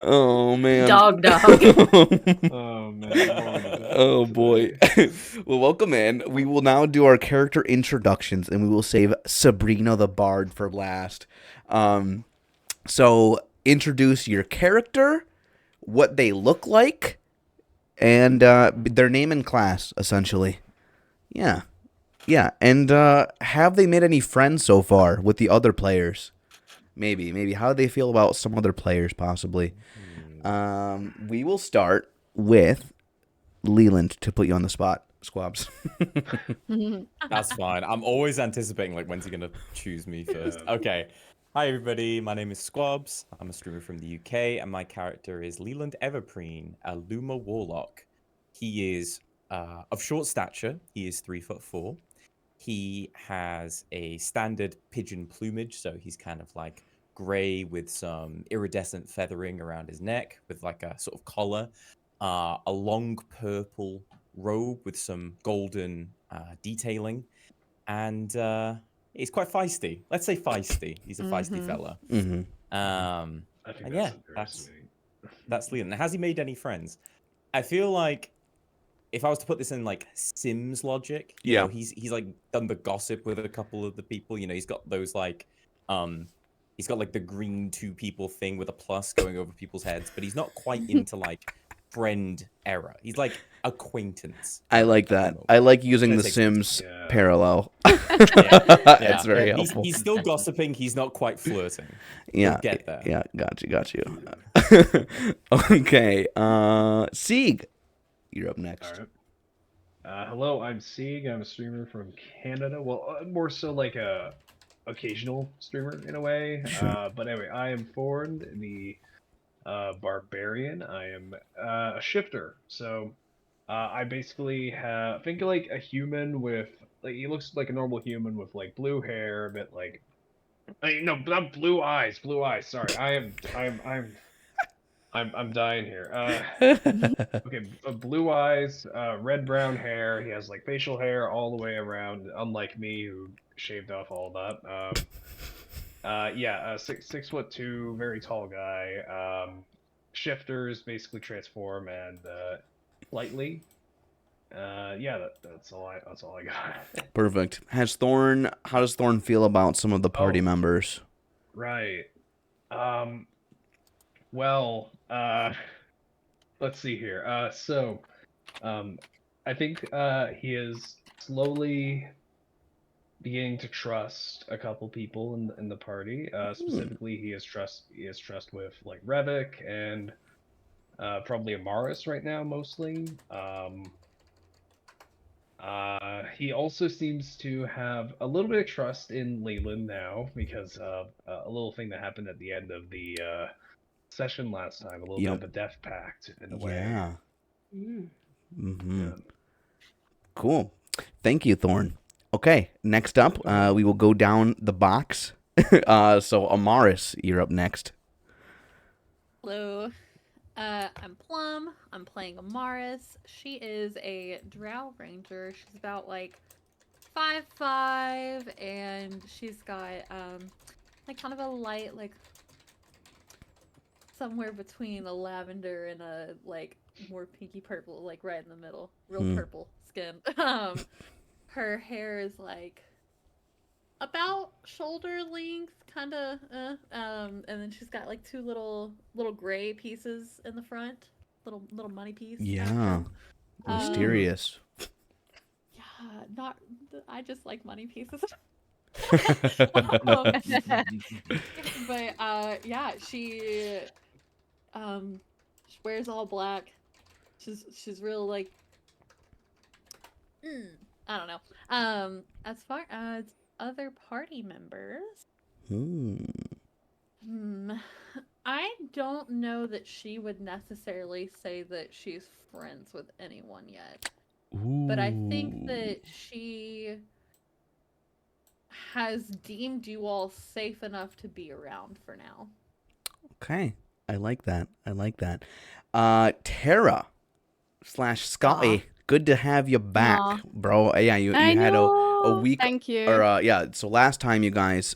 Oh man. Dog. Oh man. Oh boy. Well, welcome in. We will now do our character introductions, and we will save Sabrina the Bard for last. So introduce your character, what they look like, and their name and class, essentially. Yeah. Yeah. And have they made any friends so far with the other players? Maybe. How do they feel about some other players, possibly? We will start with Leland to put you on the spot, Skwobs. That's fine. I'm always anticipating, like, when's he going to choose me first? Okay. Hi, everybody. My name is Skwobs. I'm a streamer from the UK, and my character is Leland Everpreen, a Luma Warlock. He is of short stature. He is 3'4". He has a standard pigeon plumage, so he's kind of like gray with some iridescent feathering around his neck with like a sort of collar, a long purple robe with some golden detailing, and he's quite feisty. Let's say feisty. He's a feisty fella. Mm-hmm. I think And yeah, that's that's Leland. Has he made any friends? I feel like if I was to put this in like Sims logic, you know, he's like done the gossip with a couple of the people. You know, he's got those like he's got like the green two people thing with a plus going over people's heads, but he's not quite into like friend era. He's like acquaintance. I like that. I like using the Sims parallel. It's very helpful. He's still gossiping. He's not quite flirting. Yeah. You'll get there. Yeah. Got you. Okay. Sieg, you're up next. All right. Hello, I'm Sieg. I'm a streamer from Canada. Well, more so like a occasional streamer in a way. But anyway, I am Thorn, the Barbarian. I am a shifter. So I basically think like a human with like he looks like a normal human with like blue hair, a bit like no, not blue eyes. Blue eyes. Sorry, I'm dying here. Okay, blue eyes, red brown hair. He has like facial hair all the way around, unlike me who shaved off all that. Yeah, 6'2", very tall guy. Shifters basically transform and lightly. Yeah, that's all I got. Perfect. How does Thorn feel about some of the party members? Right. Well, let's see here. I think he is slowly beginning to trust a couple people in the party. Specifically, he has trust with like Revick and probably Amaris right now, mostly. He also seems to have a little bit of trust in Leland now because of a little thing that happened at the end of the session last time, a little bit of a death pact in a way. Yeah. Yeah. Cool. Thank you, Thorn. Okay, next up, we will go down the box. So Amaris, you're up next. Hello. I'm Plum. I'm playing Amaris. She is a drow ranger. She's about like 5'5", and she's got like kind of a light, like somewhere between a lavender and a like more pinky purple, like right in the middle, real purple skin. Her hair is like about shoulder length, kind of, and then she's got like two little gray pieces in the front, little money piece. Yeah, mysterious. Yeah, not. I just like money pieces. But yeah, she wears all black. She's real like. I don't know. As far as other party members, I don't know that she would necessarily say that she's friends with anyone yet. But I think that she has deemed you all safe enough to be around for now. Okay. I like that. Tera / Scotty. Good to have you back, bro. Yeah, you had a week. Thank you. Or so last time you guys,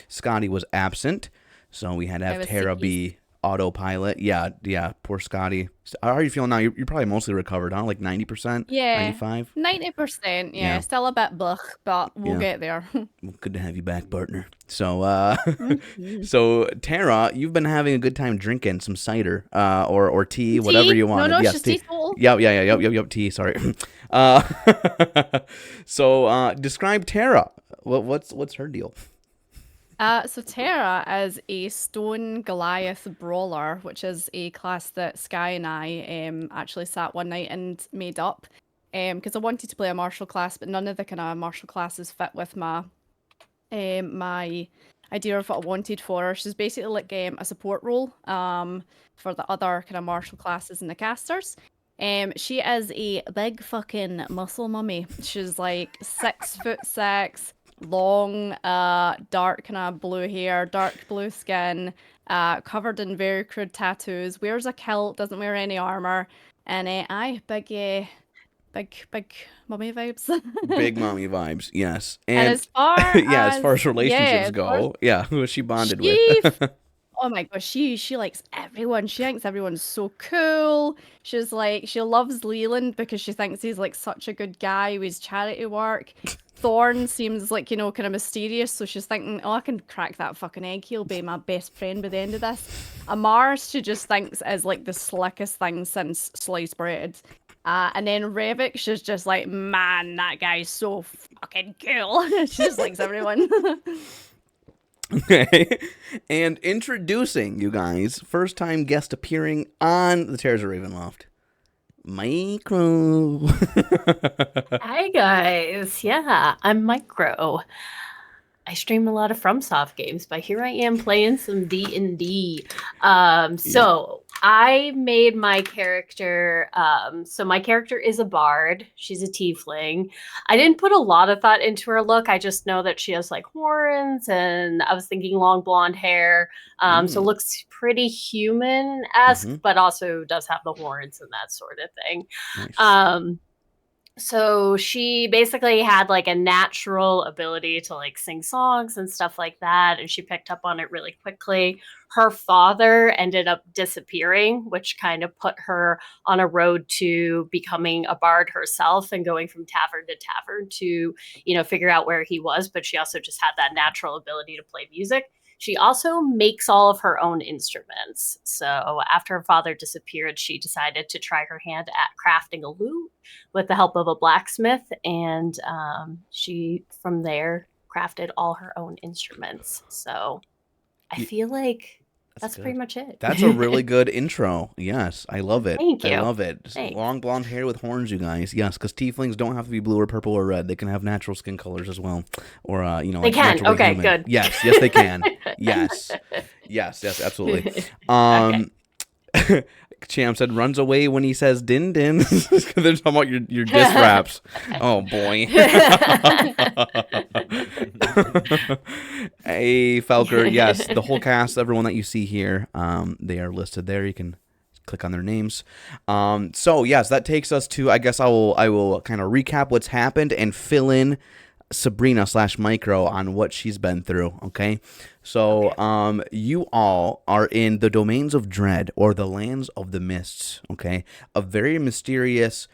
Scotty was absent, so we had to have Tera be autopilot. Yeah, poor Scotty. How are you feeling now? You're probably mostly recovered, huh? Like 90%? Yeah, 95%? 90%. Yeah, Yeah. still a bit blech, but we'll Yeah. get there. Well, good to have you back, partner. So, Mhm. so Tera, you've been having a good time drinking some cider, or tea, whatever you want. No, Yes, she's tea. teetotal. Yep, tea. Sorry. So, describe Tera. What's her deal? So Tera is a Stone Goliath Brawler, which is a class that Sky and I actually sat one night and made up. Because I wanted to play a martial class, but none of the kind of martial classes fit with my my idea of what I wanted for her. She's basically like a support role for the other kind of martial classes and the casters. She is a big fucking muscle mummy. She's like 6'6", long, dark kind of blue hair, dark blue skin, covered in very crude tattoos, wears a kilt, doesn't wear any armor, and big mummy vibes. Big mommy vibes, yes. And as far as far as relationships as far as- go, who is she bonded She with? Oh my gosh, she likes everyone. She thinks everyone's so cool. She's like, she loves Leland because she thinks he's like such a good guy with his charity work. Thorn seems like, kind of mysterious, so she's thinking, oh, I can crack that fucking egg. He'll be my best friend by the end of this. Amaris, she just thinks is like the slickest thing since sliced bread. And then Revick, she's just like, man, that guy's so fucking cool. She just likes everyone. Okay. And introducing you guys, first time guest appearing on the Terrors of Ravenloft, Micro. Hi guys, yeah, I'm Micro. I stream a lot of FromSoft games, but here I am playing some D&D. So I made my character. So my character is a bard. She's a tiefling. I didn't put a lot of thought into her look. I just know that she has like horns, and I was thinking long blonde hair. So looks pretty human-esque, but also does have the horns and that sort of thing. Nice. So she basically had like a natural ability to like sing songs and stuff like that, and she picked up on it really quickly. Her father ended up disappearing, which kind of put her on a road to becoming a bard herself and going from tavern to tavern to, figure out where he was. But she also just had that natural ability to play music. She also makes all of her own instruments. So after her father disappeared, she decided to try her hand at crafting a lute with the help of a blacksmith. And she, from there, crafted all her own instruments. So I feel like that's pretty much it. That's a really good intro. Yes, I love it. Thank you. I love it. Thanks. Long blonde hair with horns, you guys. Yes, because tieflings don't have to be blue or purple or red. They can have natural skin colors as well. Or, They like can. naturally Okay, human. good. Yes, they can. Yes, absolutely. Cham said runs away when he says din din. They're talking about your diss raps. Oh boy. Hey Falker, yes, the whole cast, everyone that you see here, they are listed there. You can click on their names. So yes, that takes us to, I guess I will kind of recap what's happened and fill in Sabrina / Micro on what she's been through. Okay, so you all are in the domains of dread, or the lands of the mists. Okay, a very mysterious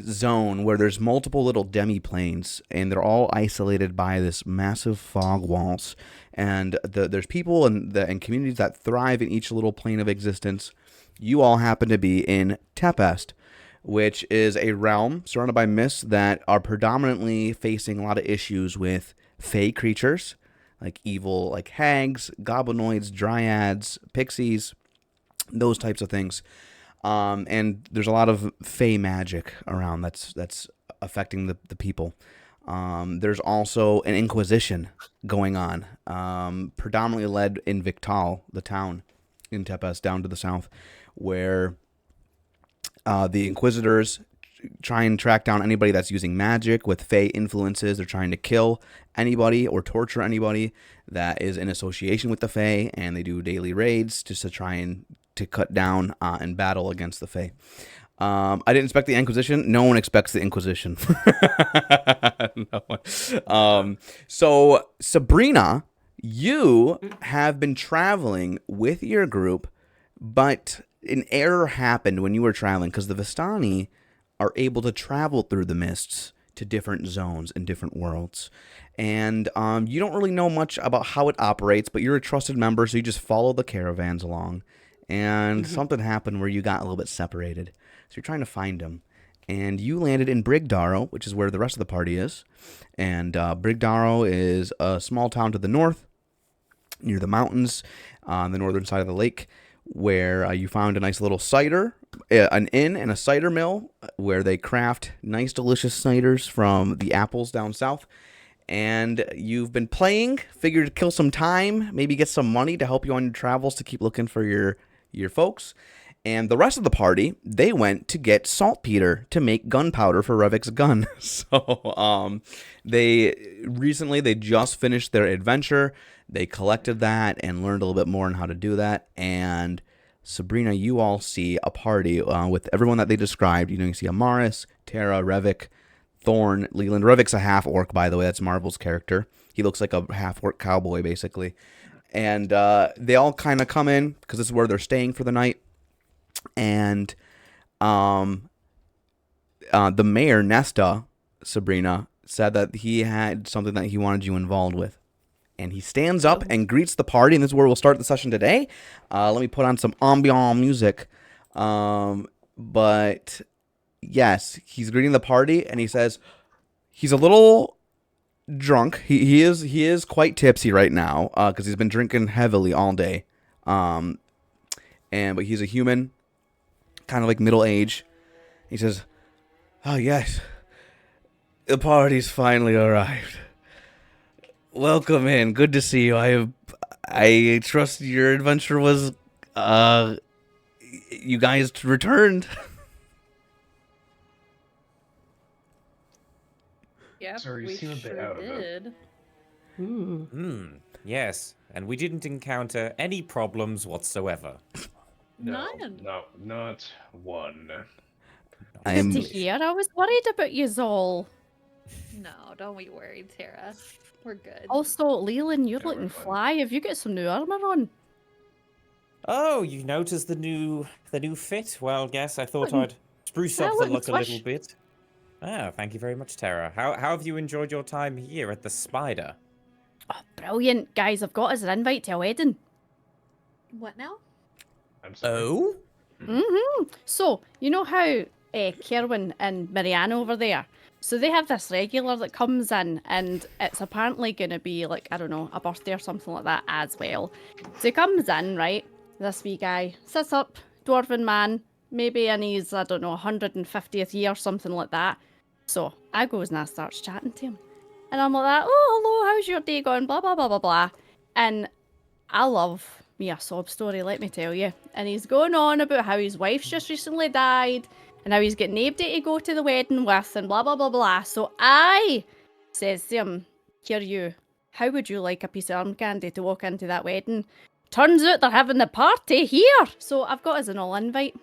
zone where there's multiple little demi-planes, and they're all isolated by this massive fog walls. And there's people and communities that thrive in each little plane of existence. You all happen to be in Tempest, which is a realm surrounded by mists that are predominantly facing a lot of issues with fey creatures, like evil, like hags, goblinoids, dryads, pixies, those types of things. And there's a lot of fey magic around that's affecting the people. There's also an inquisition going on, predominantly led in Victal, the town in Tempest, down to the south, where the Inquisitors try and track down anybody that's using magic with fey influences. They're trying to kill anybody or torture anybody that is in association with the fey, and they do daily raids just to try and to cut down and battle against the fey. I didn't expect the Inquisition. No one expects the Inquisition. No one. So Sabrina, you have been traveling with your group But an error happened when you were traveling, because the Vistani are able to travel through the mists to different zones and different worlds. And you don't really know much about how it operates, but you're a trusted member, so you just follow the caravans along. And something happened where you got a little bit separated. So you're trying to find them. And you landed in Brigdaro, which is where the rest of the party is. And Brigdaro is a small town to the north, near the mountains, on the northern side of the lake, where you found a nice little cider, an inn and a cider mill, where they craft nice, delicious ciders from the apples down south. And you've been playing, figured to kill some time, maybe get some money to help you on your travels to keep looking for your folks. And the rest of the party, they went to get saltpeter to make gunpowder for Revick's gun. So they just finished their adventure. They collected that and learned a little bit more on how to do that. And Sabrina, you all see a party with everyone that they described. You see Amaris, Tera, Revick, Thorn, Leland. Revick's a half-orc, by the way. That's Marble's character. He looks like a half-orc cowboy, basically. And they all kind of come in, because this is where they're staying for the night. And the mayor, Nesta, Sabrina, said that he had something that he wanted you involved with. And he stands up and greets the party, and this is where we'll start the session today. Let me put on some ambient music. But yes, he's greeting the party, and he says he's a little drunk. He is quite tipsy right now, because he's been drinking heavily all day. But he's a human, kind of like middle age. He says, "Oh yes, the party's finally arrived. Welcome in. Good to see you. I trust your adventure was, you guys returned." Yep, Sorry, you we seem a bit sure out of it. did. Yes, and we didn't encounter any problems whatsoever. No, None. no, not one. Good to hear. I was worried about you all. No, don't be worried, Tara. We're good. Also, Leland, you're Yeah, we're looking fine. fly. Have you got some new armor on? Oh, you noticed the new fit? Well, yes, I thought I'd spruce Yeah, up the looking look a little swish. bit. Ah, thank you very much, Tera. How have you enjoyed your time here at the Spider? Oh, brilliant. Guys, I've got us an invite to a wedding. What now? I'm sorry. Oh? So, you know how Kerwin and Mariana over there? So they have this regular that comes in, and it's apparently going to be like, I don't know, a birthday or something like that as well. So he comes in, right? This wee guy sits up, dwarven man, maybe in his, I don't know, 150th year, something like that. So I goes and I starts chatting to him. And I'm like, "Oh, hello, how's your day going? Blah, blah, blah, blah, blah." And I love me a sob story, let me tell you. And he's going on about how his wife's just recently died, and how he's got nobody to go to the wedding with, and blah, blah, blah, blah. So I says to him, "Here you, how would you like a piece of arm candy to walk into that wedding?" Turns out they're having the party here. So I've got us an all invite.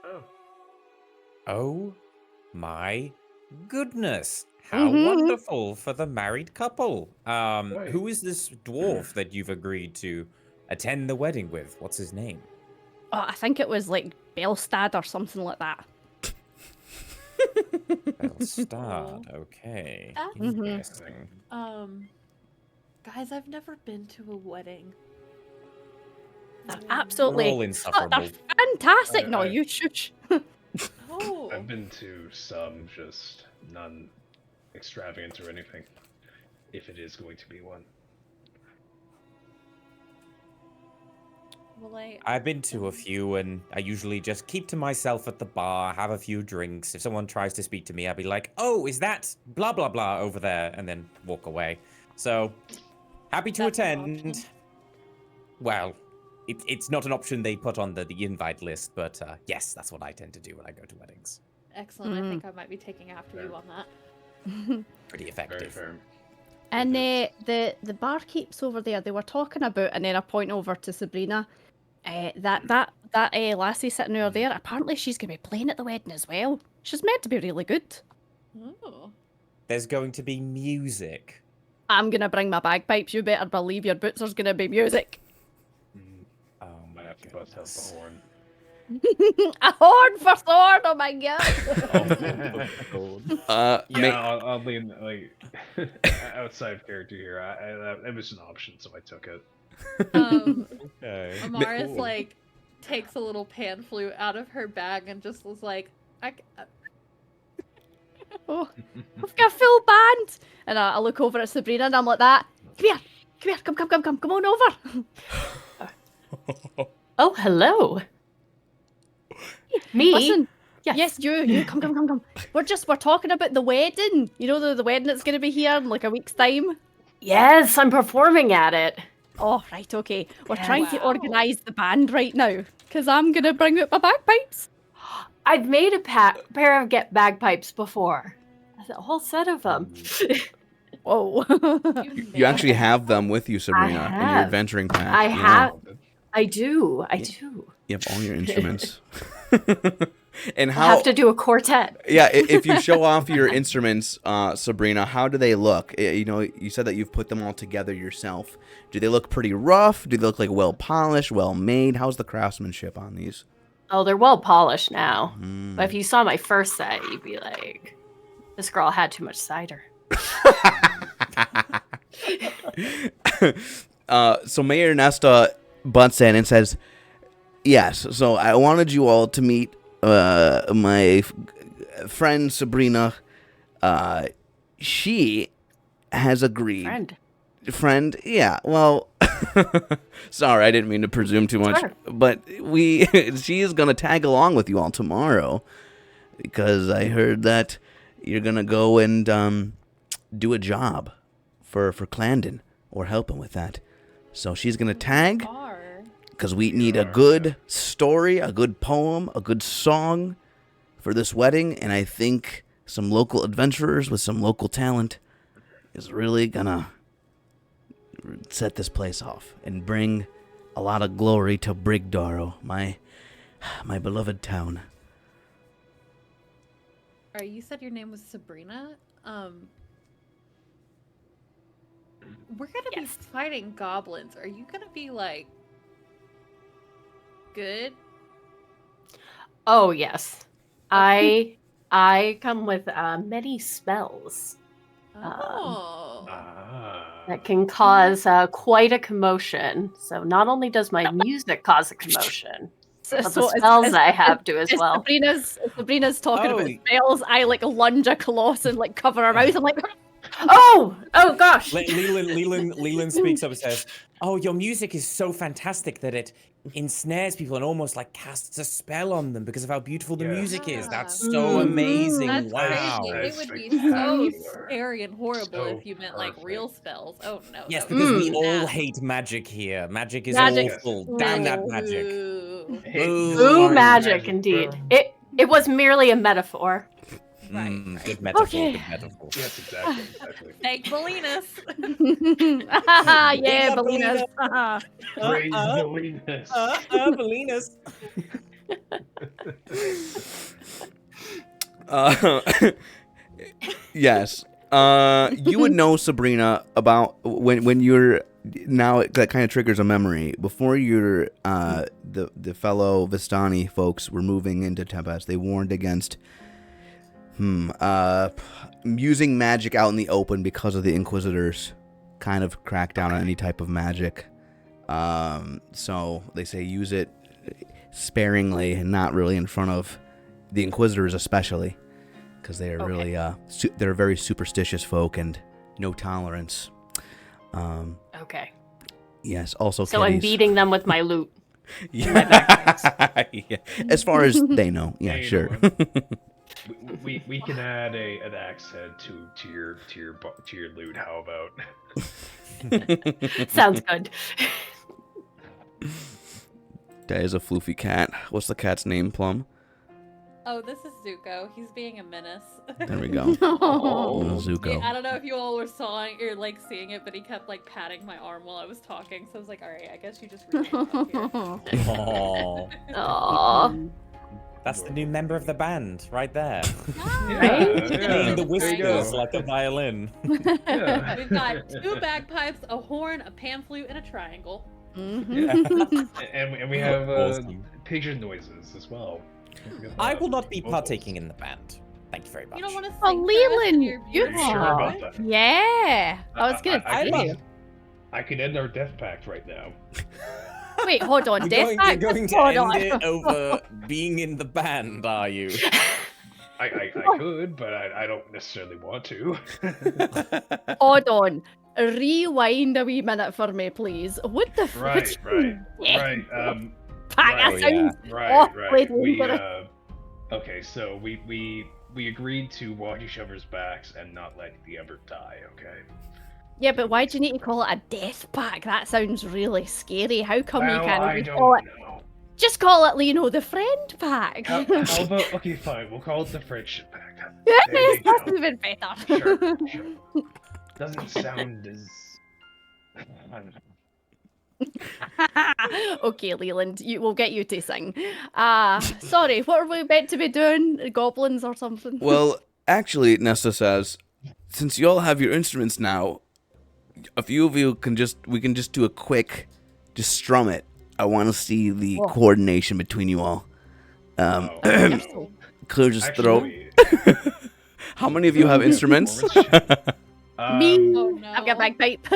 Oh, Oh my goodness. How Mhm. wonderful for the married couple. Right. Who is this dwarf that you've agreed to attend the wedding with? What's his name? Oh, I think it was like Belstad or something like that. Belstad. Okay. That's Interesting. Guys, I've never been to a wedding. They're We're absolutely all insufferable. they're fantastic. No, I- you shush. Oh, I've been to some, just none extravagant or anything. If it is going to be one. well, I've been to a few, and I usually just keep to myself at the bar, have a few drinks. If someone tries to speak to me, I'll be like, "Oh, is that blah blah blah over there?" and then walk away. So, happy to That's an attend. option. Well, it's not an option they put on the invite list, but yes, that's what I tend to do when I go to weddings. Excellent. I think I might be taking after you on that. Pretty Very effective. fair. And It the barkeeps over there, they were talking about, and then I point over to Sabrina. That lassie sitting over there, apparently she's gonna be playing at the wedding as well. She's meant to be really good. Oh. There's going to be music. I'm gonna bring my bagpipes. You better believe your boots there's gonna be music. Mm, Oh I my have to bust out the horn. A horn for Thorn! Oh my god! I'll lean like outside of character here. It was an option, so I took it. Okay. Amaris Cool. like takes a little pan flute out of her bag and just was like, Oh, we've got a full band! And I look over at Sabrina and I'm like that. Come here, come on over. Oh, hello. Me? Listen, Yes. yes, you, come. We're talking about the wedding. You know the wedding that's going to be here in like a week's time? Yes, I'm performing at it. Oh, right, okay. We're Yeah. trying to Wow. organise the band right now. Because I'm going to bring out my bagpipes. I've made a pair of bagpipes before. A whole set of them. Whoa. You actually have them with you, Sabrina, in your have. adventuring pack. I Yeah. have. I do. You have all your instruments. And I how? have to do a quartet. Yeah, if you show off your instruments, Sabrina, how do they look? You know, you said that you've put them all together yourself. Do they look pretty rough? Do they look like well polished, well made? How's the craftsmanship on these? Oh, they're well polished now. Mm. But if you saw my first set, you'd be like, this girl had too much cider. So Mayor Nesta butts in and says, yes, so I wanted you all to meet my friend Sabrina. She has agreed. Friend? Yeah, well, sorry, I didn't mean to presume too much. Sure. But she is going to tag along with you all tomorrow because I heard that you're going to go and do a job for Clandon or help him with that. So she's going to tag because we need a good story, a good poem, a good song for this wedding. And I think some local adventurers with some local talent is really going to set this place off and bring a lot of glory to Brigdaro, my beloved town. You said your name was Sabrina? We're gonna be fighting goblins. Are you gonna be like good? Oh yes, I come with many spells Oh. that can cause quite a commotion. So not only does my music cause a commotion, but the spells I have do as well. Sabrina's talking Oh. about spells. I like lunge across and like cover her mouth. I'm like, Oh gosh. Leland speaks up and says, "Oh, your music is so fantastic that it ensnares people and almost like casts a spell on them because of how beautiful the music is. That's so amazing! That's Wow." crazy. It would be so Spectacular. scary and horrible So if you meant like real spells. Oh no. Yes, that would because be we all bad. hate magic here. Magic is Magic. awful. Damn that magic. Ooh. Ooh, magic indeed. It was merely a metaphor. Right. Good metaphor. Okay. Good metaphor. Yes, exactly. Thank Belinus. yeah, Belinas. Praise Belinus. Belinas. Yes. You would know, Sabrina, about when you're now that kind of triggers a memory. Before your the fellow Vistani folks were moving into Tempest, they warned against using magic out in the open because of the Inquisitors kind of crack down on any type of magic. So they say use it sparingly and not really in front of the Inquisitors, especially because they are really they're very superstitious folk and no tolerance. Okay. Yes. Also, So I'm kitties. beating them with my loot. Yeah. Yeah. As far as they know, yeah, Hey, sure. we can add an axe head to your loot. How about? Sounds good. That is a floofy cat. What's the cat's name, Plum? Oh, this is Zuko. He's being a menace. There we go. Zuko. Yeah, I don't know if you all were seeing it, but he kept like patting my arm while I was talking. So I was like, all right, I guess you just read it up here. Aww. Aww. That's the new member of the band, right there. Right? Playing the there you go. whiskers like a violin. Yeah. We've got 2 bagpipes, a horn, a pan flute, and a triangle. Mhm. And we have Awesome. pigeon noises as well. Don't forget I that. will not be Vocals. partaking in the band. Thank you very much. You don't want to sing Oh, for us in Leland, your you- beautiful Sure Aw. about voice? that. Yeah. I was gonna I say. I could end our death pact right now. Wait, hold on. You're Death going, Pact? you're going to Hold end on. it over being in the band, are you? I could, but I don't necessarily want to. Hold on. Rewind a wee minute for me, please. What the right, frick? right, Death right. Pact, that right, sounds right, awfully right. We dangerous. okay, so we agreed to watch each other's backs and not let the other die. Okay. Yeah, but why do you need to call it a death pack? That sounds really scary. How come you Well, can't I just don't call it? know. Just call it, you know, the friend pack. How about okay, fine. We'll call it the friendship pact. Yes, There you that's go. even better. Sure, sure. Doesn't sound as. I don't know. Okay, Leland, we'll get you to sing. Sorry, what are we meant to be doing? Goblins or something? Well, actually, Nesta says, since you all have your instruments now, a few of you we can just do a quick, just strum it. I want to see the Oh. coordination between you all. Oh, no. Clear just throw. actually, How many of you have instruments? Me. Oh no. I've got bagpipe.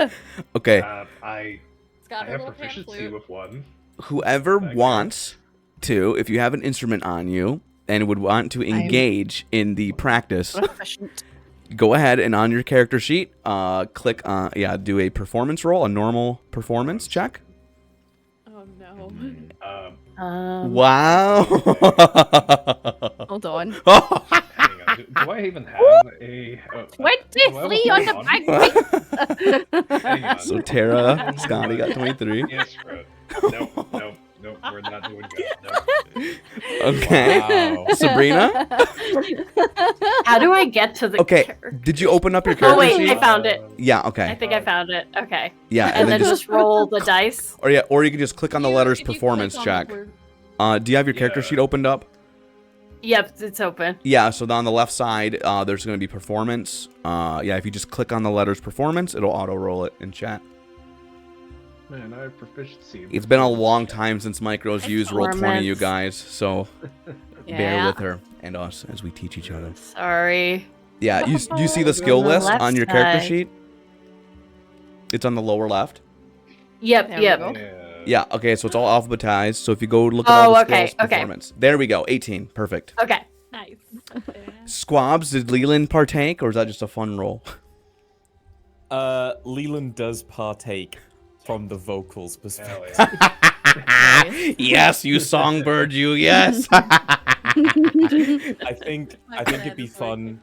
Okay, I It's got her have little pan proficiency flute. with one. whoever Okay. wants to, if you have an instrument on you and would want to engage in the practice, Proficient. go ahead and on your character sheet, click on, do a performance roll, a normal performance check. Oh no. Wow. Hold on. Hang on. Do I even have a 23 on the bagpipe. Hang on. So Tera, Scotty got 23. Yes, bro. Nope, we're not doing good. Nope. Okay. Wow. Sabrina? How do I get to the Okay. character? Did you open up your Oh character wait, sheet? I found it. Yeah, okay. I think I found it. Okay. Yeah, And then just roll the dice. or you can just click on the letters If you performance click on the check. word- Do you have your character Yeah. sheet opened up? Yep, it's open. Yeah, so on the left side, there's going to be performance. If you just click on the letters performance, it'll auto roll it in chat. Man, I have proficiency. It's been a long time since Micro's used Roll20, you Performance. guys, so bear Yeah. with her and us as we teach each other. Sorry. Yeah, you see the skill On the list left on your character side. sheet? It's on the lower left. Yep, There we yep. go. Yeah, okay, so it's all alphabetized. So if you go look at all Oh, the okay, skills, okay. performance. There we go, 18, perfect. Okay. Nice. Skwobs, did Leland partake, or is that just a fun roll? Leland does partake from the vocals Hell perspective. yeah. Yes, you songbird, you, yes. I think it'd be dad is like- fun.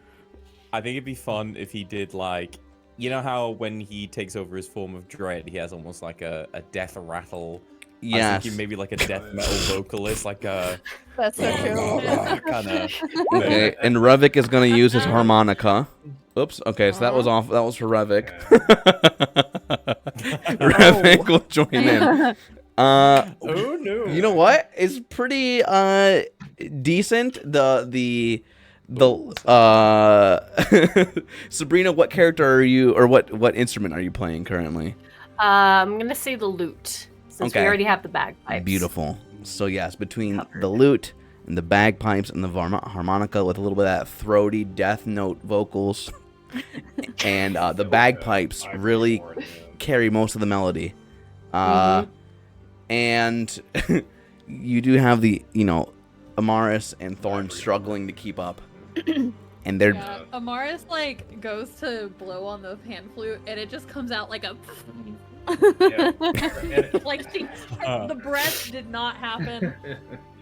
I think it'd be fun if he did like, you know how when he takes over his form of dread, he has almost like a death rattle. I was Yes. thinking maybe like a death metal vocalist, like a That's so cool. kind of. Okay, and Revick is going to use his harmonica. Oops, okay, so that was off. That was for Revick. Revick will join in. Oh no! You know what? It's pretty decent. The Sabrina, what character are you, or what instrument are you playing currently? I'm gonna say the lute, since Okay. we already have the bagpipes. Beautiful. So yes, between Covered. the lute and the bagpipes and the harmonica with a little bit of that throaty death note vocals, and the bagpipes really carry most of the melody. And you do have the, Amaris and Thorn struggling to keep up. And they're Yeah, Amaris like goes to blow on the pan flute and it just comes out like a like the breath did not happen.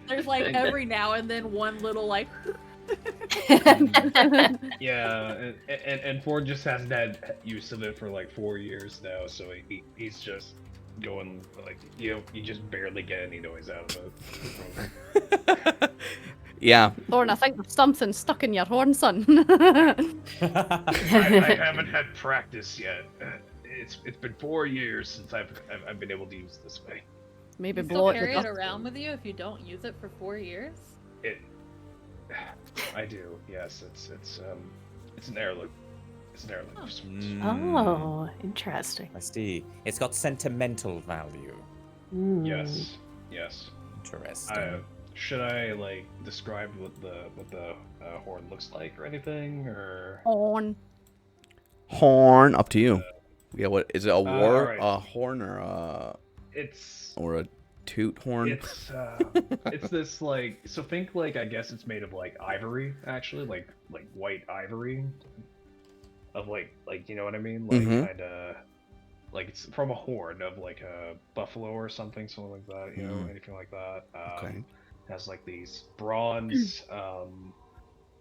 There's like every now and then one little like Yeah, and Ford just hasn't had use of it for like 4 years now, so he's just going like, you just barely get any noise out of it. yeah. Thorn, I think there's something stuck in your horn, son. I haven't had practice yet. It's been 4 years since I've been able to use this way. Maybe you blow still it carry with it dust. around with you if you don't use it for 4 years. I do. Yes, it's an heirloom. It's an heirloom. Oh, interesting. I see. It's got sentimental value. Yes. Yes. Interesting. Should I like describe what the horn looks like or anything, or? Horn, up to you. Yeah, what is it? A war, alright. a horn, or a toot horn? It's this like, so think like, I guess it's made of like ivory, actually, like white ivory, of like you know what I mean, like kind of like it's from a horn of like a buffalo or something like that, you know, anything like that. Okay. Has like these bronze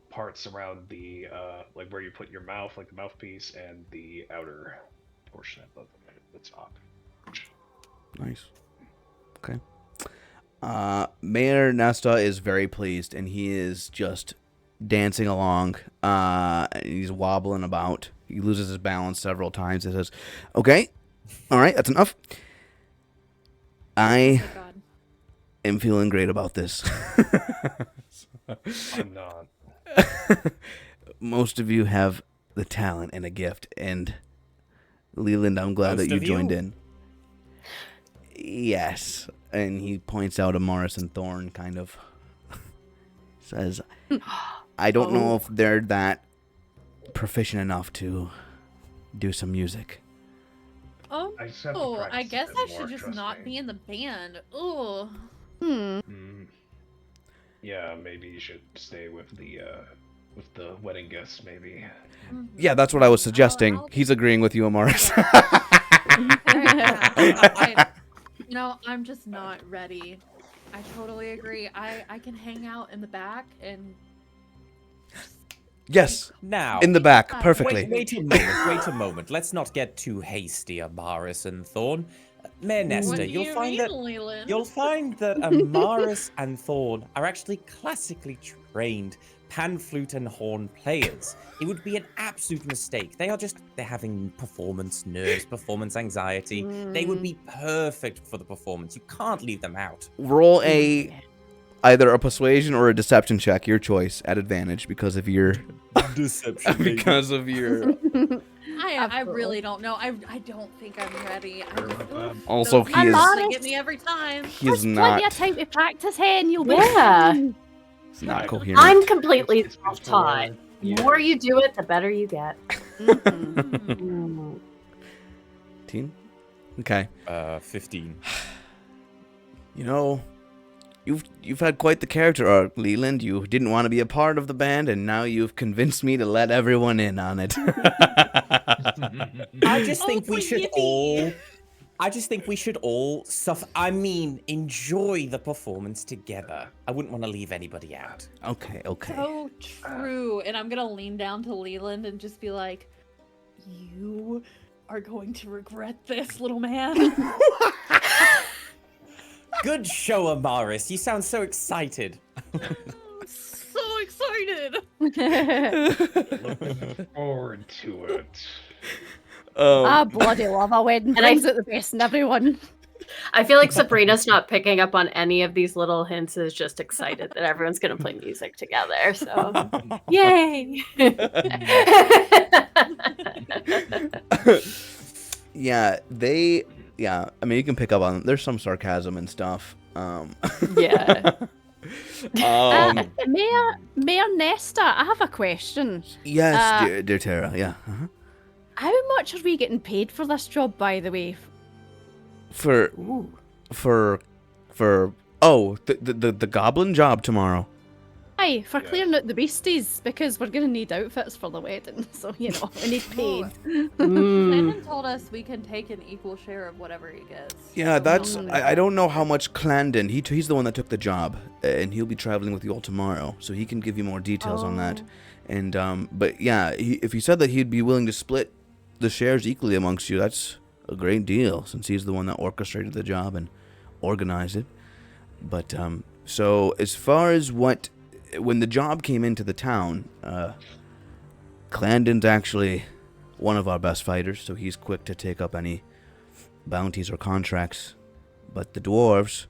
parts around the like where you put your mouth, like the mouthpiece, and the outer portion of the top. Nice. Okay. Mayor Nesta is very pleased, and he is just dancing along. He's wobbling about. He loses his balance several times. He says, "Okay, all right, that's enough. I Oh God. am feeling great about this." I'm not. Most of you have the talent and a gift, and Leland, I'm glad that you joined in. Yes, and he points out Amaris and Thorn, kind of says, "I don't know if they're that proficient enough to do some music." Oh, I just have to I practice guess a I bit should more, just trust not me. be in the band. Oh. Yeah, maybe you should stay with the wedding guests, maybe. Yeah, that's what I was suggesting. He's agreeing with you, Amaris. I'm just not ready. I totally agree. I can hang out in the back and Yes, Now, in the back, perfectly. wait a moment. Let's not get too hasty, Amaris and Thorn. Mayor what Nesta, do you'll you find mean, that Leland? Amaris and Thorn are actually classically trained pan flute and horn players. It would be an absolute mistake. They're having performance nerves, performance anxiety. They would be perfect for the performance. You can't leave them out. Roll either a persuasion or a deception check, your choice, at advantage because of your Deception. because of your. I really don't know. I don't think I'm ready. Also, those he is. numbers, they get me every time. He's Plenty not. of time to practice, hen. You'll be Yeah. fine. He's not coherent. I'm completely It's before- self-taught. The yeah. more you do it, the better you get. Mm. 15? Okay. 15. You know, you've had quite the character arc, Leland. You didn't want to be a part of the band, and now you've convinced me to let everyone in on it. I just think we should yippee. all enjoy the performance together. I wouldn't want to leave anybody out. Okay. So true. And I'm gonna lean down to Leland and just be like, "You are going to regret this, little man." Good show, Amaris. You sound so excited. I'm so excited. Looking forward to it. I bloody love a wedding. And Brings out the best in everyone. I feel like Sabrina's not picking up on any of these little hints, is just excited that everyone's going to play music together. So, yay! Yeah, I mean, you can pick up on. There's some sarcasm and stuff. Yeah. Mayor Nesta, I have a question. Yes, dear Tera. Yeah. Uh-huh. How much are we getting paid for this job, by the way? For the goblin job tomorrow. Aye, for Yes. clearing out the beasties, because we're going to need outfits for the wedding, so, we need paid. Landon told us we can take an equal share of whatever he gets. Yeah, So that's. we'll- I don't know how much Clandon. He's the one that took the job, and he'll be traveling with you all tomorrow, so he can give you more details on that. And but yeah, if he said that he'd be willing to split the shares equally amongst you, that's a great deal, since he's the one that orchestrated the job and organized it. But so as far as when the job came into the town, Clandon's actually one of our best fighters, so he's quick to take up any bounties or contracts. But the dwarves,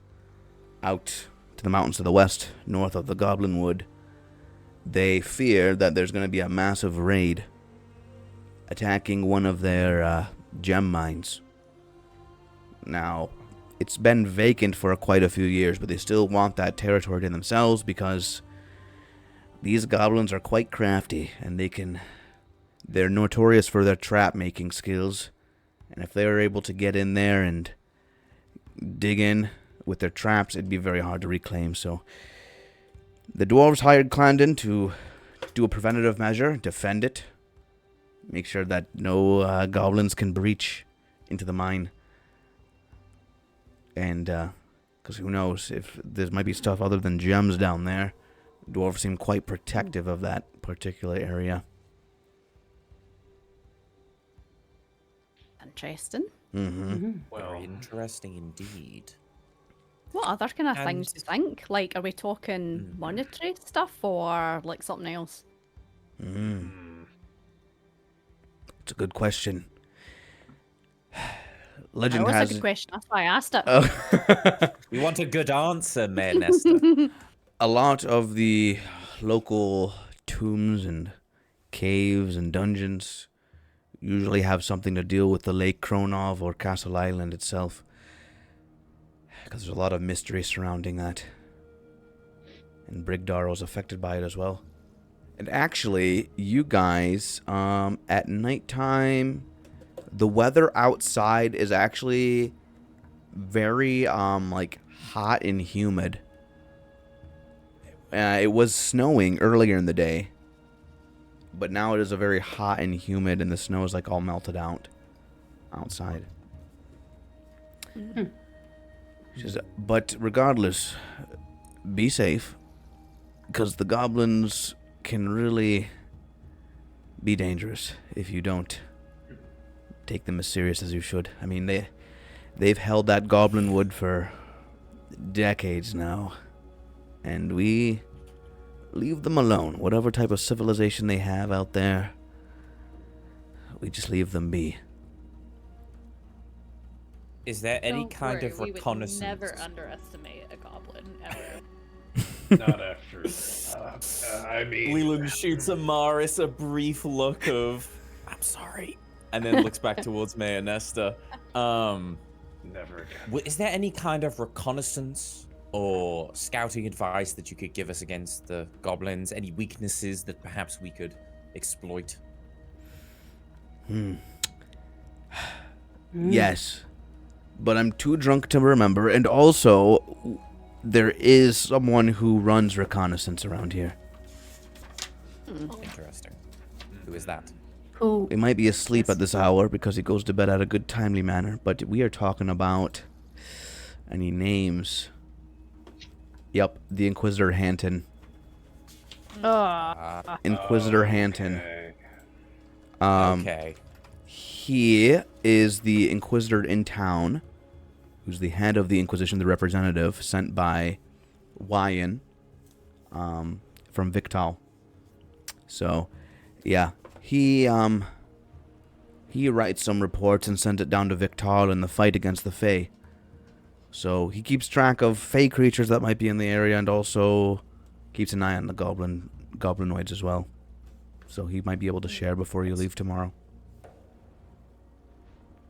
out to the mountains to the west, north of the Goblin Wood, they fear that there's going to be a massive raid attacking one of their gem mines. Now, it's been vacant for quite a few years, but they still want that territory to themselves because these goblins are quite crafty, and they're notorious for their trap-making skills. And if they were able to get in there and dig in with their traps, it'd be very hard to reclaim. So the dwarves hired Clandon to do a preventative measure, defend it, make sure that no goblins can breach into the mine. And, because who knows, if there might be stuff other than gems down there. Dwarves seem quite protective of that particular area. Interesting. Mm-hmm. Well, Very interesting indeed. What other kind of And- things do you think? Like, are we talking monetary stuff or like something else? It's a good question. Legend That was has a good question. That's why I asked it. We want a good answer, Mayor Nesta. a lot of the local tombs and caves and dungeons usually have something to deal with the Lake Kronov or Castle Island itself. Because there's a lot of mystery surrounding that. And Brigdar was affected by it as well. And actually, you guys, at nighttime, the weather outside is actually very, hot and humid. It was snowing earlier in the day. But now it is a very hot and humid, and the snow is, all melted out outside. But regardless, be safe. Because the goblins can really be dangerous if you don't take them as serious as you should. I mean, they've held that goblin wood for decades now. And we leave them alone. Whatever type of civilization they have out there, we just leave them be. Is there any Don't kind worry, of we reconnaissance? would never underestimate a goblin, ever. not after. I mean, Leland shoots Amaris a brief look of, I'm sorry, and then looks back towards Mayor Nesta. never again. Is there any kind of reconnaissance or scouting advice that you could give us against the goblins? Any weaknesses that perhaps we could exploit? Yes. But I'm too drunk to remember. And also, there is someone who runs reconnaissance around here. Interesting. Who is that? Who? He might be asleep at this hour because he goes to bed at a good timely manner. But we are talking about any names. Yep, the Inquisitor Hanton. Inquisitor Hanton. Okay. Okay. He is the Inquisitor in town, who's the head of the Inquisition, the representative sent by Wyan from Victal. So, yeah, he writes some reports and sends it down to Victal in the fight against the Fae. So he keeps track of Fae creatures that might be in the area, and also keeps an eye on the goblinoids as well. So he might be able to share before you leave tomorrow.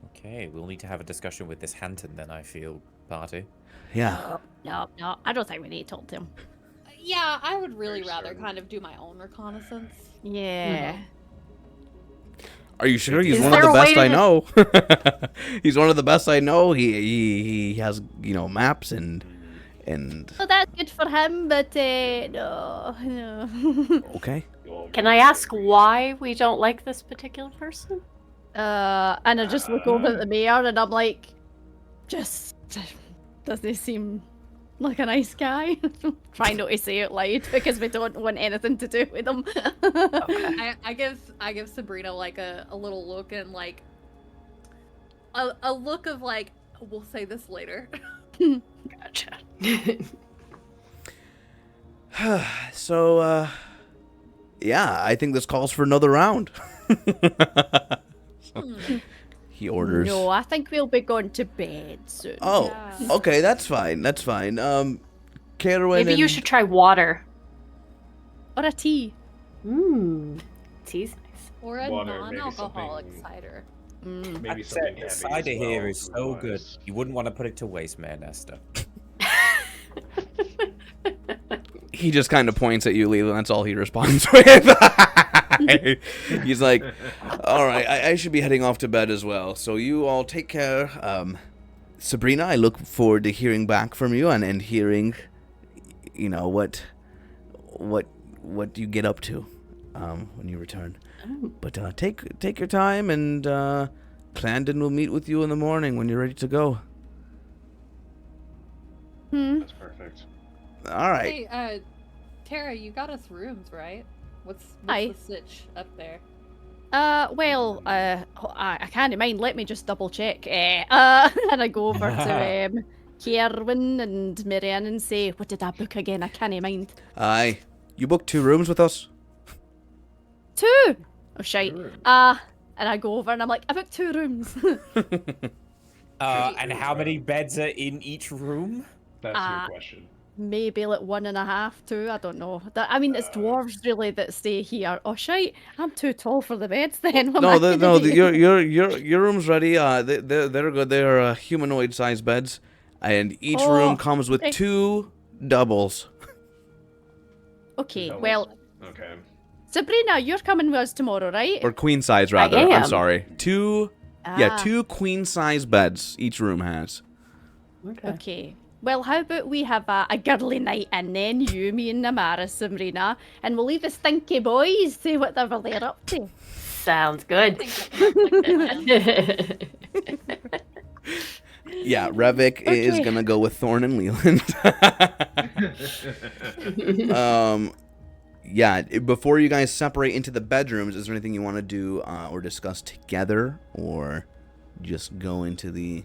Okay, we'll need to have a discussion with this Hanton then, I feel, party. Yeah. No, I don't think we need to talk to him. Yeah, I would really Very rather certain. kind of do my own reconnaissance. Yeah. Are you sure? He's Is one of there the a way best to- I know. He's one of the best I know. He has, maps and So that's good for him, but no. okay. Can I ask why we don't like this particular person? And I just look over at the mayor and I'm like, just doesn't seem like a nice guy. Trying not to say it loud because we don't want anything to do with him. I give Sabrina like a little look and like a look of like, we'll say this later. Gotcha. So, yeah, I think this calls for another round. He orders. No, I think we'll be going to bed soon. Oh, Yeah. okay, that's fine. That's fine. Carowin Maybe you and- should try water. Or a tea. Mmm. Tea's nice. Or a Water, maybe non-alcoholic something- cider. Mm. Maybe That something said, heavy cider as here well, is so good. food-wise. You wouldn't want to put it to waste, Mayor Nesta. He just kind of points at you, Leland. That's all he responds with. He's like, all right, I should be heading off to bed as well. So you all take care. Sabrina, I look forward to hearing back from you and hearing, what you get up to when you return. But take your time, and Clandon will meet with you in the morning when you're ready to go. That's perfect. All right. Hey, Tera, you got us rooms, right? What's Aye. the sitch up there? Well, I can't mind. Let me just double check. And I go over to Kierwin and Miriam and say, what did I book again? I can't mind. Aye. You booked 2 rooms with us? 2! Oh, shite. Sure. And I go over and I'm like, I booked 2 rooms. And how many beds are in each room? That's your question. Maybe like 1.5, 2, I don't know. It's dwarves really that stay here. Oh shite, I'm too tall for the beds then. What am I gonna do? Your room's ready. They're good. They're humanoid-sized beds, and each room comes with okay. 2 doubles. Okay, Doubles. well, Okay. Sabrina, you're coming with us tomorrow, right? Or queen size, rather. I I'm am. sorry. 2 queen size beds each room has. Okay. Well, how about we have a girly night and then you, me and Amaris, Sabrina, and we'll leave the stinky boys to whatever they're up to. Sounds good. Yeah, Revick is Okay. gonna go with Thorn and Leland. Yeah, before you guys separate into the bedrooms, is there anything you want to do or discuss together, or just go into the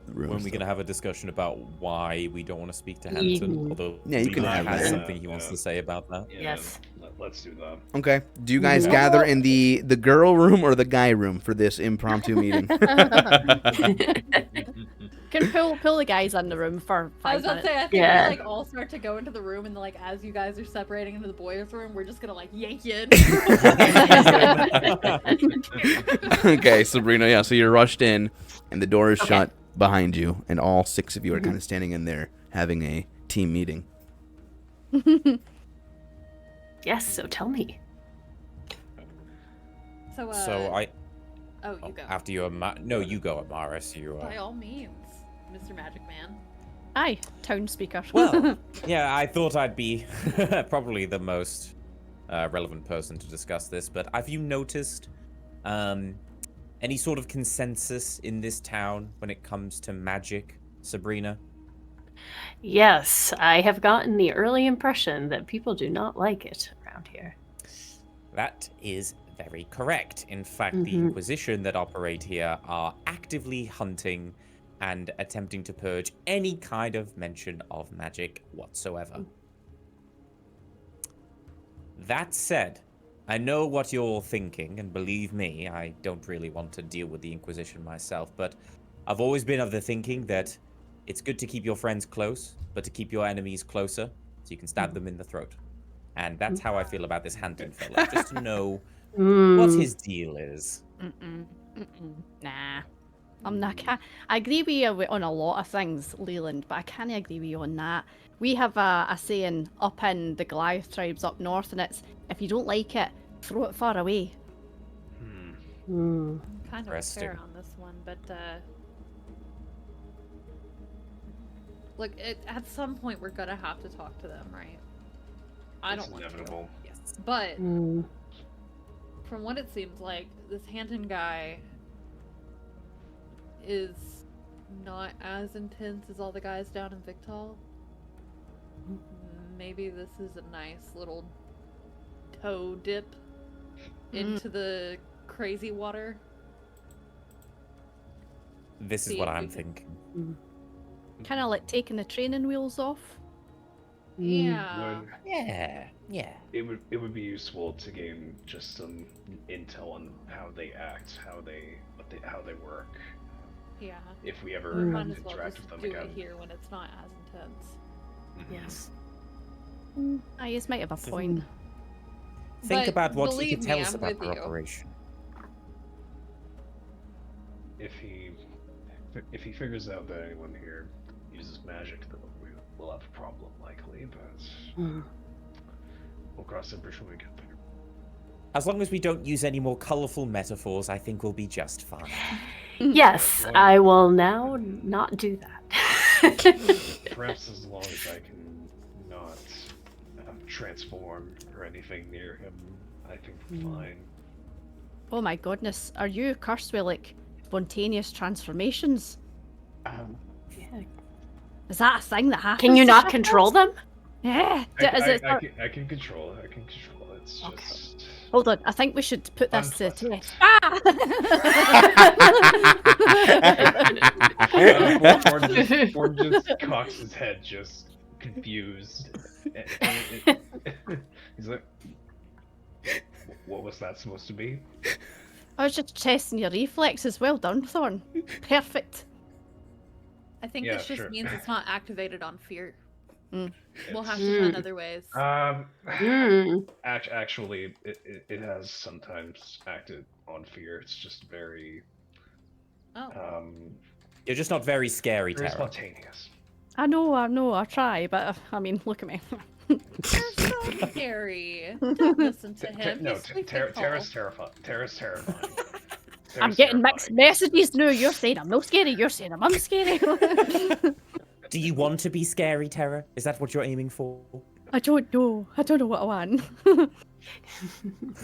rooms? When we're going to have a discussion about why we don't want to speak to Hampton, although Yeah, you can Leland have has that. something he wants to say about that. Yeah, Yes. Let's do that. Okay. Do you guys gather in the girl room or the guy room for this impromptu meeting? Can pull the guys in the room for I was 5 about to minutes. say, I think Yeah. we all start to go into the room, and as you guys are separating into the boys' room, we're just gonna yank you in. Okay, Sabrina. Yeah. So you're rushed in, and the door is Okay. shut behind you, and all 6 of you are kind of standing in there having a team meeting. Yes, so tell me. So I... Oh, you go. After you, no, you go, Amaris. You, By all means, Mr. Magic Man. Aye, town speaker. Well, yeah, I thought I'd be probably the most relevant person to discuss this, but have you noticed any sort of consensus in this town when it comes to magic, Sabrina? Yes, I have gotten the early impression that people do not like it around here. That is very correct. In fact, the Inquisition that operate here are actively hunting and attempting to purge any kind of mention of magic whatsoever. That said, I know what you're thinking, and believe me, I don't really want to deal with the Inquisition myself, but I've always been of the thinking that it's good to keep your friends close, but to keep your enemies closer, so you can stab them in the throat. And that's how I feel about this Hampton fella, just to know what his deal is. Nah. I agree with you on a lot of things, Leland, but I can't agree with you on that. We have a saying up in the Goliath tribes up north, and it's, if you don't like it, throw it far away. Kind of Interesting. fair on this one, but look, at some point we're gonna have to talk to them, right? I It's don't want inevitable. Yes. to, but from what it seems like, this Hampton guy is not as intense as all the guys down in Victal. Maybe this is a nice little toe dip into the crazy water. This is See what if we I'm can- thinking. Kind of like taking the training wheels off. Yeah. Yeah. It would be useful to gain just some intel on how they act, how they work. Yeah. If we ever Might have as to well interact just with them do again. it here when it's not as intense. Yes. I just might have a point. Think But about what you believe could tell me, us I'm about with our you. operation. if he figures out that anyone here uses magic, then we'll have a problem likely. But we'll cross that bridge when we get there. As long as we don't use any more colorful metaphors, I think we'll be just fine. Yes, I will now not do that. Perhaps as long as I can not transform or anything near him, I think we're fine. Oh my goodness, are you cursed with like spontaneous transformations? Yeah. Is that a thing that happens? Can you to not shepherds? control them? Yeah. I can control it. I can control it. It's Okay. just Hold on, I think we should put this to unpleasant. test. Ah! Ford just cocks his head, just confused. He's like, "What was that supposed to be?" I was just testing your reflexes. Well done, Thorn. Perfect. I think Yeah, this just sure. means it's not activated on fear. Mm. We'll have to find other ways. Actually, it has sometimes acted on fear. It's just very, Oh. You're just not very scary, very Tera. spontaneous. I know, I try, but I mean, look at me. You're so scary. Don't listen to him. No, He's sweet Tera's and terrifying. Tera's terrifying. I'm Tera's getting mixed terrifying. messages now. You're saying I'm not scary, you're saying I'm scary. Do you want to be scary, Tera? Is that what you're aiming for? I don't know. I don't know what I want. cold.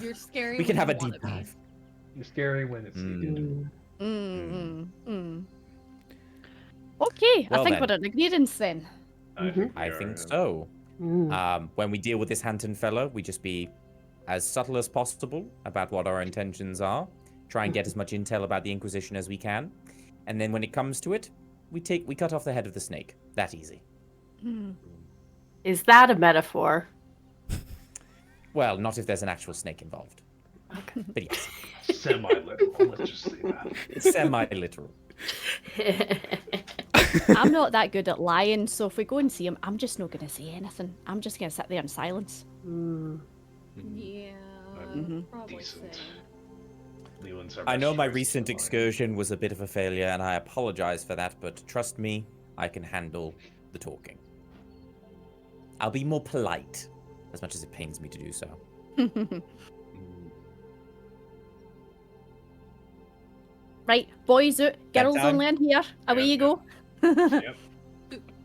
You're scary. We can when have you a wanna deep be. dive. You're scary when it's needed. Okay, Well I think then. we're in agreement then. I think, we I are, think so. When we deal with this Hampton fella, we just be as subtle as possible about what our intentions are. Try and get as much intel about the Inquisition as we can. And then when it comes to it, we cut off the head of the snake. That easy. Is that a metaphor? Well, not if there's an actual snake involved. Okay. But yes, Semi-literal, let's just say that. it's semi-literal. I'm not that good at lying, so if we go and see him, I'm just not going to say anything. I'm just going to sit there in silence. Yeah. Probably Decent. same. Leland's I know my restored recent supply. excursion was a bit of a failure, and I apologize for that, but trust me, I can handle the talking. I'll be more polite, as much as it pains me to do so. Right, boys out, Get girls down. only in here. Away you go. Yep.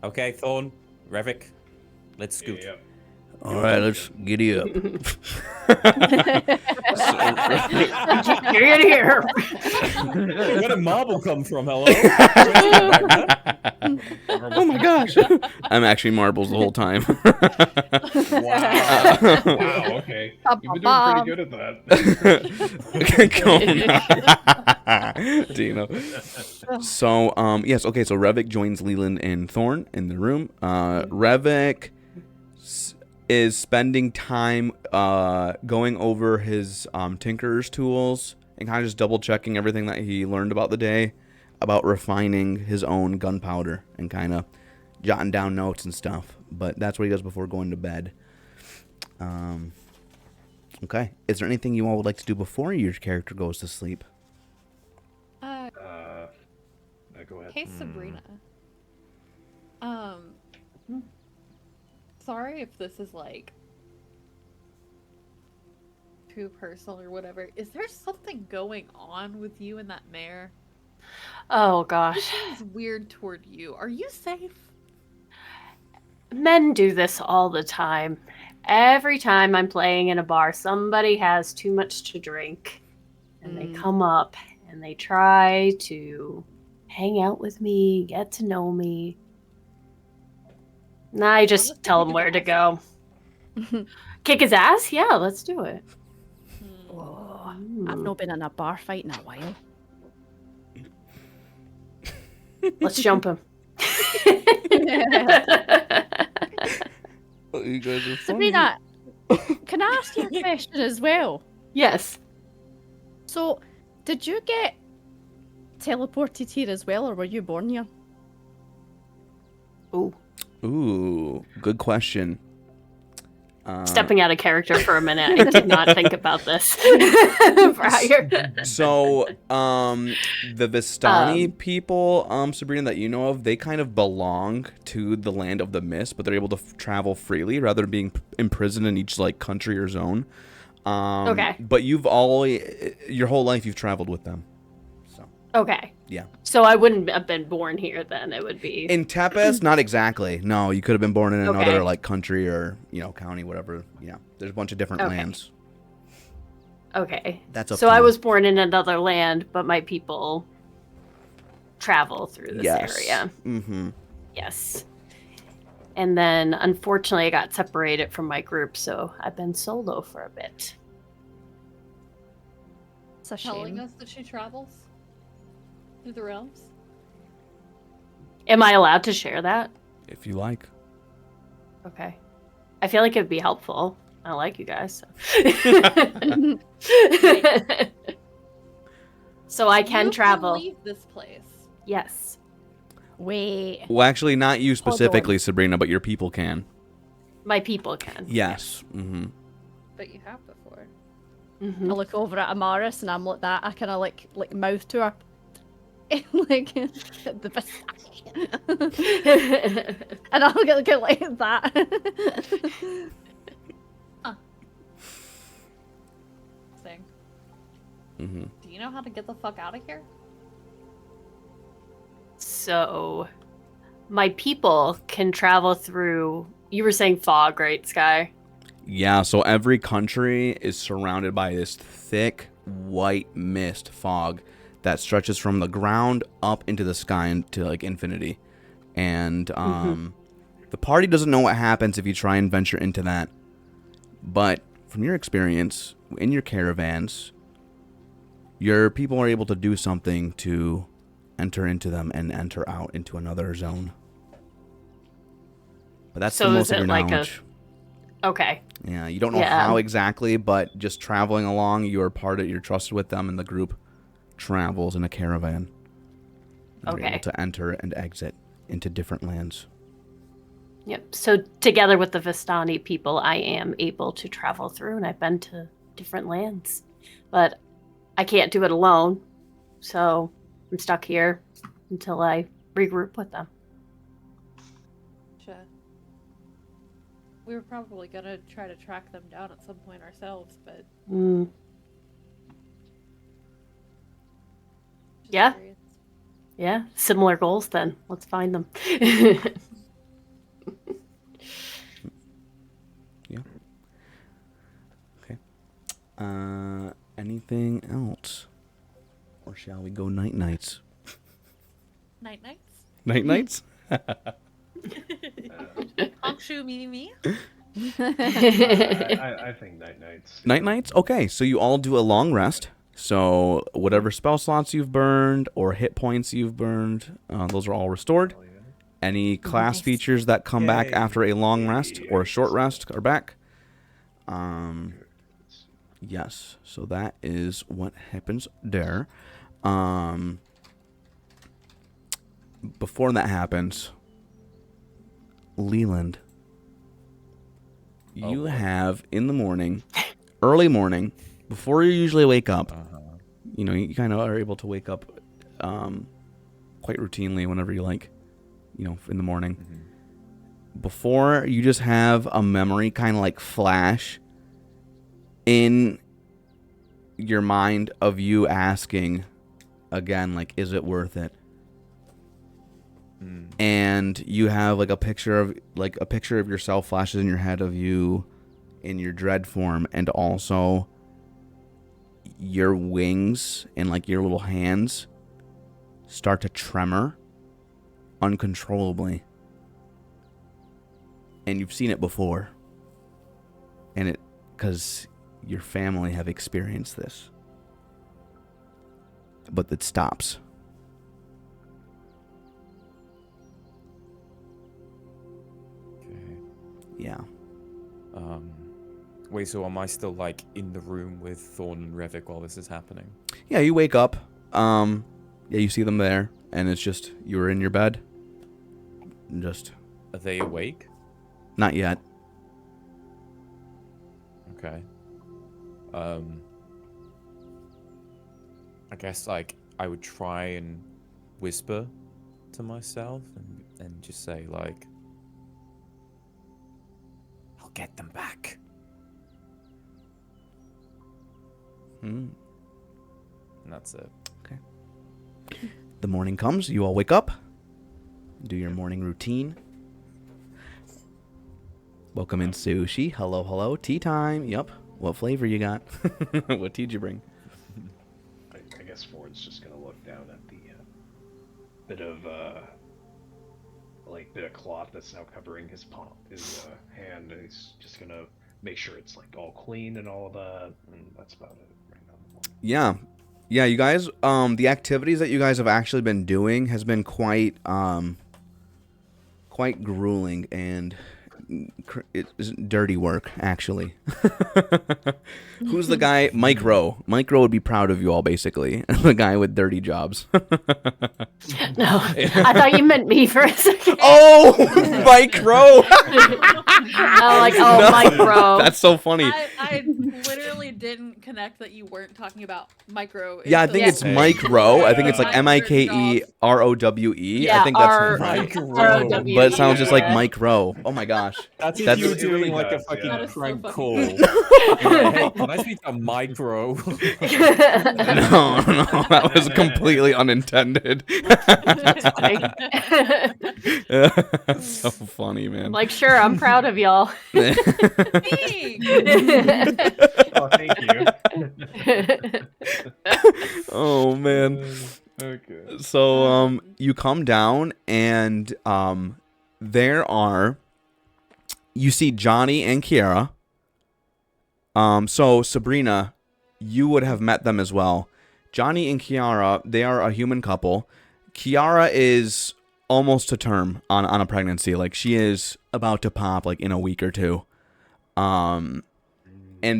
Okay, Thorn, Revick, let's scoot. Yep. All right, let's giddy up. Get in here. Where did marble come from, hello? Oh my gosh. I'm actually marbles the whole time. Wow. Wow, okay. You've been doing pretty good at that. Dino. So, yes, okay, so Revick joins Leland and Thorn in the room. Revick is spending time going over his tinkerer's tools and kind of just double checking everything that he learned about the day about refining his own gunpowder and kind of jotting down notes and stuff. But that's what he does before going to bed. Okay. Is there anything you all would like to do before your character goes to sleep? Go ahead. Hey, Sabrina. Sorry if this is like too personal or whatever. Is there something going on with you and that mare? Oh It gosh. seems weird toward you. Are you safe? Men do this all the time. Every time I'm playing in a bar, somebody has too much to drink. And they come up and they try to hang out with me, get to know me. And I just Let's tell kick them his where to ass. go. Kick his ass? Yeah, let's do it. Oh, I've not been in a bar fight in a while. Let's jump him. You guys are Sabrina, can I ask you a question as well? Yes. So, did you get teleported here as well, or were you born here? Ooh. Ooh, good question. Stepping out of character for a minute, I did not think about this prior. So, the Vistani people, Sabrina, that you know of, they kind of belong to the land of the mist, but they're able to travel freely rather than being imprisoned in each like country or zone. Okay. But your whole life, you've traveled with them. So. Okay. Yeah. So I wouldn't have been born here then. It would be In Tepes, not exactly. No, you could have been born in another Okay. like country or county, whatever. Yeah, there's a bunch of different Okay. lands. okay. That's up So to I you. was born in another land, but my people travel through this area. Mm-hmm. Yes. And then unfortunately I got separated from my group, so I've been solo for a bit. It's a Telling shame. us that she travels through the realms. Am I allowed to share that? If you like. Okay. I feel like it'd be helpful. I like you guys. So I can You travel. leave this place. Yes. Wait. Well, actually, not you on. specifically, Sabrina, but your people can. My people can. Yes. Mm-hmm. But you have before. Mhm. I look over at Amaris and I'm like that. I kind of like mouth to her. Like the best. And I'll go like that. Thing. Mm-hmm. Do you know how to get the fuck out of here? So, my people can travel through. You were saying fog, right, Sky? Yeah, so every country is surrounded by this thick white mist fog that stretches from the ground up into the sky into like infinity. And the party doesn't know what happens if you try and venture into that. But from your experience in your caravans, your people are able to do something to enter into them and enter out into another zone. But that's So the is most of it your like a- knowledge. Okay. Yeah, you don't know Yeah. how exactly, but just traveling along, you're trusted with them, and the group travels in a caravan. And You're Okay. able to enter and exit into different lands. Yep. So together with the Vistani people, I am able to travel through, and I've been to different lands, but I can't do it alone. So I'm stuck here until I regroup with them. Sure. We were probably gonna try to track them down at some point ourselves, but Mm. Yeah. curious. Yeah. Similar goals. Then let's find them. Anything else? Or shall we go night-nights? Night nights. Night-nights? Honkshu me. I think nights. Night-nights? Okay, so you all do a long rest. So whatever spell slots you've burned or hit points you've burned, those are all restored. Hell yeah. Any class Nice. features that come back Yay. after a long rest or a short rest are back. Yes, so that is what happens there. Before that happens, Leland, you boy. have in the morning, early morning, before you usually wake up, you kind of are able to wake up quite routinely whenever you like, in the morning. Before, you just have a memory kind of like flash in your mind of you asking again, like, is it worth it? And you have like a picture of yourself flashes in your head of you in your dread form, and also your wings and like your little hands start to tremor uncontrollably. And you've seen it before. And it, because your family have experienced this. But it stops. Okay. Yeah. Wait, so am I still like in the room with Thorn and Revick while this is happening? Yeah, you wake up. Yeah, you see them there, and it's just you were in your bed. Just Are they awake? not yet. Okay. I guess like I would try and whisper to myself and just say like, I'll get them back. Hmm. And that's it. Okay. The morning comes. You all wake up. Do your morning routine. Welcome in, Sushi. Hello, hello. Tea time. Yup. What flavor you got? What tea did you bring? I guess Ford's just gonna look down at the bit of cloth that's now covering his palm, his hand, and he's just gonna make sure it's like all clean and all of that, and that's about it right now. Yeah, you guys. The activities that you guys have actually been doing has been quite grueling and it's dirty work, actually. Who's the guy? Mike Rowe. Mike Rowe would be proud of you all, basically. The guy with dirty jobs. No, I thought you meant me for a second. Oh, Mike Rowe. No, Mike Rowe. That's so funny. I literally didn't connect that you weren't talking about micro. Yeah, I think it's Mike Rowe. I think it's like MikeRowe. Yeah, I think that's Mike Rowe. R-O-W-E. but it sounds just like Mike Rowe. Oh my gosh. That's if That's- you were It doing really like does, a fucking yeah. That is so prank fucking call. good. Hey, can I speak to Micro? No, that was completely unintended. So funny, man. Like, sure, I'm proud of y'all. Thanks. Oh, thank you. Oh man. Okay. So you come down and you see Johnny and Kiara. So Sabrina, you would have met them as well. Johnny and Kiara, they are a human couple. Kiara is almost to term on a pregnancy. Like, she is about to pop like in a week or two. And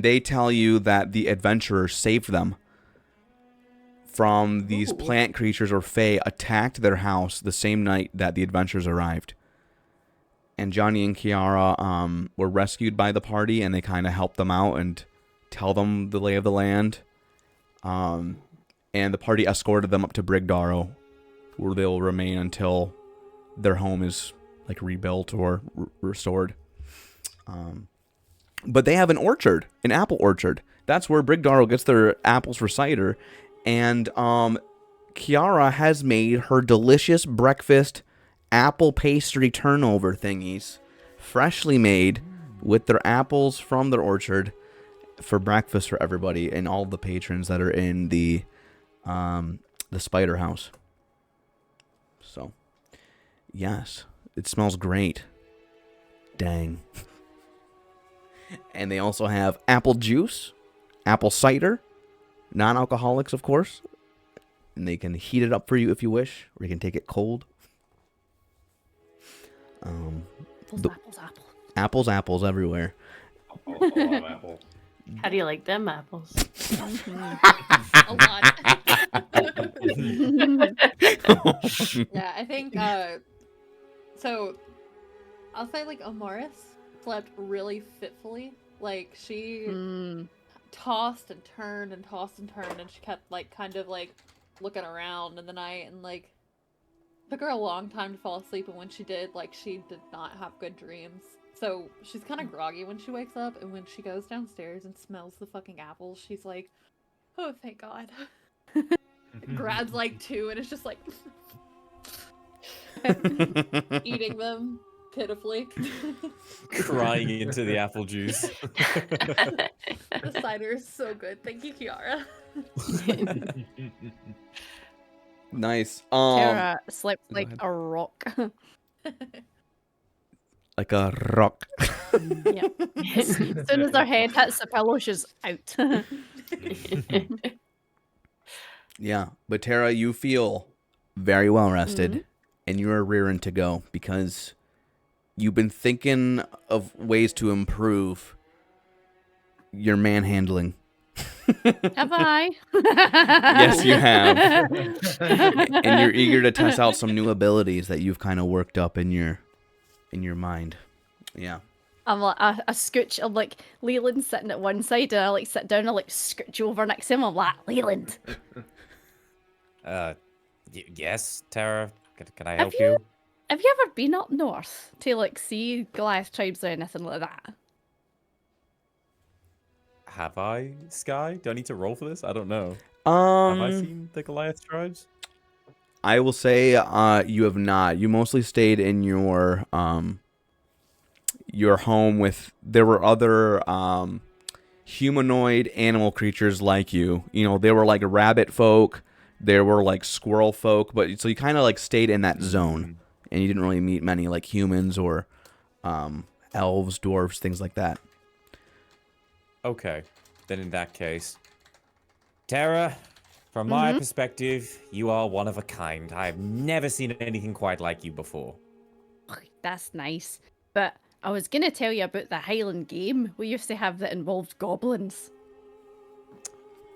they tell you that the adventurers saved them from these plant creatures or fae attacked their house the same night that the adventurers arrived. And Johnny and Kiara were rescued by the party, and they kind of helped them out and tell them the lay of the land. And the party escorted them up to Brigdarrow, where they'll remain until their home is like rebuilt or restored. But they have an orchard, an apple orchard. That's where Brigdarrow gets their apples for cider. And Kiara has made her delicious breakfast apple pastry turnover thingies, freshly made with their apples from their orchard for breakfast for everybody and all the patrons that are in the spider house. So, yes, it smells great. Dang. And they also have apple juice, apple cider, non-alcoholics, of course. And they can heat it up for you if you wish, or you can take it cold. Apples everywhere. A lot of apple. How do you like them apples? A lot. Yeah, I think so I'll say like Amaris slept really fitfully. Like, she tossed and turned and tossed and turned, and she kept like kind of like looking around in the night, and like took her a long time to fall asleep, and when she did, like, she did not have good dreams. So she's kind of groggy when she wakes up, and when she goes downstairs and smells the fucking apples, she's like, oh, thank God. Grabs like two, and it's just like eating them pitifully. Crying into the apple juice. The cider is so good. Thank you, Kiara. Nice. Tera slept like ahead. a rock. Like a rock. Yeah. As soon as her head hits the pillow, she's out. Yeah, but Tera, you feel very well rested, and you're rearing to go because you've been thinking of ways to improve your manhandling. Have I? Yes, you have. And you're eager to test out some new abilities that you've kind of worked up in your mind. Yeah. I'm like, I scooch, I'm like, Leland sitting at one side, and I like sit down, and I like scooch over next to him, I'm like, Leland. Yes, Tara, can I Have help you? Have you ever been up north to like see Goliath tribes or anything like that? Have I, Sky? Do I need to roll for this? I don't know. Have I Um, seen the Goliath tribes? I will say you have not. You mostly stayed in your home with. There were other humanoid animal creatures like you. You know, they were like rabbit folk. There were like squirrel folk, but so you kind of like stayed in that zone, and you didn't really meet many like humans or elves, dwarves, things like that. Okay, then in that case, Tara, from my perspective, you are one of a kind. I've never seen anything quite like you before. That's nice. But I was gonna tell you about the Highland game we used to have that involved goblins.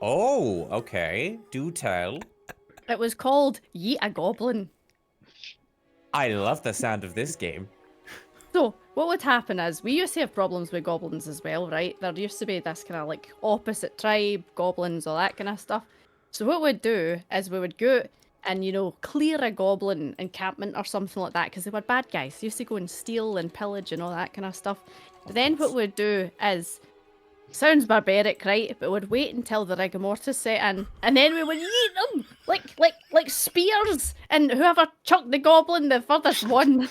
Oh, okay. Do tell. It was called Yeet a Goblin. I love the sound of this game. So, what would happen is, we used to have problems with goblins as well, right? There used to be this kind of like opposite tribe, goblins, all that kind of stuff. So what we'd do is we would go and, you know, clear a goblin encampment or something like that, because they were bad guys. They used to go and steal and pillage and all that kind of stuff. But then what we'd do is, sounds barbaric, right? But we'd wait until the rigor mortis set in, and then we would eat them like spears, and whoever chucked the goblin the furthest won.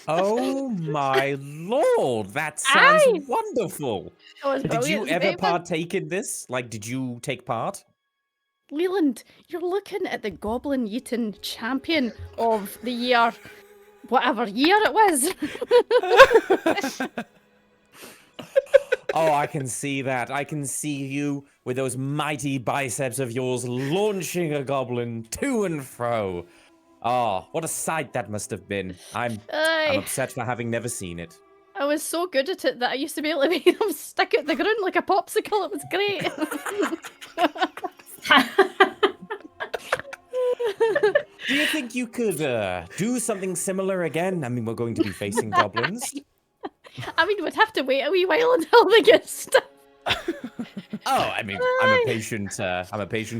Oh my lord, that sounds wonderful. Did you ever partake in this? Like, did you take part? Leland, you're looking at the goblin eating champion of the year, whatever year it was. Oh, I can see that. I can see you with those mighty biceps of yours launching a goblin to and fro. Oh, what a sight that must have been. I'm upset for having never seen it. I was so good at it that I used to be able to make them stick out the ground like a popsicle. It was great. Do you think you could do something similar again? I mean, we're going to be facing goblins. I mean, we'd have to wait a wee while until they get stuck. Oh, I mean, I'm a patient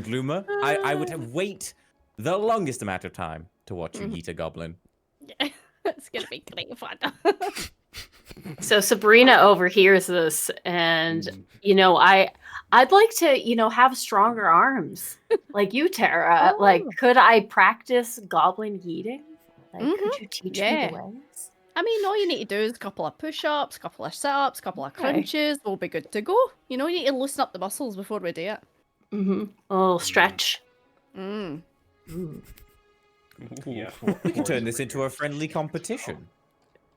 loomer. I would wait the longest amount of time to watch you eat a goblin. It's gonna be great fun. So Sabrina overhears this, and you know, I'd like to, you know, have stronger arms like you, Tara. Oh. Like, could I practice goblin yeeting? Like, could you teach me the ways? I mean, all you need to do is a couple of push-ups, couple of sit-ups, couple of crunches. We'll be good to go. You know, you need to loosen up the muscles before we do it. A little stretch. Yeah, We can turn this into a friendly competition.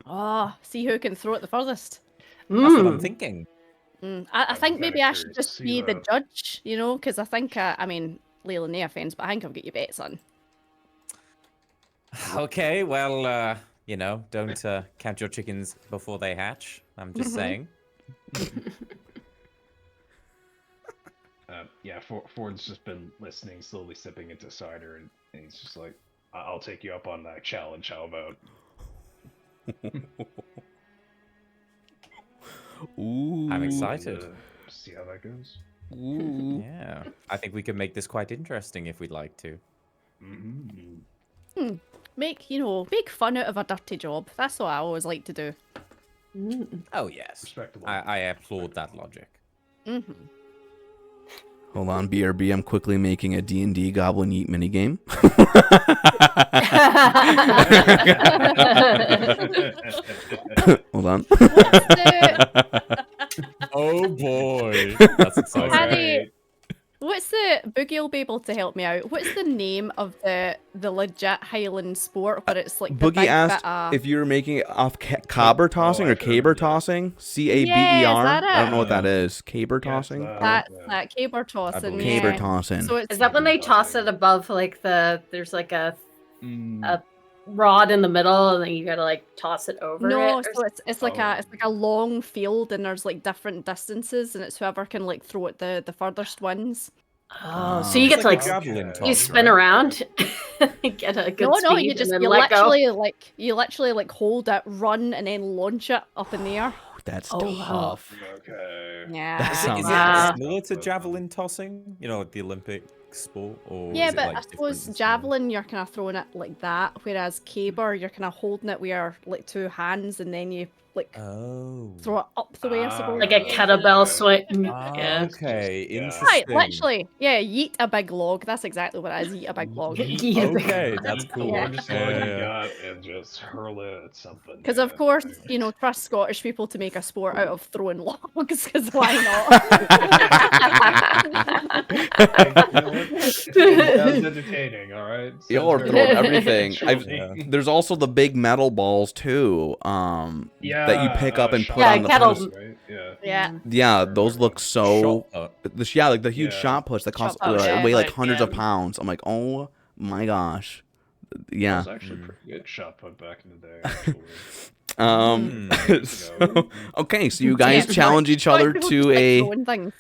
Oh, see who can throw it the furthest. That's what I'm thinking. I think maybe I should just see be the that. judge, you know, because I think, I mean, Leland, no offense, but I think I've got your bets on. Okay, well, you know, don't count your chickens before they hatch. I'm just saying. Yeah, Ford's just been listening, slowly sipping into cider, and he's just like, I'll take you up on that challenge, how about? Ooh. I'm excited. See how that goes. Ooh. Yeah, I think we can make this quite interesting if we'd like to. Make fun out of a dirty job. That's what I always like to do. Oh, yes. Respectable. I applaud that logic. Hold on, BRB. I'm quickly making a D&D Goblin Yeet minigame. Hold on. Oh boy, that's exciting. Harry, what's the Boogie will be able to help me out? What's the name of the legit Highland sport where it's like the Boogie big asked bit of... if you were making it off caber tossing or caber tossing. CABER. Yeah, is that I don't it? know what that is. Caber tossing. That's that caber tossing. Caber Yeah. tossing. So it's Is that when they toss it above, like, there's like a rod in the middle, and then you gotta like toss it over no, it? so it's like a long field, and there's like different distances, and it's whoever can like throw it the furthest wins. Oh, so you get It's to like like a javelin you toss, spin right? around, get a good No, speed, no, you and then you let go. literally like hold it, run, and then launch it up in the air. That's Oh, wow. tough. Okay. Yeah. sounds Is Wow. it similar to javelin tossing? You know, like the Olympic sport, or Yeah, is it but like I suppose different? javelin you're kind of throwing it like that, whereas caber you're kind of holding it with your like 2 hands, and then you like Oh. throw it up the way. I suppose. Like a kettlebell swing. Yeah. Okay, Yeah. interesting. Right, literally. Yeah, yeet a big log. That's exactly what it is. Yeet a big log. Yeet a big Okay, that's Eat cool. the largest log Yeah. you got and just hurl it at something. Because of course, you know, trust Scottish people to make a sport out of throwing logs. Because why Sounds entertaining, all right? Y'all are Sounds throwing very everything. actually. There's also the big metal balls too. That you pick up and put Yeah, on the kettle- post. right? Yeah. Yeah. Yeah, those look so. Shot put. Yeah, like the huge Yeah. shot puts that cost Shot put, yeah, weigh like but, hundreds of yeah. pounds. I'm like, oh my gosh. That Yeah. was actually pretty good shot put back in the day, actually. So, okay, so you guys Yeah. challenge each other People to just like a throwing things.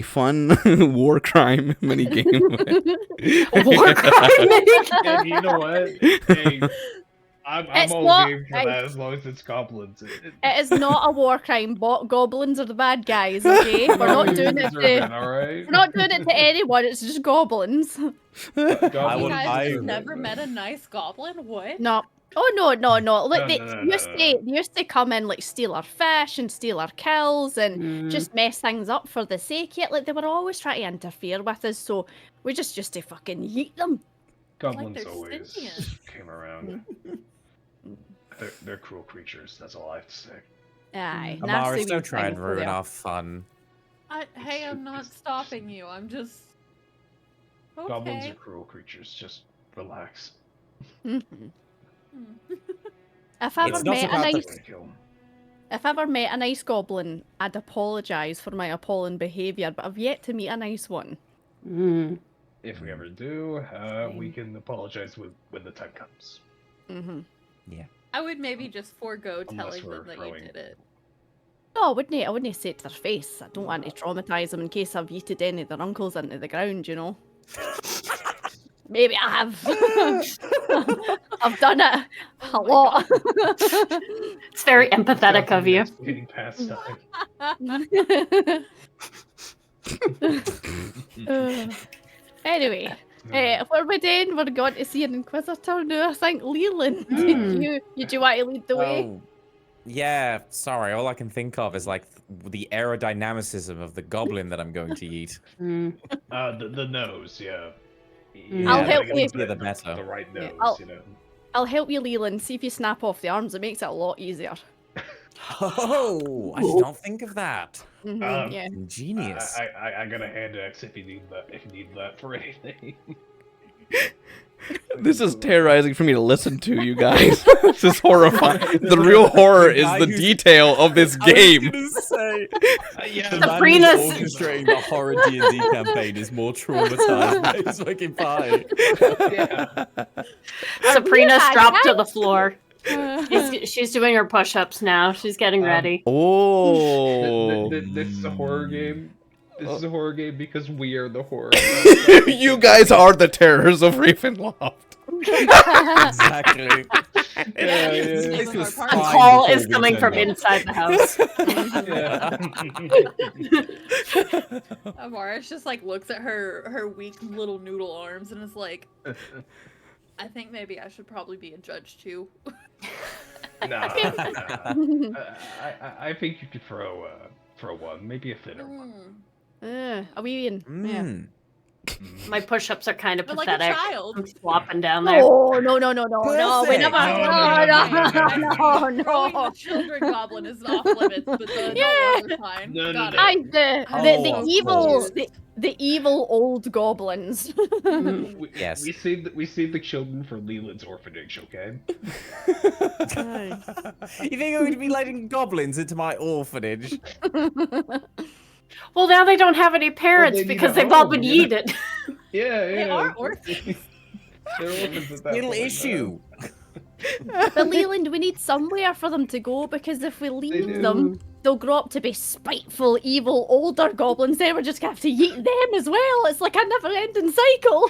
fun war crime mini game. War crime. And you know what? Hey, I'm It's all not- game for hey. that as long as it's goblins. It is not a war crime. Goblins are the bad guys. Okay, we're not doing it to. all right? We're not doing it to anyone. It's just goblins. I You would- guys have I- never met a nice goblin? What? No. Oh no. Look, No, they no, no, used no, to they used to come in like steal our fish and steal our kills and just mess things up for the sake of it. Like they were always trying to interfere with us, so we just used to fucking yeet them. Goblins they're always sentient. came around. They're cruel creatures. That's all I have to say. Aye. nasty Amaris, wee don't try and things, ruin they are. our fun. Hey, I'm not stopping you. I'm just. Okay. Goblins are cruel creatures. Just relax. Mhm. Hmm. If I It's ever not met a about the- nice Kill 'em. If I ever met a nice goblin, I'd apologise for my appalling behaviour, but I've yet to meet a nice one. If we ever do, we can apologize when the time comes. Mm-hmm. I would maybe just forego Unless telling we're them that throwing- you did it. No, I wouldn't say it to their face. I don't want to traumatise them in case I've yeeted any of their uncles into the ground, you know. Maybe I have. I've done it a lot. It's very empathetic of you. Getting past time. Anyway, what we're doing, we're going to see an Inquisitor now. I think Leland, did you want to lead the way? Oh, yeah. Sorry, all I can think of is like the aerodynamicism of the goblin that I'm going to eat. The nose, yeah. I'll gotta help get you. Yeah, the better. The right Yeah, nose, you know. I'll help you, Leland. See if you snap off the arms. It makes it a lot easier. Oh, I did not think of that. Mhm, yeah. Ingenious. I got a hand axe if you need that for anything. This is terrorizing for me to listen to, you guys. This is horrifying. The real horror is the detail of this game. I was gonna say, Yeah, the man Sabrina's- who's orchestrating the horror D&D campaign is more traumatized by his fucking pie. yeah. Sabrina's Yeah, dropped to yeah. the floor. She's doing her push-ups now. She's getting ready. Oh. This is a horror game. This is a horror game because we are the horror. You guys are the terrors of Ravenloft. Exactly. Yeah, This yeah. place was The The fine call before is we coming turned from up. inside the house. Amaris just like looks at her weak little noodle arms and is like, I think maybe I should probably be a judge too. Nah. I think you could throw one, maybe a thinner one. A wee one. Yeah. Mm. My push-ups are kind of But like a pathetic. child. I'm flopping down there. No, we never. Perfect. No. Throwing the children goblin is off limits, but the Yeah. adult ones are fine. No, no, Got no. it. Aye, the Oh, evil, cool. the evil old goblins. Yes. We saved the children for Leland's orphanage, okay? You think I'm going to be letting goblins into my orphanage? Well, now they don't have any parents they need because a they've all home, been yeah. yeeted. Yeah, They are orphans. They're orphans at that Little point, issue. But Leland, we need somewhere for them to go because if we leave do. them, they'll grow up to be spiteful, evil, older goblins. Then we're just gonna have to yeet them as well. It's like a never-ending cycle.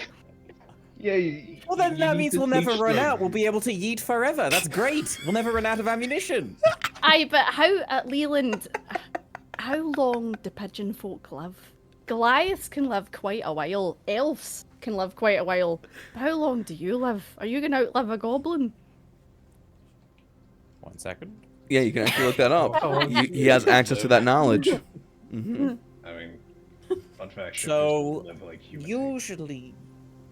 Yeah. Well, then that means we'll never run out. We'll be able to yeet forever. That's great. We'll never run out of ammunition. Aye, but how at Leland? How long do pigeon folk live? Goliaths can live quite a while. Elves can live quite a while. How long do you live? Are you gonna outlive a goblin? 1 second. Yeah, you can actually look that up. He has access to that knowledge. Mm-hmm. I mean, fun fact. So, shifters live like human beings. usually,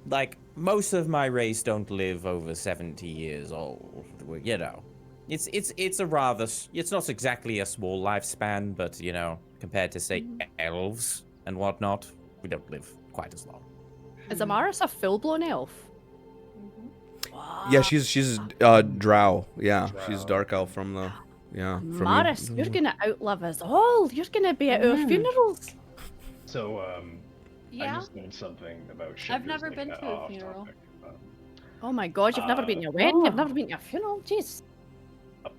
like, most of my race don't live over 70 years old. You know, it's a rather, it's not exactly a small lifespan, but, you know, compared to, say, elves and whatnot, we don't live quite as long. Is Amaris a full-blown elf? Yeah, she's drow. Yeah, she's dark elf from the from Amaris, you're gonna outlive us all. You're gonna be at our funerals. So, I Yeah. just learned something about shifters. I've never like, been to a off funeral. topic. Oh my god, you've never been to a wedding, you've never been to a funeral? Jeez.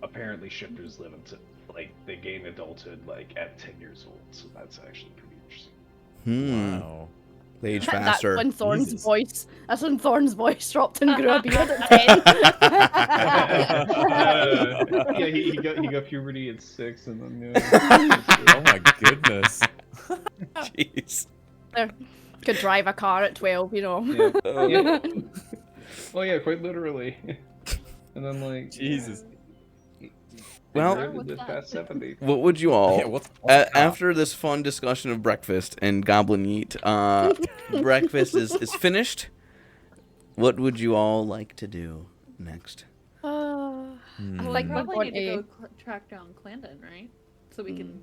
Apparently, shifters live until like they gain adulthood like at 10 years old. So that's actually pretty interesting. Wow. They age That's faster. when Thorn's Jesus. voice. That's when Thorn's voice dropped and grew a beard at 10. Yeah, he got puberty at 6, and then Oh my goodness. Jeez. Could drive a car at 12, you know. yeah. Well, yeah, quite literally. And then like Jesus. Well- really lived past 70. What would you all, Yeah, what's after this fun discussion of breakfast and goblin meat, breakfast is finished. What would you all like to do next? I We think we're probably going need to to. go track down Clandon, right? So we can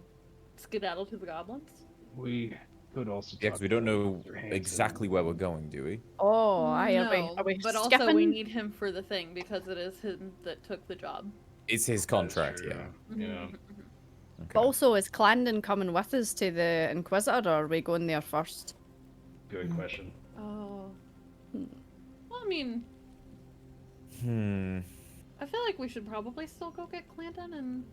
skedaddle to the goblins. We could also. Yeah, because we don't know exactly where we're going, do we? Oh, are no, we but skipping? also we need him for the thing because it is him that took the job. It's his contract, yeah. Yeah. Okay. But also, is Clandon coming with us to the Inquisitor, or are we going there first? Good question. Oh. Well, I mean, Hmm. I feel like we should probably still go get Clandon and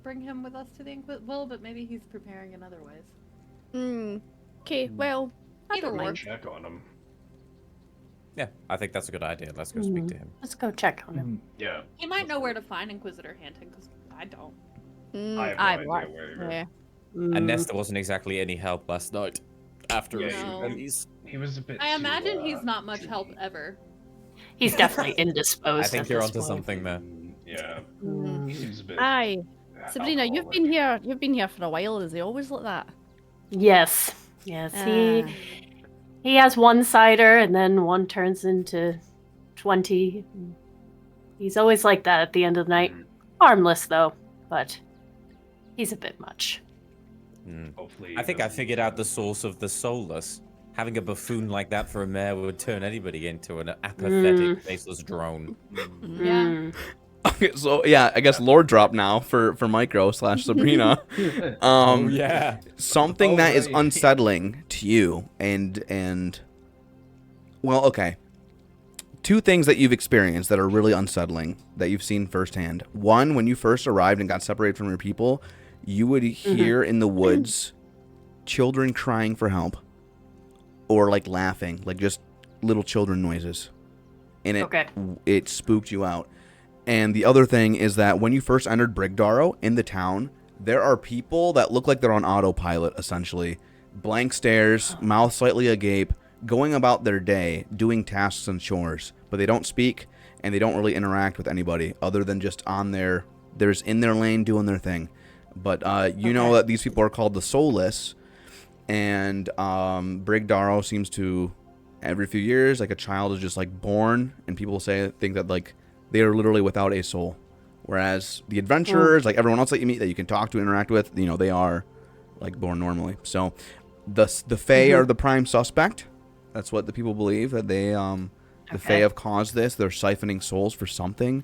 bring him with us to the Well, but maybe he's preparing in other ways. Okay, well, I Either don't way. mind. Check on him. Yeah, I think that's a good idea. Let's go speak to him. Let's go check on him. Yeah. He might know where to find Inquisitor Hanton, because I don't. I have no idea where you're. Yeah. And Nesta wasn't exactly any help last night after Yeah, a No. few pennies. He was a bit. I too, imagine he's not much tricky. help ever. He's definitely indisposed. I think at you're this onto point. something there. Yeah. Mm. He seems a bit. Aye, Sabrina, you've alcoholic. been here. You've been here for a while. Is he always like that? Yes. Yes. Ah. He has one cider, and then one turns into 20. He's always like that at the end of the night. Harmless though, but he's a bit much. Hmm. Hopefully. he I think I doesn't, figured out the source of the soulless. Having a buffoon like that for a mayor would turn anybody into an apathetic, faceless drone. Yeah. Mm. Okay, so yeah, I guess lore drop now for Micro / Sabrina. Oh yeah. Something Oh, that is right. unsettling to you and well, okay. Two things that you've experienced that are really unsettling that you've seen firsthand. One, when you first arrived and got separated from your people, you would hear in the woods children crying for help or like laughing, like just little children noises. And it spooked you out. And the other thing is that when you first entered Brigdarrow in the town, there are people that look like they're on autopilot, essentially. Blank stares, mouth slightly agape, going about their day, doing tasks and chores. But they don't speak, and they don't really interact with anybody other than just in their lane doing their thing. But you know that these people are called the Soulless, and Brigdarrow seems to, every few years, like a child is just like born, and people think that like they are literally without a soul. Whereas the adventurers, like everyone else that you meet that you can talk to, interact with, you know, they are like born normally. So the Fae are the prime suspect. That's what the people believe, that they the Fae have caused this. They're siphoning souls for something.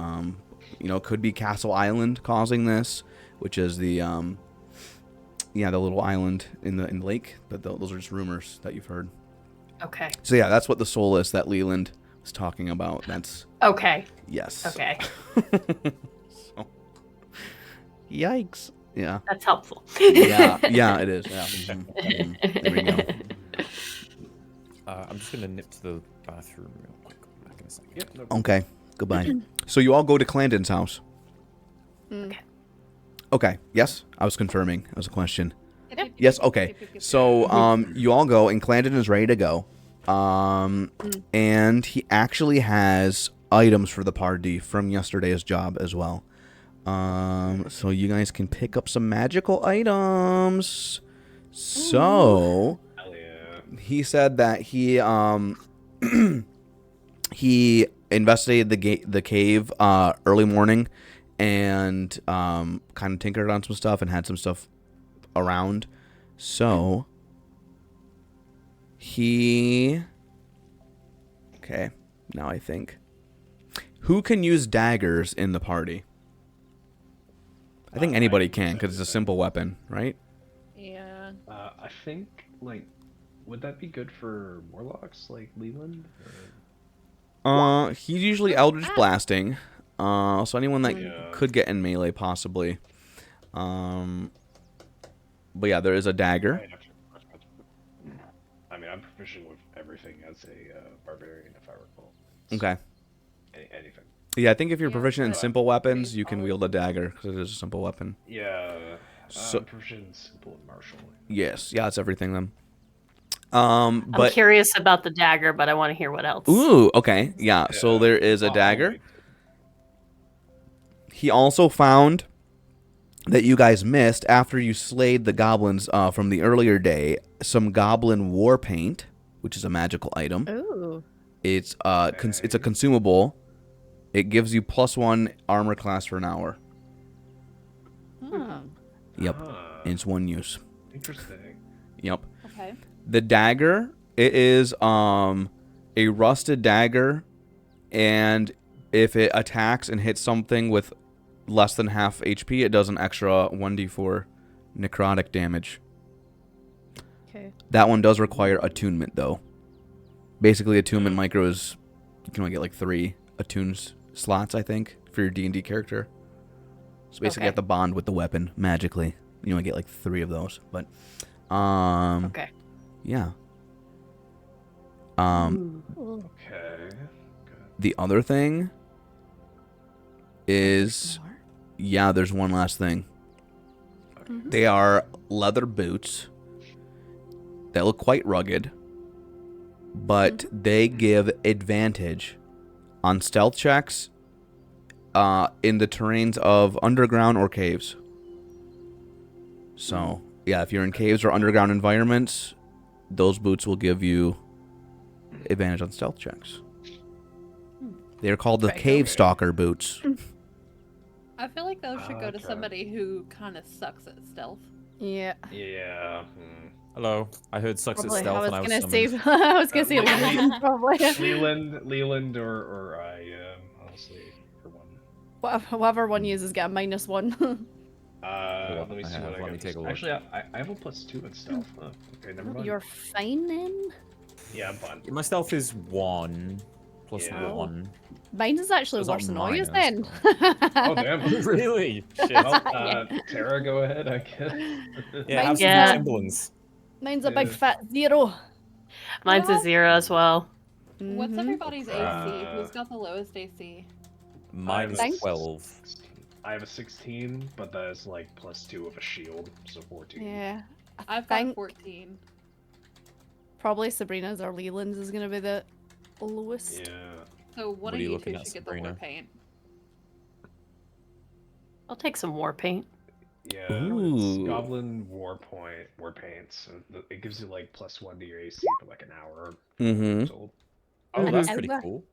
You know, it could be Castle Island causing this, which is the the little island in the lake. But those are just rumors that you've heard. Okay. So yeah, that's what the soul is that Leland was talking about. That's Okay. yes. Okay. So, Yikes. Yeah. That's helpful. Yeah, it is. Yeah. There we go. I'm just gonna nip to the bathroom real quick. I'm back in a second. Yep, no problem. Okay. Goodbye. So you all go to Clandon's house. Mm. Okay. Yes, I was confirming. That was a question. Yep. Yes. Okay. So you all go, and Clandon is ready to go. And he actually has items for the party from yesterday's job as well. So you guys can pick up some magical items. So Hell yeah. he said that he he investigated the cave early morning and kind of tinkered on some stuff and had some stuff around. So he okay, now I think who can use daggers in the party? I think anybody can because it's a simple weapon, right? Yeah. I think, like, would that be good for warlocks like Leland? He's usually Eldritch Blasting. So anyone that Yeah. could get in melee, possibly. But yeah, there is a dagger. I mean, I'm proficient with everything as a barbarian, if I recall. Okay. Anything. Yeah, I think if you're Yeah, proficient in so- simple weapons, pretty you can solid. wield a dagger because it is a simple weapon. Yeah. So- I'm proficient in simple and martial. Yes, yeah, it's everything then. I'm But curious about the dagger, but I want to hear what else. ooh, okay, yeah. So there is a dagger. He also found that you guys missed after you slayed the goblins from the earlier day some goblin war paint, which is a magical item. Ooh. It's it's a consumable. It gives you +1 armor class for an hour. Hmm. Yep, and it's one use. Interesting. Yep. Okay. The dagger, it is a rusted dagger, and if it attacks and hits something with less than half HP, it does an extra 1d4 necrotic damage. Okay. That one does require attunement, though. Basically, attunement micro is you can only get like 3 attunes slots, I think, for your D&D character. So basically, you have to bond with the weapon magically. You only get like 3 of those, but Okay. yeah. Ooh. Okay. The other thing is, More? yeah, there's one last thing. Mhm. They are leather boots. They look quite rugged, but they give advantage on stealth checks in the terrains of underground or caves. So, yeah, if you're in caves or underground environments, those boots will give you advantage on stealth checks. They're called the Right, Cave okay. Stalker boots. I feel like those should go to Okay. somebody who kind of sucks at stealth. Yeah. Yeah. Hello. I heard sucks Probably. at stealth I was and I was gonna summoned. say. I was gonna say Leland. Leland, probably. Leland, or I, honestly, for one. Whoever one uses get a -1. Let me see what I let got. me take a look. Actually, I have a +2 in stealth. Huh. Okay, never mind. You're fine then. Yeah, I'm fine. My stealth is 1 plus Yeah. 1. Mine is actually It's not worse than all yours minus, then. Oh, damn. Really? Shit. Well, Tara, go ahead, I guess. Yeah, have Mine's some Yeah. semblance. Mine's a big Yeah. fat 0. Mine's a Well- 0 as well. What's Mhm. everybody's AC? Uh, Who's got the lowest AC? Mine is Thanks. 12. I have a 16, but that is like +2 of a shield, so 14. Yeah. I've got think- 14. Probably Sabrina's or Leland's is gonna be the lowest. Yeah. So one What of are you you looking two at, should get the war Sabrina? paint. I'll take some war paint. Yeah. Ooh. It's Goblin war paint. So it gives you like +1 to your AC for like an hour. Mm-hmm. Old. Oh, that's Mhm. pretty cool.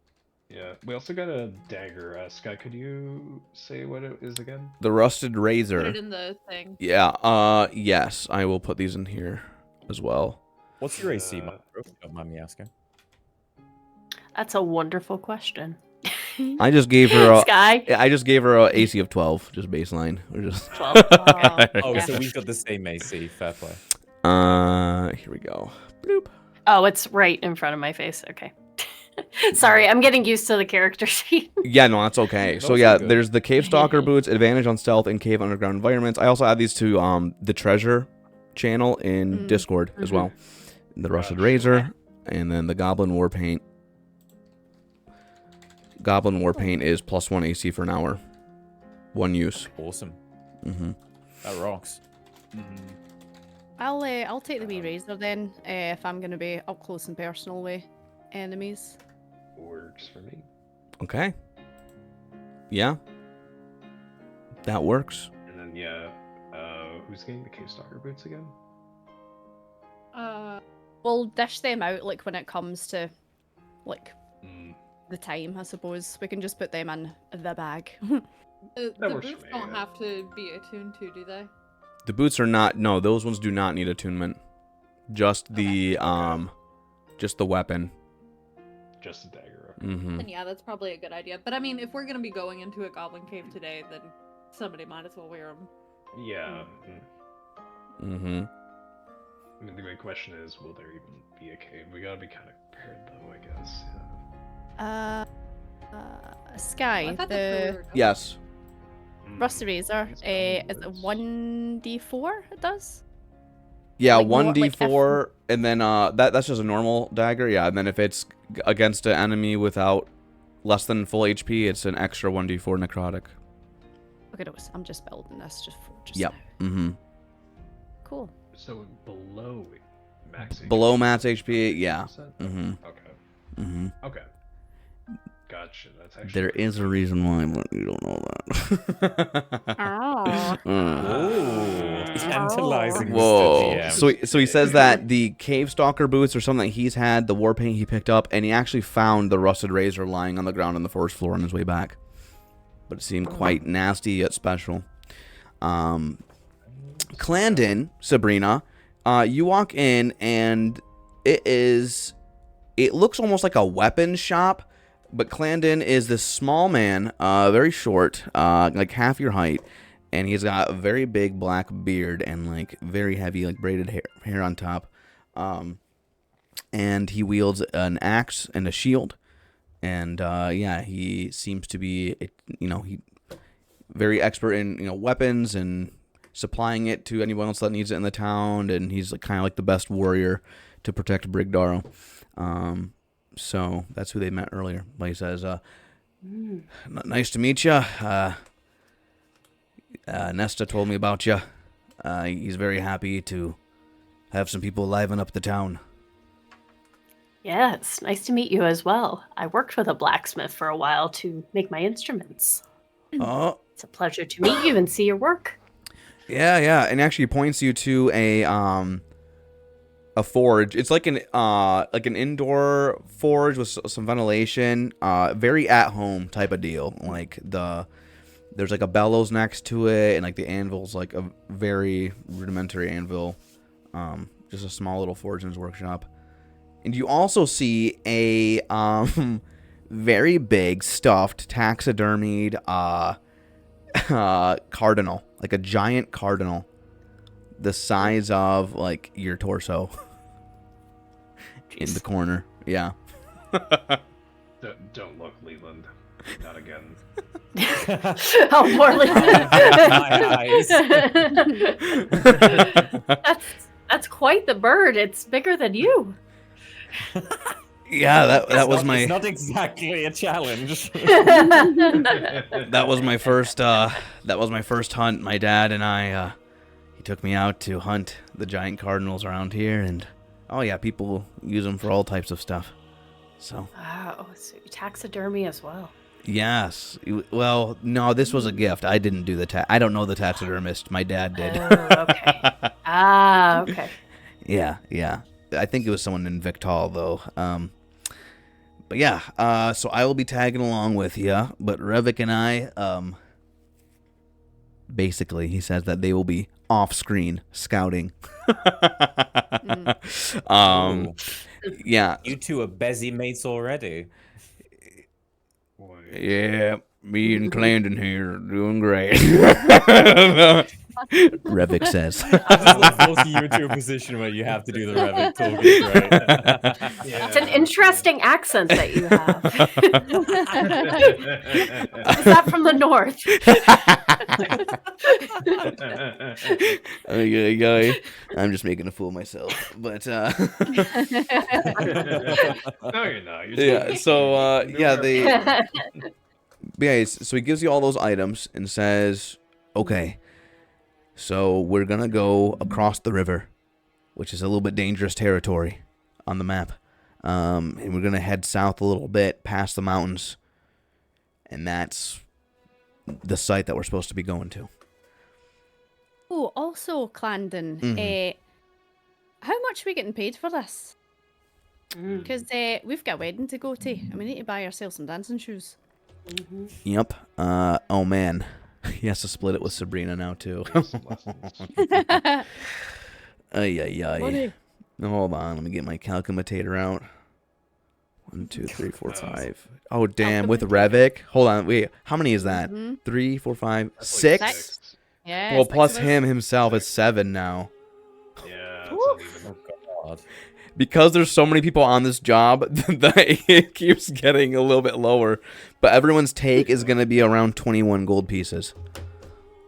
Yeah. We also got a dagger. Sky, could you say what it is again? The Rusted Put Razor. it in the thing. Yeah, yes, I will put these in here as well. What's your AC, Uh, Micro, if you don't mind me asking? That's a wonderful question. I just gave her a Sky? AC of 12, just baseline. We're just 12. Okay. Oh, Yeah. so we've got the same AC. Fair play. Here we go. Bloop. Oh, it's right in front of my face. Okay. Sorry, I'm getting used to the character sheet. Yeah, no, that's okay. Those So are yeah, good. there's the Cave Stalker boots, advantage on stealth in cave underground environments. I also add these to the treasure channel in Discord as well. The Rusted Razor, and then the Goblin War Paint. Goblin War Paint is +1 AC for an hour. One use. Awesome. Mm-hmm. That rocks. I'll take the wee razor then, if I'm gonna be up close and personal with enemies. Works for me. Okay. Yeah. That works. And then yeah, who's getting the Cave Stalker boots again? We'll dish them out like when it comes to like Mm, the time, I suppose. We can just put them in the bag. The works for boots me, don't yeah. have to be attuned to, do they? The boots are not. No, those ones do not need attunement. Just the just the weapon. just a dagger. Okay. Mm-hmm. Then yeah, that's probably a good idea. But I mean, if we're gonna be going into a goblin cave today, then somebody might as well wear them. Yeah. Mm-hmm. I mean, the big question is, will there even be a cave? We gotta be kind of prepared, though, I guess. Sky, the Yes. Rusty Razor, It's is probably it worse. 1d4 it does? Yeah, Like more- 1d4, and then that's just a normal dagger. Yeah, and then if it's against an enemy without less than full HP, it's an extra 1d4 necrotic. Okay, no, I'm just building this just for just Yep. now. Mm-hmm. Cool. So below max. Below HP, max HP, yeah. 100%? Mm-hmm. Okay. Mm-hmm. Okay. Gotcha. That's actually. There is a reason why, but you don't know that. Oh. Ooh, tantalizing. Mr. Whoa. GM. So he says that the Cave Stalker boots are something that he's had, the war paint he picked up, and he actually found the Rusted Razor lying on the ground on the first floor on his way back. But it seemed quite nasty yet special. Clandon, Sabrina, you walk in and it looks almost like a weapons shop, but Clandon is this small man, very short, like half your height, and he's got a very big black beard and like very heavy like braided hair on top. And he wields an axe and a shield. And yeah, he seems to be, he very expert in weapons and supplying it to anyone else that needs it in the town. And he's like, kind of like the best warrior to protect Brigdaro. So that's who they met earlier. But he says, "Nice to meet you. Nesta told me about you. He's very happy to have some people liven up the town." Yes, nice to meet you as well. I worked with a blacksmith for a while to make my instruments. Oh. It's a pleasure to meet you and see your work. Yeah, and actually points you to a forge. It's like an indoor forge with some ventilation, very at home type of deal. Like there's like a bellows next to it, and like the anvil's like a very rudimentary anvil, just a small little forgeman's workshop. And you also see a very big stuffed taxidermied cardinal, like a giant cardinal, the size of like your torso. In the corner. Yeah. Don't look, Leland. Not again. Oh, Morley. My eyes. That's quite the bird. It's bigger than you. Yeah, that was my It's not exactly a challenge. that was my first hunt. My dad and I he took me out to hunt the giant cardinals around here, and oh yeah, people use them for all types of stuff. So Wow, so you taxidermy as well. yes, well, no, this was a gift. I didn't do I don't know the taxidermist. My dad did. Oh, okay. Okay. Yeah. I think it was someone in Victal though. But yeah, so I will be tagging along with you. But Revick and I, basically, he says that they will be off-screen scouting. Ooh. Yeah. You two are busy mates already. Boy. Yeah, me and Clandon here are doing great. Revick says. I'm just like forcing you into a position where you have to do the Revick talking, right? Yeah. It's an interesting accent that you have. Is that from the north? I'm just making a fool of myself, but No, you're not. You're yeah. totally So fine. yeah, No, they no. yeah. So he gives you all those items and says, "Okay, so we're gonna go across the river, which is a little bit dangerous territory on the map, and we're gonna head south a little bit past the mountains, and that's the site that we're supposed to be going to." Oh, also, Clandon, Mhm. how much are we getting paid for this? Mm. Because we've got a wedding to go to, and we need to buy ourselves some dancing shoes. Mhm. Yep. Oh man, he has to split it with Sabrina now too. Ay ay ay. Money. No, hold on. Let me get my calculator out. 1, 2, 3, 4, 5. Oh damn! With Revick. Hold on. Wait. How many is that? Mhm. 3, 4, 5, That's 6. like Six. Yeah. Well, six plus of us. him himself is 7 now. Yeah, that's Woo. uneven. Oh god. Because there's so many people on this job, it keeps getting a little bit lower. But everyone's take is gonna be around 21 gold pieces.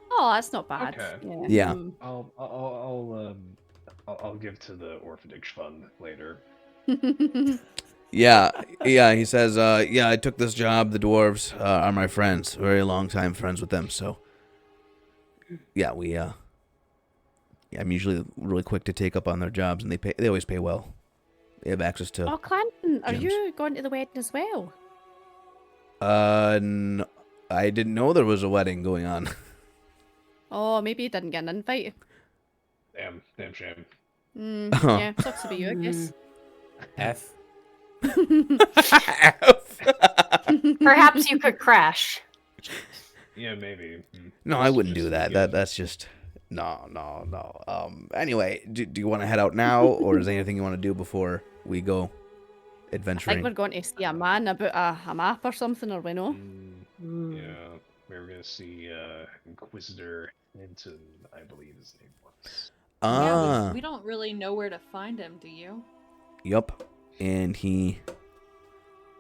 Oh, that's not bad. Okay. Yeah. Mm. I'll give to the orphanage fund later. Yeah, yeah. He says, yeah, I took this job. The dwarves are my friends, very long time friends with them. So, yeah, yeah, I'm usually really quick to take up on their jobs, and they always pay well. They have access to. Oh, Clandon, are Gems. you going to the wedding as well? No, I didn't know there was a wedding going on. Oh, maybe you didn't get an invite. Damn shame. Oh. Yeah, sucks to be you, I guess. F. Perhaps you could crash. Yeah, maybe. No, I wouldn't do that. That's just no. Anyway, do you want to head out now, or is there anything you want to do before we go I adventuring? think we're going to see a man about a map or something, or we know. Yeah, we were gonna see Inquisitor Hinton, I believe his name was. Ah, We don't really know where to find him, do you? yup. And he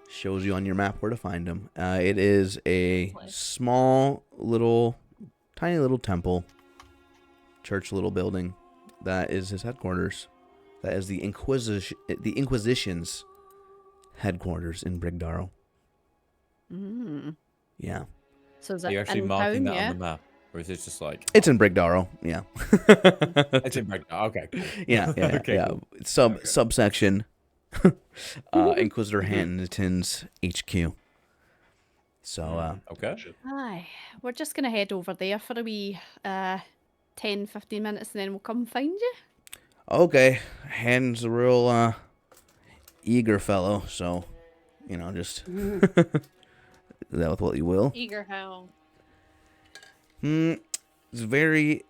shows you on your map where to find him. It is a small little, tiny little temple, church, little building. That is his headquarters. That is the Inquisition's headquarters in Brigdarrow. Mm. Yeah, So is Are it you actually in marking town, that yeah? on the map? Or is it just like... it's in Brigdarrow. Yeah. It's in Brigdarrow. Okay, cool. Yeah, Okay, yeah. cool. Subsection. Inquisitor Hinton's HQ. So, Okay. Aye, we're just going to head over there for a wee 10, 15 minutes and then we'll come find you. okay. Han's a real eager fellow, so just that with what you will. Eager how? It's very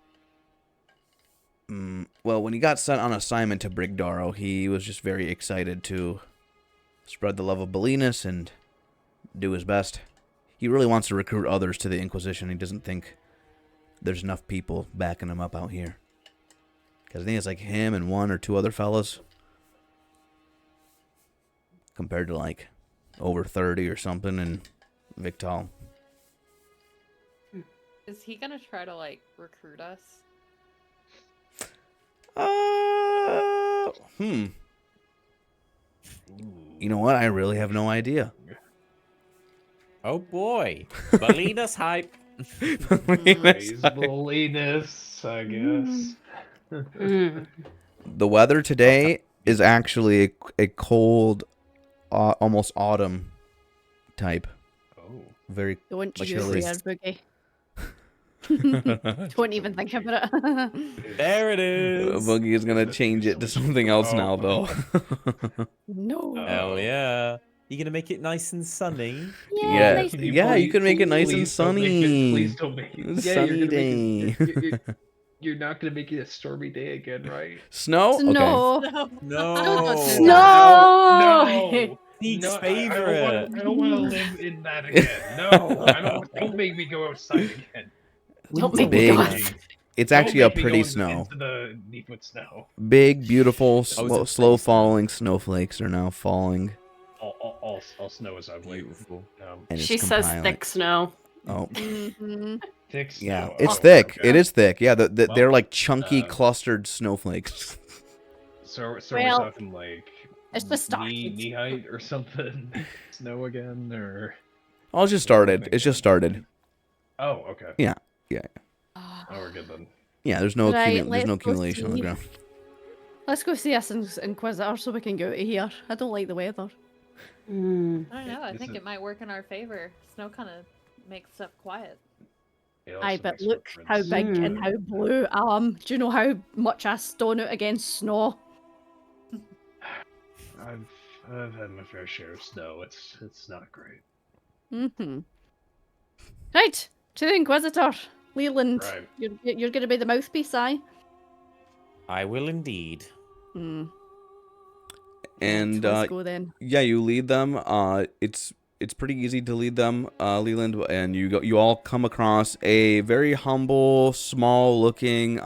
well, when he got sent on assignment to Brigdarrow, he was just very excited to spread the love of Belinus and do his best. He really wants to recruit others to the Inquisition. He doesn't think there's enough people backing him up out here. Because I think it's like him and 1 or 2 other fellas. Compared to like over 30 or something in Victal. Is he gonna try to like recruit us? You know what? I really have no idea. Oh boy. Belina's hype. Reasonableness, I guess. Mm. The weather today is actually a cold, almost autumn type. Oh. Very Don't you chilly. dare, Boogie. Don't even think about it. There it is. Boogie is gonna change it to something else now, though. No. Hell yeah. You gonna make it nice and sunny? Yeah, nice Can and yeah, you can make it nice and please don't make sunny. Please don't make it. Yeah, Sunny you're gonna day. Make it, you're not gonna make it a stormy day again, right? Snow? Okay. No. No. No. Pete's No, favorite. I don't want to live in that again. No, don't make me go outside again. Don't make me Big. go outside. It's Don't actually a make me go pretty into snow. Into the deep with snow. Big, beautiful, it's a slow pretty snow. falling snowflakes are now falling. All snow is ugly. Beautiful. And She it's says compiling. thick snow. Oh, Mm-hmm. Thick snow. yeah, it's Oh, thick. okay. It is thick. Yeah, they're Well, like chunky, uh, clustered snowflakes. So Well, we're talking like it's just started. knee height or something. Snow again or? Oh, it's just started. It's just started. Oh, okay. Yeah. Oh, we're good then. Yeah, there's no Right, there's no let's go accumulation on the see. ground. Let's go see us Inquisitor so we can get out of here. I don't like the weather. Mm. I don't know. I This think is- it might work in our favor. Snow kind of makes stuff quiet. It also Aye, but makes look how footprints. big and how blue I am. Do you know how much I stone out against snow? I've had my fair share of snow. It's not great. Mm-hmm. Right, to the Inquisitor. Leland, Right. you're going to be the mouthpiece, aye? I will indeed. Hmm. And Let's go then. yeah, you lead them. It's pretty easy to lead them, Leland, and you all come across a very humble, small-looking.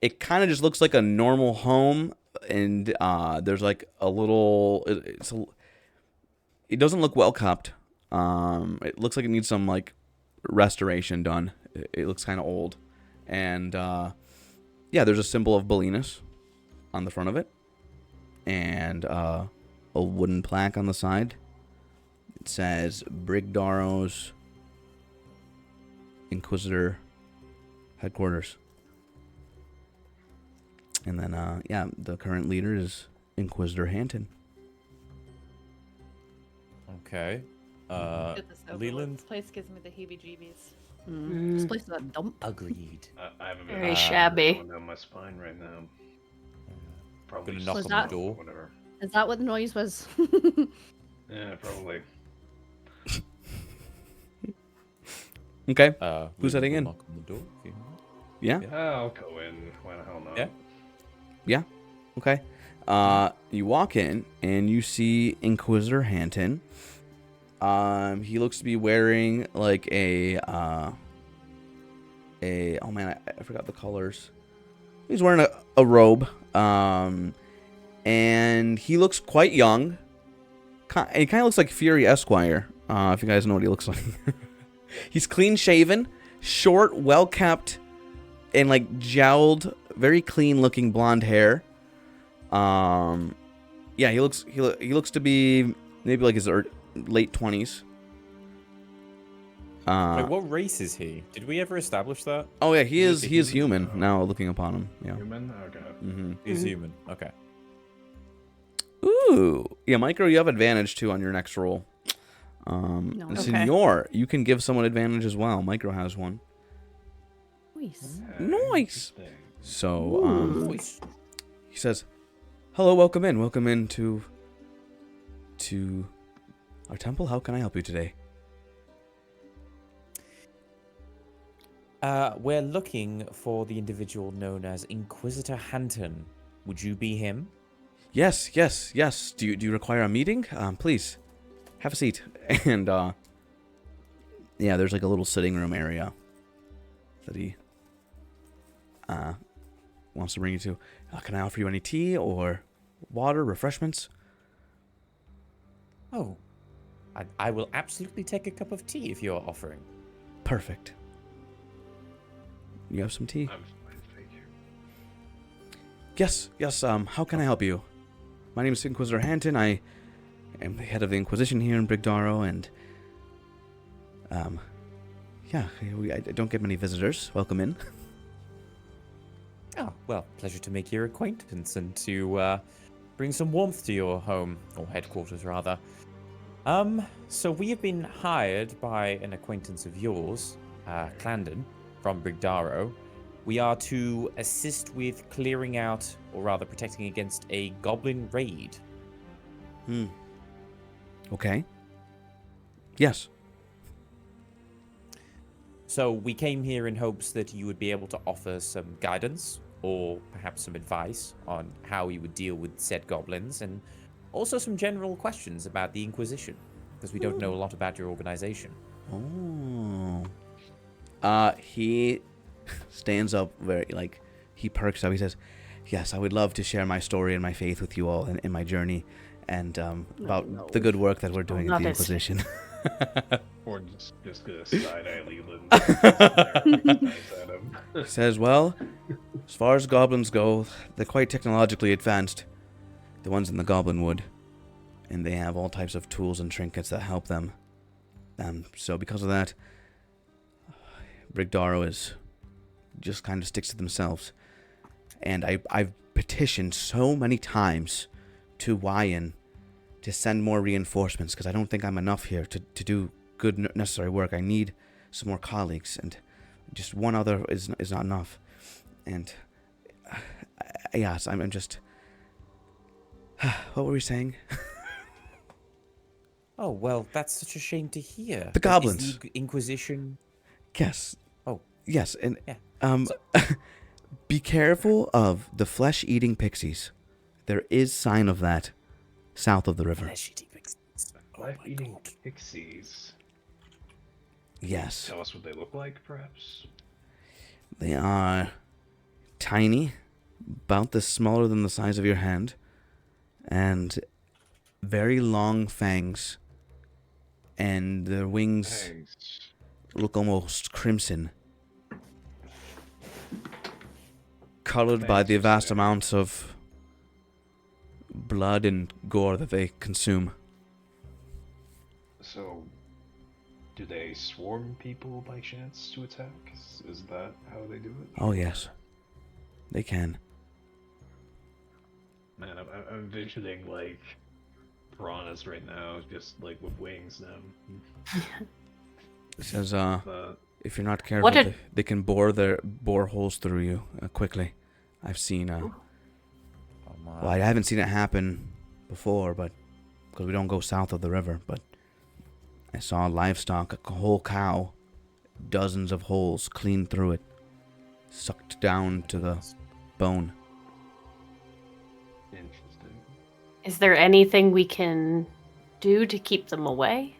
It kind of just looks like a normal home, and there's like a little. It doesn't look well kept. It looks like it needs some like restoration done. It looks kind of old, and yeah, there's a symbol of Belinus on the front of it, and a wooden plaque on the side. It says Brigdaro's Inquisitor headquarters. And then, yeah, the current leader is Inquisitor Hanton. Okay. Get this over with. Leland. This place gives me the heebie-jeebies. This place is a dump. Agreed. I have a bit Very of shabby. going down my spine right now. Probably Gonna knock just- on the door. Whatever. Is that what the noise was? Yeah, probably. Okay. Leland Who's heading will in? knock on the door, if you want. Yeah? I'll go in. Why the hell not? Yeah. Okay. You walk in and you see Inquisitor Hanton. He looks to be wearing like a oh man, I forgot the colors. He's wearing a robe. And he looks quite young. He kind of looks like Fury Esquire. If you guys know what he looks like. He's clean shaven, short, well kept, and like jowled, very clean looking blonde hair. Yeah, he looks to be maybe like his late 20s. Wait, what race is he? Did we ever establish that? Oh yeah, he Is is he human now. Looking upon him, yeah. Human? Okay. Mm-hmm. He's human. Okay. Ooh, yeah, Micro, you have advantage too on your next roll. No. And Okay. Senor, you can give someone advantage as well. Micro has one. Nice. Nice. Interesting. So, he says, "Hello, welcome in to our temple. How can I help you today?" We're looking for the individual known as Inquisitor Hanton. Would you be him? Yes. Do you require a meeting? Please, have a seat. And yeah, there's like a little sitting room area that he wants to bring you to. Can I offer you any tea or water, refreshments? Oh, I will absolutely take a cup of tea if you're offering. Perfect. You have some tea? I'm fine, thank you. Yes. How can I help you? My name is Inquisitor Hanton. I am the head of the Inquisition here in Brigdaro, and yeah, I don't get many visitors. Welcome in. Oh, well, pleasure to make your acquaintance and to bring some warmth to your home, or headquarters rather. So we have been hired by an acquaintance of yours, Clandon, from Brigdaro. We are to assist with clearing out, or rather protecting against a goblin raid. Okay. Yes. So we came here in hopes that you would be able to offer some guidance, or perhaps some advice on how you would deal with said goblins, and also some general questions about the Inquisition, because we don't know a lot about your organization. Oh. He stands up very, like, he perks up. He says, yes, I would love to share my story and my faith with you all in my journey and about the good work that we're doing at the Inquisition. Or just gonna side-eye Leland. He says, well, as far as goblins go, they're quite technologically advanced. The ones in the Goblin Wood. And they have all types of tools and trinkets that help them. So because of that, Brigdaro is just kind of sticks to themselves. And I've petitioned so many times to Wyan to send more reinforcements because I don't think I'm enough here to do good necessary work. I need some more colleagues, and just one other is not enough. And yes, I'm just. What were we saying? Oh, well, that's such a shame to hear. The goblins. Is the Inquisition. Yes. Oh. Yes, and Yeah. be careful of the flesh-eating pixies. There is sign of that south of the river. Flesh-eating pixies. Oh my Life-eating God. pixies. Yes. Tell us what they look like, perhaps. They are tiny, about this smaller than the size of your hand, and very long fangs, and their wings Thanks. look almost crimson, colored by the vast amounts of blood and gore that they consume. So, do they swarm people by chance to attack? Is that how they do it? Oh yes, they can. Man, I'm envisioning, like, piranhas right now, just, like, with wings now. It says, But, if you're not careful, What did- they can bore holes through you quickly. I've seen, Oh my. well, I haven't seen it happen before, but because we don't go south of the river, but I saw livestock, a whole cow, dozens of holes clean through it, sucked down to the bone. interesting. Is there anything we can do to keep them away?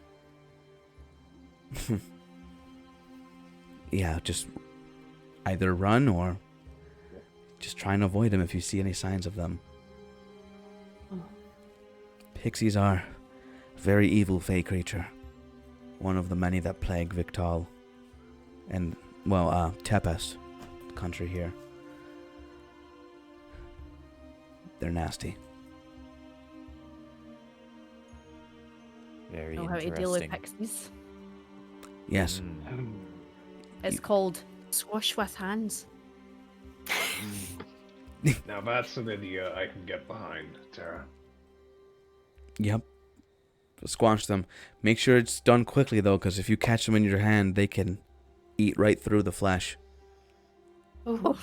Yeah, just either run or just try and avoid them if you see any signs of them. Pixies are a very evil fey creature. One of the many that plague Victal and, well, Tepes, the country here. They're nasty. Very Know how to deal with interesting. pixies. Yes. Mm. It's called squash with hands. Now that's an idea I can get behind, Tara. Yep. Squash them. Make sure it's done quickly, though, because if you catch them in your hand, they can eat right through the flesh. Oh,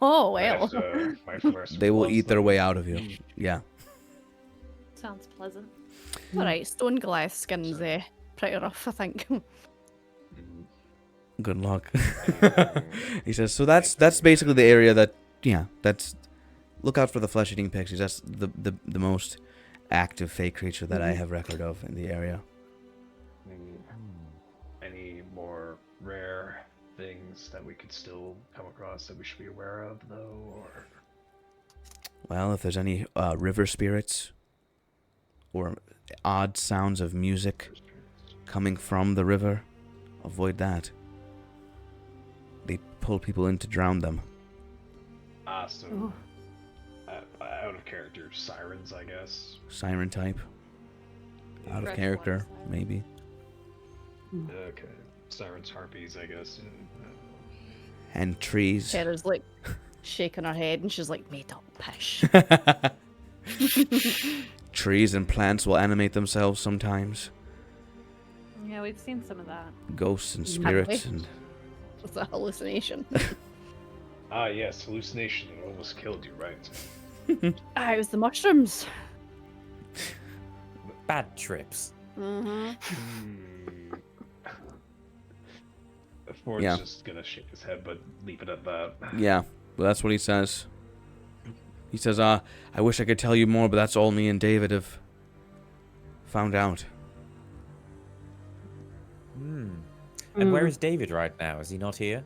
oh well. That's, my first They will response eat their to- way out of you. Yeah. Sounds pleasant. Alright, stone Goliath skin's pretty rough, I think. Mm, Good luck. He says, so that's basically the area that, yeah, that's, look out for the flesh-eating pixies. That's the most active fey creature that I have record of in the area. Any more rare things that we could still come across that we should be aware of, though, or Well, if there's any river spirits or odd sounds of music coming from the river, avoid that. They pull people in to drown them. so Oh. out of character sirens, I guess. Siren type. Out of Freshwater character, siren. maybe. Okay, sirens, harpies, I guess. And trees. Tera's like shaking her head and she's like, made up pish. Trees and plants will animate themselves sometimes. Yeah, we've seen some of that. Ghosts and Have spirits we? and It's a hallucination. Ah, yes, hallucination. It almost killed you, right? Ah, it was the mushrooms. Bad trips. Mm-hmm. Ford's Yeah. just gonna shake his head, but leave it at that. yeah, well, that's what he says. He says, I wish I could tell you more, but that's all me and David have found out. And where is David right now? Is he not here?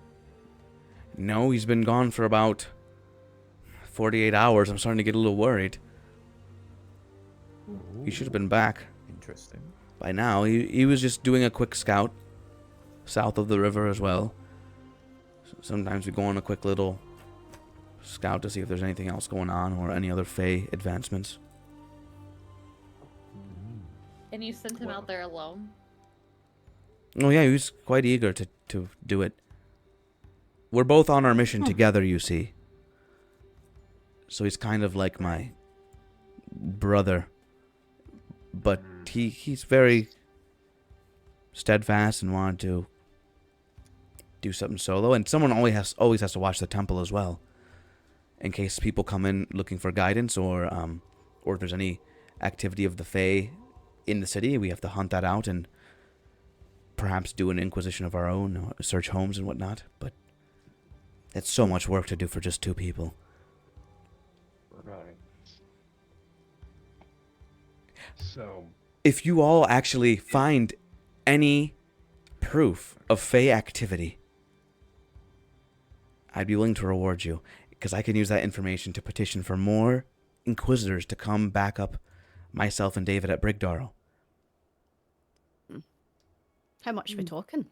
No, he's been gone for about 48 hours. I'm starting to get a little worried. He should have been back Interesting. by now. He was just doing a quick scout south of the river as well. Sometimes we go on a quick little scout to see if there's anything else going on or any other Fey advancements. And you sent him out there alone? Oh yeah, he was quite eager to do it. We're both on our mission together, you see. So he's kind of like my brother. But he's very steadfast and wanted to do something solo. And someone always has to watch the temple as well, in case people come in looking for guidance or if there's any activity of the Fae in the city. We have to hunt that out and perhaps do an inquisition of our own, or search homes and whatnot. But it's so much work to do for just 2 people. Right. So, If you all actually find any proof of Fey activity, I'd be willing to reward you, because I can use that information to petition for more Inquisitors to come back up myself and David at Brigdarrow. How much are we talking?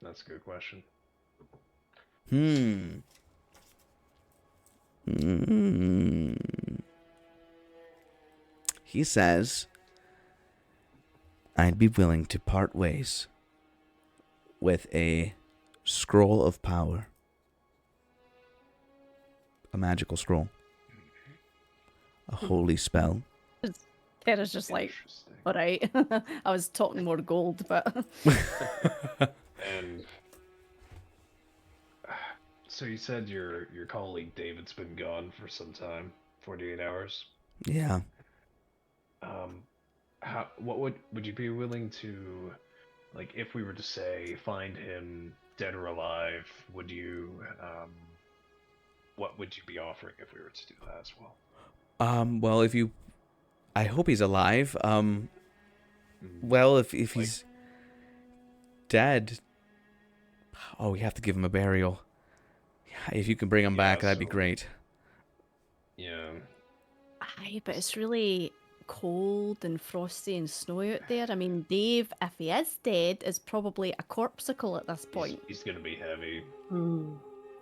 that's a good question. He says, I'd be willing to part ways with a scroll of power. A magical scroll. A holy spell. Tera's just like, Interesting. all right. I was talking more gold, but And so you said your colleague David's been gone for some time, 48 hours. Yeah. What would you be willing to, like, if we were to say find him dead or alive? Would you what would you be offering if we were to do that as well? Well, I hope he's alive. Well, if he's dead, we have to give him a burial. Yeah, if you can bring him back, that'd be so- great. Yeah. aye, but it's really cold and frosty and snowy out there. I mean, Dave, if he is dead, is probably a corpsicle at this point. He's gonna be heavy. Hmm.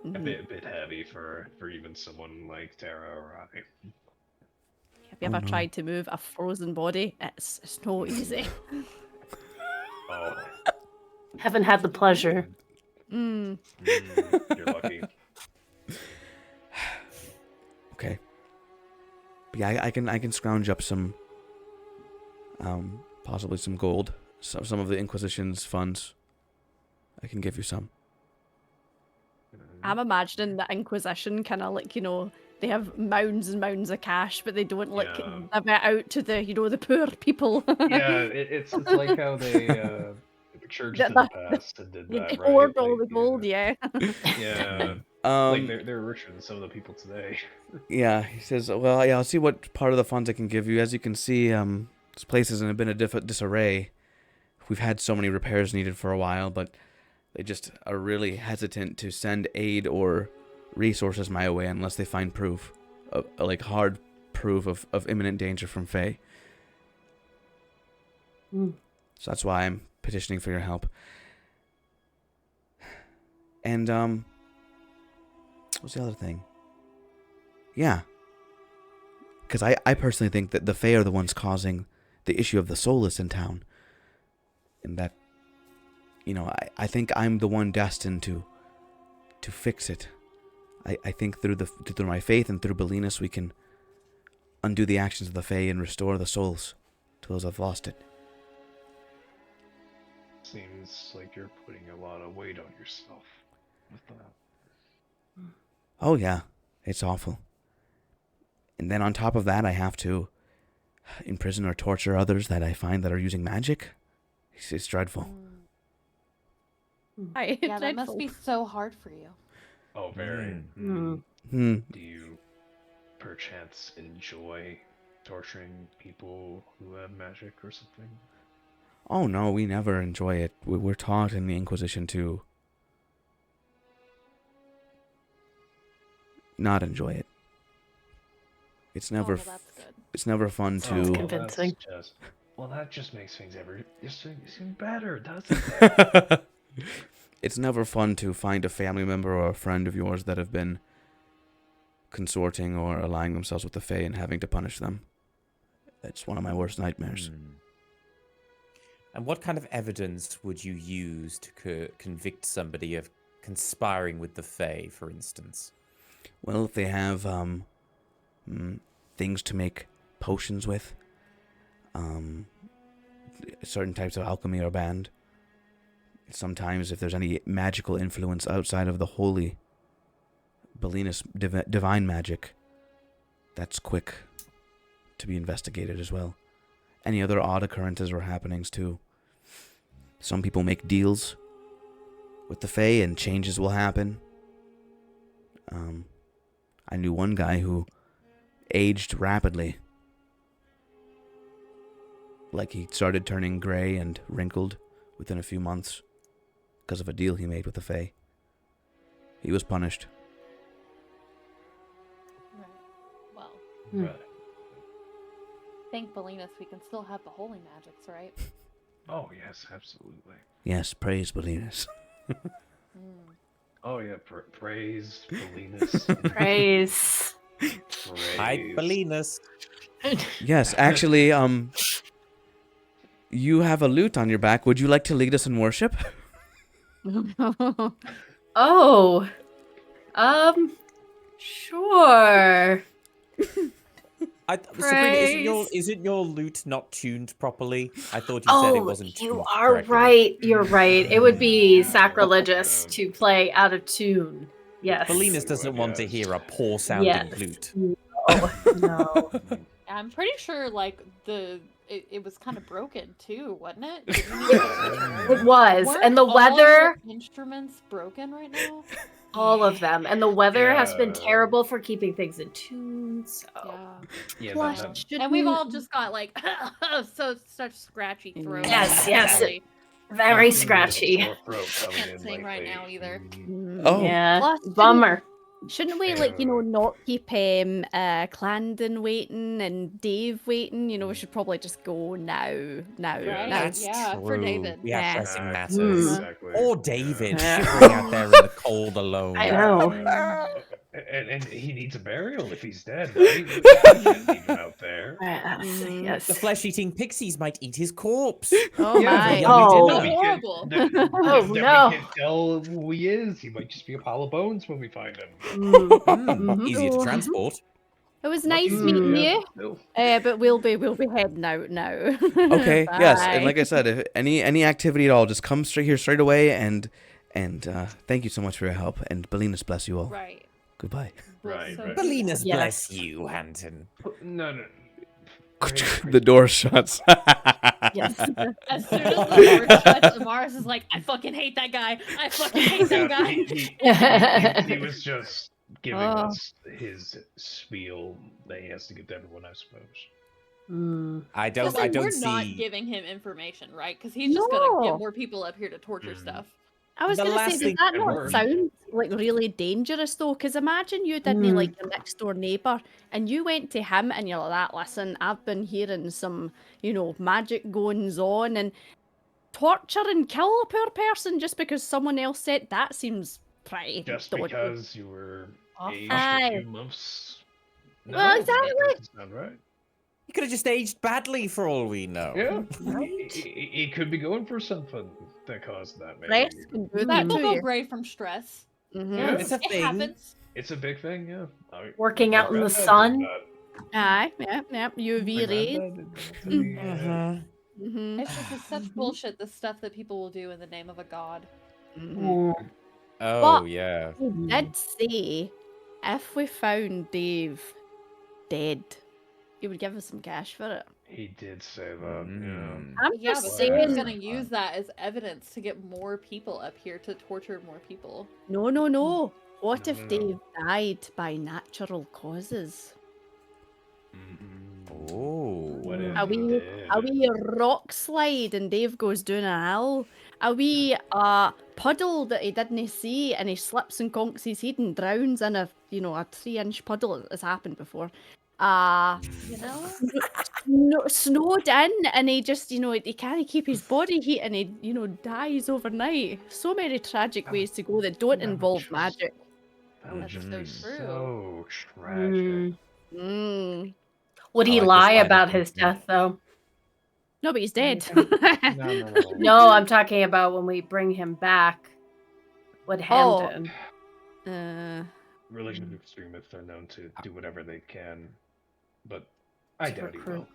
A Mhm. bit heavy for even someone like Tera or I. Have you Oh, ever no. tried to move a frozen body? It's no easy. Oh, Haven't had the pleasure. you're lucky. Okay. But yeah, I can scrounge up some, possibly some gold, some of the Inquisition's funds. I can give you some. I'm imagining the Inquisition kind of like, they have mounds and mounds of cash, but they don't like Yeah. give it out to the, the poor people. Yeah, it's like how they the churches in the past did They that, right? hoard all Like, the gold, yeah. Yeah. Um, Like they're richer than some of the people today. Yeah, he says, well, yeah, I'll see what part of the funds I can give you. As you can see, this place is in a bit of disarray. We've had so many repairs needed for a while, but they just are really hesitant to send aid or resources my way unless they find proof, like hard proof of imminent danger from Fae. Mm. So that's why I'm petitioning for your help. And, what's the other thing? Yeah. Because I personally think that the Fae are the ones causing the issue of the soulless in town. And that, I think I'm the one destined to fix it. I think through my faith and through Belinus we can undo the actions of the Fae and restore the souls to those who've lost it. Seems like you're putting a lot of weight on yourself with that. Oh yeah, it's awful. And then on top of that, I have to imprison or torture others that I find that are using magic. It's dreadful. Aye, Yeah, that must dreadful. be so hard for you. Oh, very. Mm. Do you perchance enjoy torturing people who have magic or something? Oh no, we never enjoy it. We're taught in the Inquisition to not enjoy it. It's never well, that's good. it's never fun Oh, to well, Convincing. that just makes things seem better, doesn't it? it's never fun to find a family member or a friend of yours that have been consorting or allying themselves with the Fae and having to punish them. It's one of my worst nightmares. And what kind of evidence would you use to convict somebody of conspiring with the Fae, for instance? Well, if they have things to make potions with, certain types of alchemy are banned. Sometimes if there's any magical influence outside of the holy Belinus divine magic, that's quick to be investigated as well. Any other odd occurrences or happenings too. Some people make deals with the Fae and changes will happen. I knew one guy who aged rapidly. Like he started turning gray and wrinkled within a few months because of a deal he made with the Fae. He was punished. Right. Well, Right. thank Belinus, we can still have the holy magics, right? Oh yes, absolutely. Yes, praise Belinus. Oh yeah, praise Belinus. Praise. Hi, Praise. Belinus. Yes, actually, you have a lute on your back. Would you like to lead us in worship? Oh. Sure. Sabrina, Praise. isn't your lute not tuned properly? I thought you said it wasn't tuned You are correctly. right. You're right. It would be sacrilegious to play out of tune. Yes. Belinus doesn't want to hear a poor sounding Yes. lute. No. I'm pretty sure, like, it was kind of broken, too, wasn't it? It was. Weren't And the all weather, your instruments broken right now? all of them. And the weather has been Yeah. terrible for keeping things in tune. So. Yeah. Yeah, Plus, that- And we've all just got, like, such scratchy throats. Yes, yes. Really Very that- scratchy. sore throat coming can't in sing right lately. now either. Oh. Yeah. Plus, Bummer. Shouldn't we, like, not keep Clandon waiting and Dave waiting? We should probably just go now. Right? now. That's Yeah, for true. David. We have Yeah. pressing matters. Exactly. Or David, Yeah. shivering out there in the cold alone. I know. And he needs a burial if he's dead, right? You can't leave him out there. Yes. Yes. The flesh-eating pixies might eat his corpse. Oh my. Oh. No, we can't- Horrible. Oh, we no. can't tell who he is. He might just be a pile of bones when we find him. Easier to transport. It was nice meeting you, No. but we'll be heading out now. Okay, yes, and Bye. like I said, if any activity at all, just come straight away, and thank you so much for your help, and Belinus bless you all. Right. Goodbye. Right, So right. Belinus Yes. bless you, Hanton. No. The door shuts. Yes. As soon as the door shuts, Amaris is like, I fucking hate that guy. I fucking hate that guy. He was just giving us his spiel that he has to give to everyone, I suppose. I don't We're see. not giving him information, right? Because he's just gonna No. get more people up here to torture stuff. I was The going to last say, does thing that it not worked. sound like really dangerous though? Because imagine you didn't like your next door neighbour and you went to him and you're like, that, listen, I've been hearing some, magic goings on, and torture and kill a poor person just because someone else said that seems pretty Just dodgy. because you were aged Aye. a few months. No, Well, that exactly. doesn't sound right. He could have just aged badly for all we know. Yeah, he could be going for something that caused that. Maybe. Stress can do that People to go you. gray from stress. Yeah. It's a It thing. happens. It's a big thing, yeah. Working out in my the granddad sun. did that. Aye, yeah, My UV rays. granddad did that to me, Mm-hmm. It's just such bullshit, the stuff that people will do in the name of a god. Oh But- yeah. He did say if we found Dave dead, he would give us some cash for it. He did say that. Mm. I'm Yeah, just but saying. someone's gonna use that as evidence to get more people up here to torture more people. No. What No, if no, no. Dave died by natural causes? Oh. What if A he wee, did? a wee rock slide and Dave goes down a hill a wee puddle that he didn't see, and he slips and conks his head and drowns in a 3-inch puddle. It's happened before. You know? Snowed in, and he just he can't keep his body heat, and he dies overnight. So many tragic ways to go that don't involve magic. That would That's just so be true. so tragic. Would he I like this lie line of about his thinking. death, though? No, but he's dead. No. No, I'm talking about when we bring him back. What happened? Religions of extreme myths are known to do whatever they can, but I doubt he will.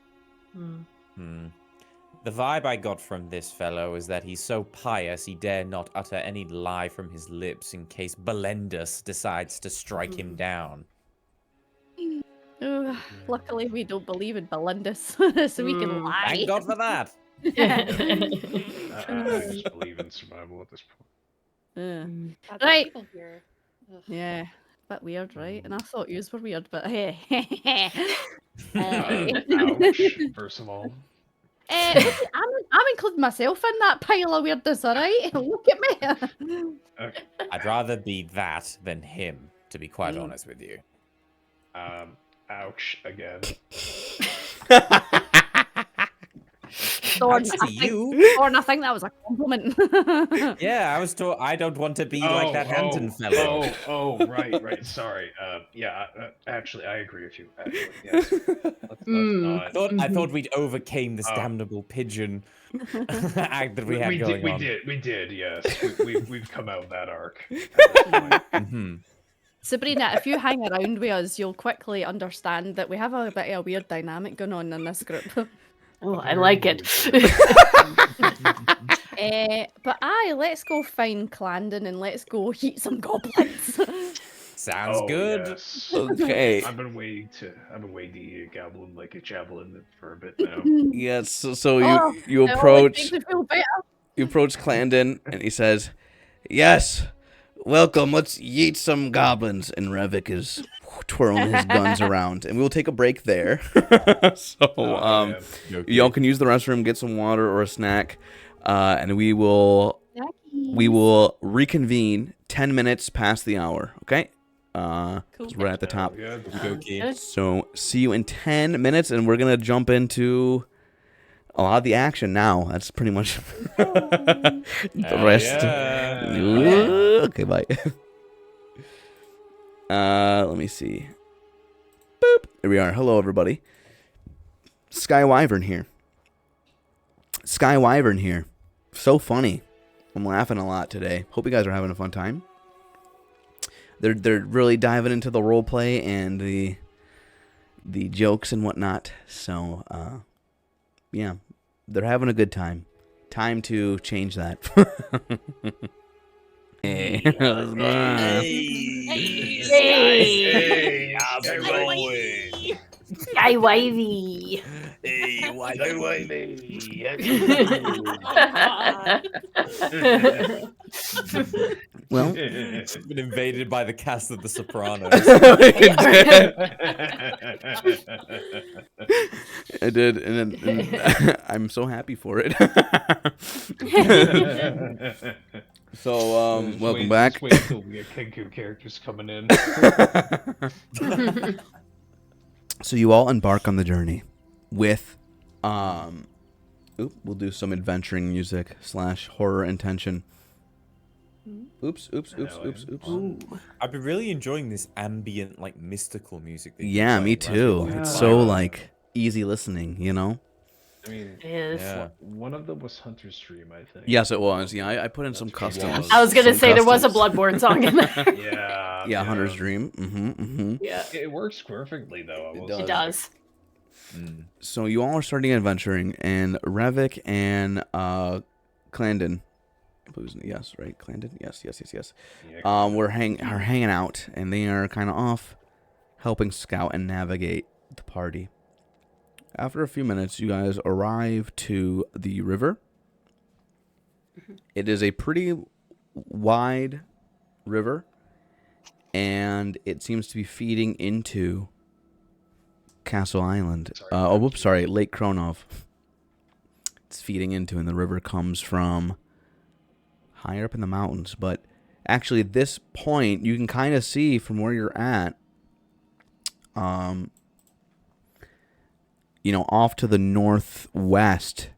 The vibe I got from this fellow is that he's so pious he dare not utter any lie from his lips in case Belendus decides to strike him down. Luckily, we don't believe in Belindus, so we can lie. Thank God for that. I just believe in survival at this point. That's Right. people here. Ugh. Yeah, bit weird, right? And I thought yous were weird, but hey. Ouch, first of all. I'm including myself in that pile of weirdness, alright? Look at me. Okay. I'd rather be that than him, to be quite honest with you. Ouch again. Thorn, Ouch to I think that was a compliment. Yeah, I was told I don't want to be like that Hampton fellow. Right. Sorry. Actually, I agree with you. Actually, yes. Let's not. I thought we'd overcame this damnable pigeon act that we had going on. We did. Yes, we've come out of that arc. Sabrina, if you hang around with us, you'll quickly understand that we have a bit of a weird dynamic going on in this group. Oh, I like it. But let's go find Clandon and let's go heat some goblins. Sounds good. Yes. Okay. I've been waiting to eat a goblin like a javelin for a bit now. Yes. So you approach Clandon and he says, "Yes, welcome. Let's yeet some goblins." And Revick is twirling his guns around, and we will take a break there. So y'all can use the restroom, get some water or a snack, and we will reconvene 10 minutes past the hour. Okay. Cool. Right at the top. Okay. So see you in 10 minutes, and we're gonna jump into a lot of the action now. That's pretty much the rest. Yeah. Okay, bye. Let me see. Boop. Here we are. Hello, everybody. SkyWyvern here. SkyWyvern here. So funny. I'm laughing a lot today. Hope you guys are having a fun time. They're really diving into the role play and the jokes and whatnot. So yeah, they're having a good time. Time to change that. Hey, what's going on? Hey, how's it going? SkyWyvern. Hey, Well, It's been invaded by the cast of The Sopranos. I did, and I'm so happy for it. So, welcome back. Just wait until we get Kenku characters coming in. So you all embark on the journey with, we'll do some adventuring music / horror intention. Oops. I've been really enjoying this ambient, like, mystical music. That Yeah, me too. Yeah. It's so, like, easy listening, you know? I mean, It is. Yeah. one of them was Hunter's Stream, I think. Yes, it was. Yeah, I put in some customs. I was gonna some say there was a customs. Bloodborne song in there. Yeah. Hunter's Dream. Yeah, It works perfectly, though. I will say. it does. So you all are starting adventuring, and Revick and Clandon. Yes, right, Clandon. Yes. Yeah, Are hanging out, and they are kind of off, helping scout and navigate the party. After a few minutes, you guys arrive to the river. It is a pretty wide river, and it seems to be feeding into Castle Island. Lake Kronov. It's feeding into, and the river comes from higher up in the mountains. But actually, at this point, you can kind of see from where you're at, off to the northwest,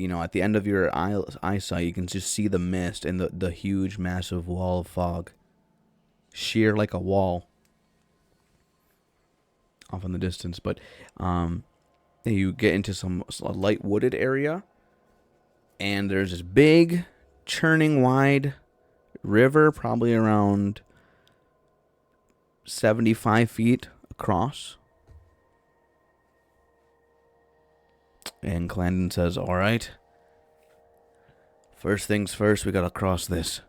at the end of your eyesight, you can just see the mist and the huge, massive wall of fog. Sheer like a wall off in the distance. But you get into a light wooded area, and there's this big, churning wide river, probably around 75 feet across. And Clandon says, all right, first things first, we gotta cross this.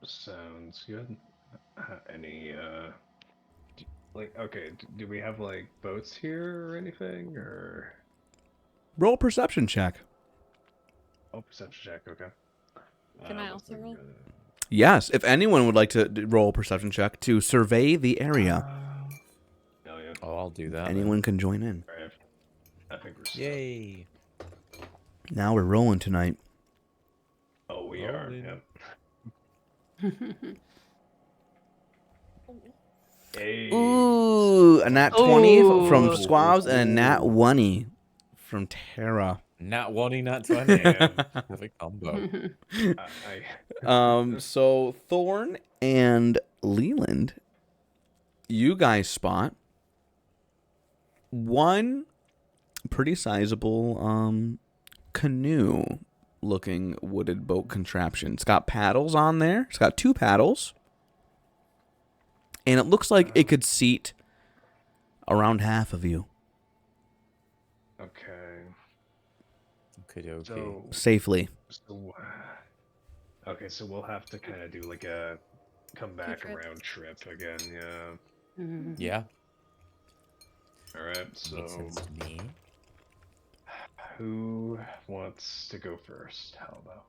Sounds good. Any, do we have, like, boats here or anything, or? Roll a perception check. Oh, perception check, okay. Can I also roll? Yes, if anyone would like to roll a perception check to survey the area, Yeah. Oh, I'll do that. anyone can join in. Right. I think we're set. Yay. Now we're rolling tonight. Oh, we are, Rolling. yeah. Hey. Ooh, a nat 20 from Ooh. Skwobs and a nat 1 from Tera. Nat 1, nat 20. Perfect combo. So Thorn and Leland, you guys spot one pretty sizable canoe-looking wooded boat contraption. It's got paddles on there. It's got 2 paddles. And it looks like it could seat around half of you Okay. Okay. So, safely. okay, so we'll have to kind of do like a come back trips. around trip again, yeah. Yeah. Alright, so Makes sense to me. who wants to go first? How about?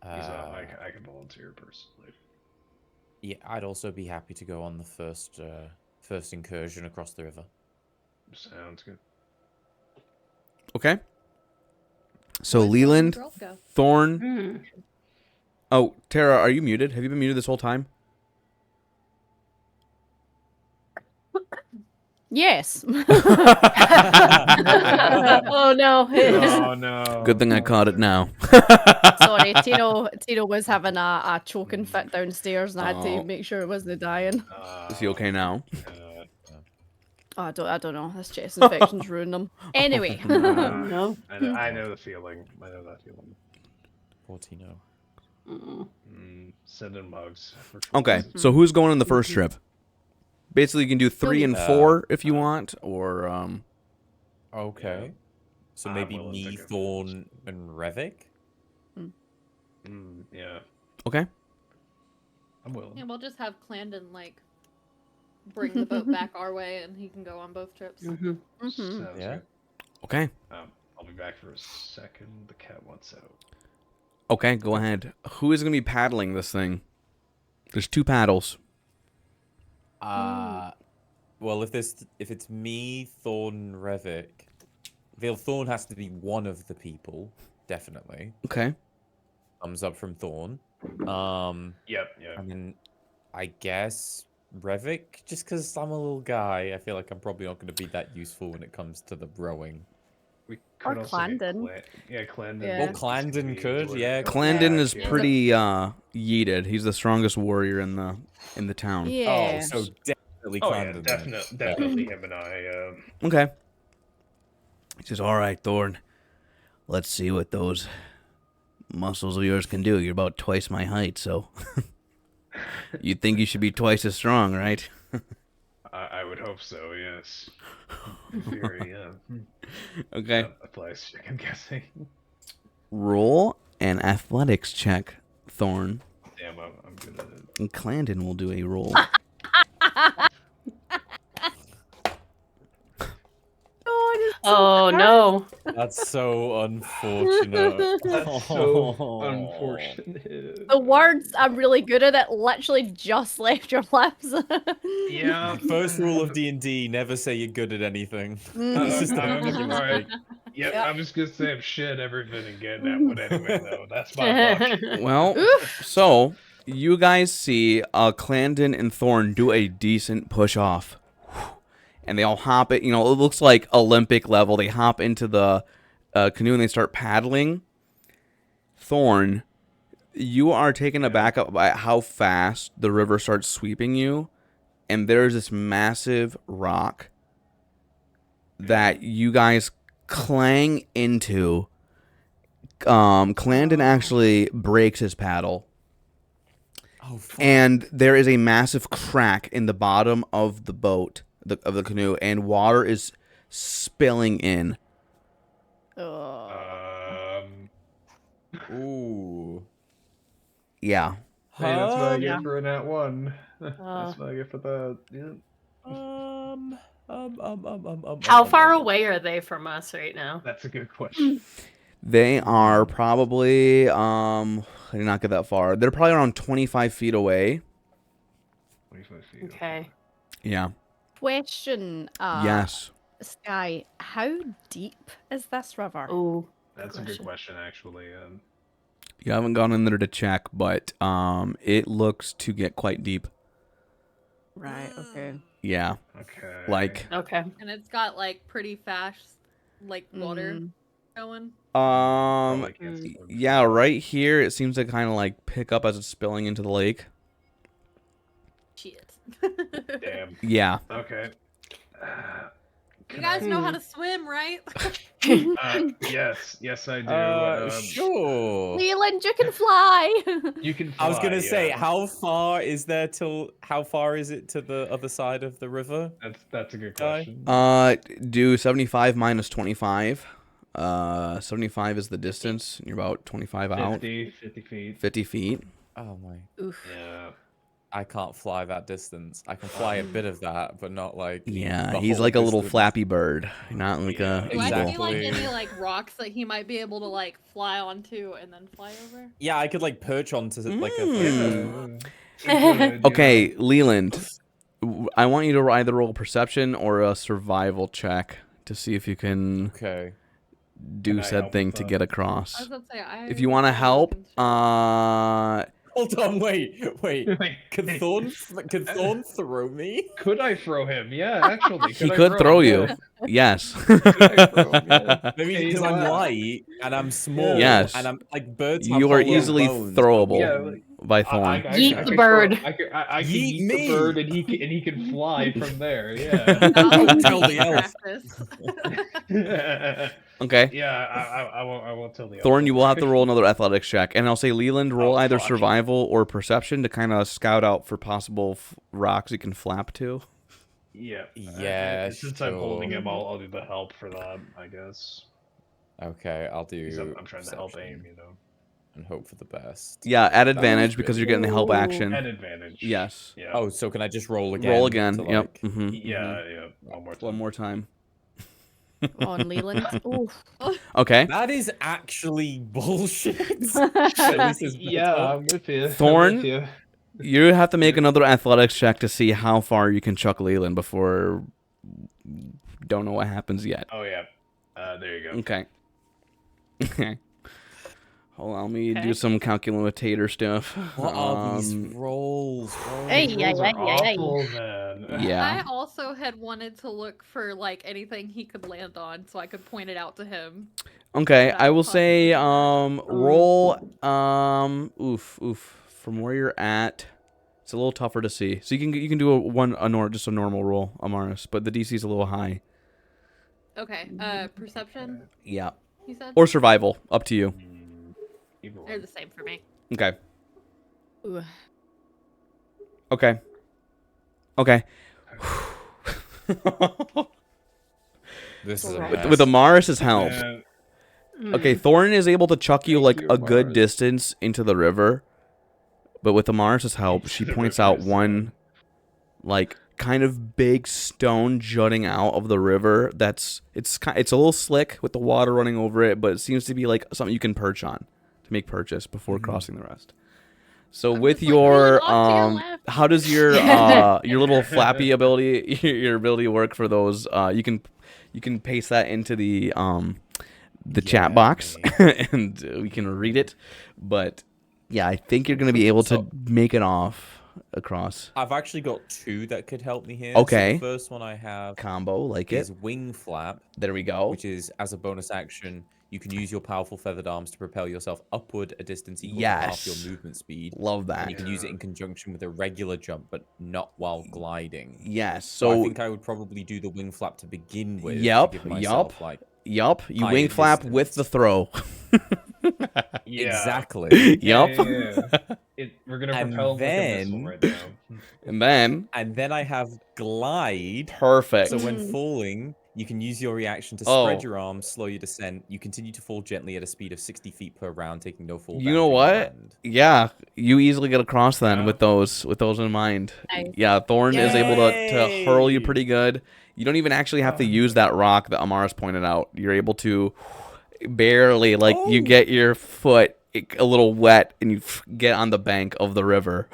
I can volunteer personally. Yeah, I'd also be happy to go on the first incursion across the river. Sounds good. Okay. So Where'd the Leland, girls go? Thorn. Oh, Tera, are you muted? Have you been muted this whole time? Yes. Oh no. Oh no. Good thing I caught it now. Sorry, Tino was having a choking fit downstairs, and I had Oh. to make sure it wasn't dying. Is he okay now? Oh, I don't know. This chest infection's ruined him. Anyway. No. I know the feeling. I know that feeling. Portino. Send in mugs. for Okay, choices. so who's going on the first trip? Basically, you can do 3 and 4 if you want, or Okay. Yeah. So I'm maybe willing to me, go first. Thorn, and Revick? Yeah, okay. I'm willing. Yeah, we'll just have Clandon bring the boat back our way, and he can go on both trips. Sounds Yeah. good. Okay. I'll be back for a second. The cat wants out. Okay, go ahead. Who is going to be paddling this thing? There's 2 paddles. Well, if it's me, Thorn, Revick, Thorn has to be one of the people, definitely. Okay. Thumbs up from Thorn. Yep. And then I guess Revick, just because I'm a little guy, I feel like I'm probably not going to be that useful when it comes to the rowing. We Or could also get Clandon. Clandon. Yeah. Well, Clandon could, yeah. Clandon is yeah. pretty yeeted. He's the strongest warrior in the town. Yeah. Oh, so definitely Oh Clandon. yeah, then. definitely him and I. Okay. He says, all right, Thorn. Let's see what those muscles of yours can do. You're about twice my height, so you'd think you should be twice as strong, right? I would hope so. Yes. Very Okay. applies. I'm guessing. Roll an athletics check, Thorn. Damn, I'm good at it. And Clandon will do a roll. Oh no. That's so unfortunate. That's so unfortunate. The words I'm really good at it literally just left your lips. Yeah. First rule of D&D, never say you're good at anything. It's just a fucking Alright. mistake. Yep, Yep. I'm just gonna say I'm shit at everything and getting at one anyway, though. That's my luck. Well, so you guys see Clandon and Thorn do a decent push off. And they all hop it, it looks like Olympic level. They hop into the canoe and they start paddling. Thorn, you are taken aback by how fast the river starts sweeping you. And there's this massive rock that you guys clang into. Clandon actually breaks his paddle. Oh, fuck. And there is a massive crack in the bottom of the boat. Of the canoe, and water is spilling in. Ugh. Ooh. Yeah. Hey, that's what I Huh? get for a nat 1. That's what I get for that. Yeah. How far away are they from us right now? That's a good question. They are probably I did not get that far. They're probably around 25 feet away. 25 feet. Okay. Yeah. Question, Yes. Sky, how deep is this river? Oh, That's a good question, actually. You haven't gone in there to check, but it looks to get quite deep. Right, okay. Yeah. Okay. Like okay. And it's got like pretty fast, like water Mm. going. Probably can't swim. yeah, right here it seems to kind of like pick up as it's spilling into the lake. Shit. Damn. Yeah. Okay. You guys know how to swim, right? Yes, I do. Sure. Leland, you can fly! You can. I was gonna fly, say, yeah. how far is it to the other side of the river? That's a good Guy? question. Do 75 minus 25. 75 is the distance, and you're about 25 out. 50 feet. 50 feet. Oh my. Oof. Yeah. I can't fly that distance. I can fly a bit of that, but not like. Yeah, the he's whole like a little distance. flappy bird, not like a Do I eagle. see like Exactly. any like rocks that he might be able to like fly onto and then fly over? Yeah, I could like perch onto like Mm. Yeah. Okay, Leland, I want you to either roll perception or a survival check to see if you can Okay. do Can I said help thing with to that? get I across. was gonna say, If you want to help, Hold on, wait. Can Hey, Thorn throw me? Could I throw him? Yeah, actually. he I could throw him? you. Yeah. Yes. I throw him? Yeah. Maybe Hey, you because know I'm what? light and I'm small. Yes. And I'm like birds. have You are hollow easily bones, throwable Yeah, like, by Thorn. Yeet the could bird. I could Yeet yeet me. the bird, and he can fly from there. Yeah. Tell the elf. Okay. Yeah, I won't tell the elf. Thorn, you will have to roll another athletics check. And I'll say, Leland, roll Oh, either fuck. survival or perception to kind of scout out for possible rocks you can flap to. Yeah. Yeah, Since I'm holding sure. him, I'll do the help for that, I guess. Okay, I'll do. 'Cause I'm trying to help perception aim, and hope for the best. Yeah, at That advantage was because good. you're getting the help action. At advantage. Yes. Yeah. Oh, so can I just roll again? Roll again. to, Yep. like- Yeah. One more time. One more time. On Leland. Oof. Okay. That is actually bullshit. At least it's Yeah, better. I'm with you. Thorn? I'm with you. You have to make another athletics check to see how far you can chuck Leland before. Don't know what happens yet. Oh yeah. There you go. Okay. Okay. Allow me to do Okay. some calculator stuff. What are these rolls? bro? Hey, These yeah, rolls are yeah, yeah. awful, man. Yeah. I also had wanted to look for like anything he could land on so I could point it out to him. Okay, That I will would say possibly roll oof. From where you're at, it's a little tougher to see. So you can do just a normal roll, Amaris, but the DC is a little high. Okay. Perception, Yeah. you said? Or survival, up to you. Either They're one. the same for me. Okay. Ooh. Okay. Okay. This is a With- mess. With Amaris' help. Man, Okay, Thorn is able to chuck you like Thank you, a good Amaris. distance into the river, but with Amaris' help, she The points river out is one like kind of big stone jutting out of the river. It's a little slick with the water running over it, but it seems to be like something you can perch on to make purchase before crossing the rest. So with just like, your "Leland, off to your left." how does your little flappy ability your ability work for those? You can paste that into the chat box and we can read it. But yeah, I think you're gonna be able to make it off across. I've actually got 2 that could help me here. Okay. So the first one I have Combo like is it. wing flap, There we go. which is as a bonus action, you can use your powerful feathered arms to propel yourself upward a distance equal to half your movement speed. Love that. And you can use it in conjunction with a regular jump, but not while gliding. Yes. So I So think I would probably do the wing flap to begin with. Yup, To give myself, like, yup. You higher wing flap distance. with the throw. Yeah. Exactly. Yup. We're gonna And propel like a missile then- right now. And then I have glide. perfect. So when falling, you can use your reaction to spread your arms, slow your descent. You continue to fall gently at a speed of 60 feet per round, taking no fall You damage know when what? land. Yeah, you easily get across then Yeah. with those in mind. Nice. Yeah, Thorn is able to hurl you Yay! pretty good. You don't even actually have to use that rock that Amaris pointed out. You're able to barely, like, you get your foot a little wet and you get on the bank of the river.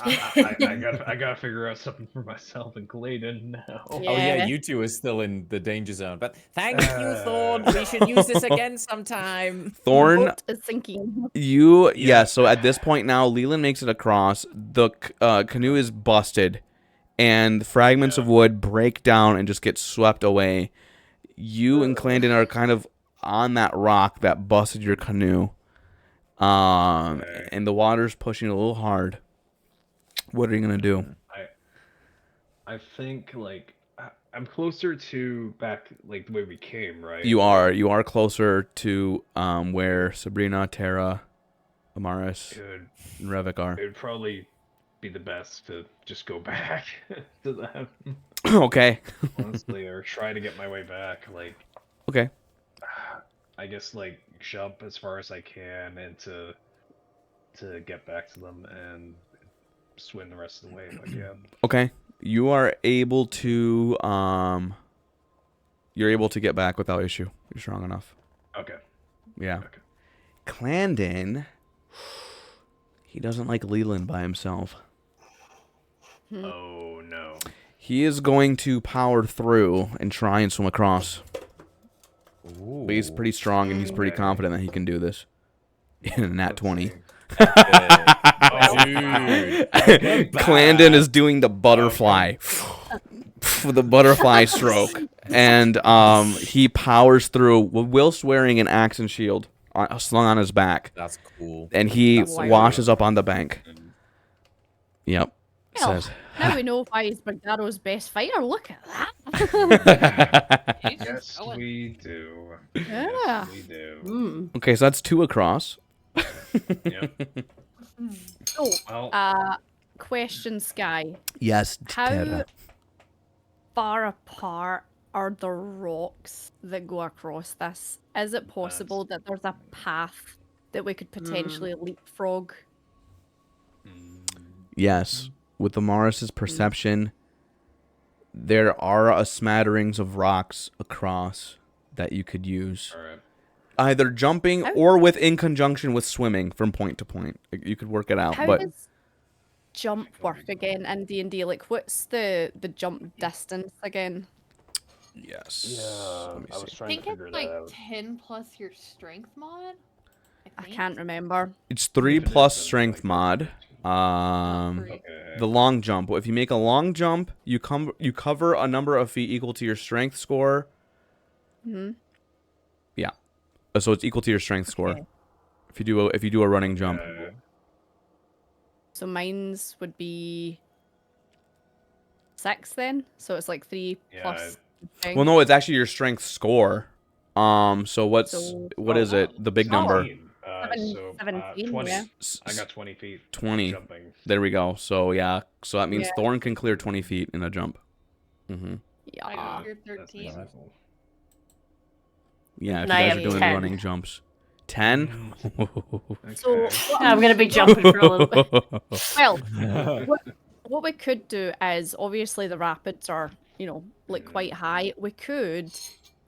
I gotta figure out something for myself and Clayton now. Oh yeah, you 2 are still in the danger zone. But thank you, Thorn. We should use this again sometime. Thorn, Boat is sinking. so at this point now, Leland makes it across. The canoe is busted, and fragments of wood break down and just get swept away. You and Clandon are kind of on that rock that busted your canoe. And the water's pushing a little hard. What are you gonna do? I think like I'm closer to back like the way we came, right? You are closer to where Sabrina, Tera, Amaris, and Revick are. It would probably be the best to just go back to them. Okay. Honestly, or try to get my way back. Like, Okay. I guess like jump as far as I can and to get back to them and swim the rest of the way if I can. Okay. You are able to you're able to get back without issue. You're strong enough. Okay. Yeah. Okay. Clandon, he doesn't like Leland by himself. Oh no. He is going to power through and try and swim across. Ooh. But he's pretty strong and he's pretty confident that he can do this. In a nat 20. Clandon is doing the butterfly. The butterfly stroke. And he powers through whilst wearing an axe and shield slung on his back. That's cool. And he That's washes up on the bank. Yep. Well, Says. now we know why he's Bergaro's best fighter. Look at that. Yes, we do. Yeah. Yes, we do. Okay, so that's 2 across. Yep. So, Well, question, Sky. Yes, How Tera. far apart are the rocks that go across this? Is it possible that there's a path that we could potentially leapfrog? Yes. With Amaris' perception, there are a smatterings of rocks across that you could use. all right. Either jumping or in conjunction with swimming from point to point. You could work it out. How But does jump work again in D&D? Like, what's the jump distance again? yes. Yeah, Let me I was see. I trying think to figure it's that like out. 10 plus your strength mod. I think. can't remember. It's 3 Even plus if it's strength like- mod. Three. Okay. The long jump. If you make a long jump, you cover a number of feet equal to your strength score. Hmm. Yeah. So it's equal to your strength score. Okay. If you do a running jump. So mine's would be 6 then. So it's like 3 Yeah, plus. strength. Well, no, it's actually your strength score. So So- what is it? The big number. 17, 20. yeah. I got 20 feet. 20. Jumping. There we go. So yeah. So that means Yeah. Thorn can clear 20 feet in a jump. Mm-hmm. Yeah. I got your That's 13. nice. Yeah, if And I you guys have are doing 10. running jumps. 10? So Okay. I'm gonna be jumping for a little bit. well, what we could do is obviously the rapids are, like quite high. We could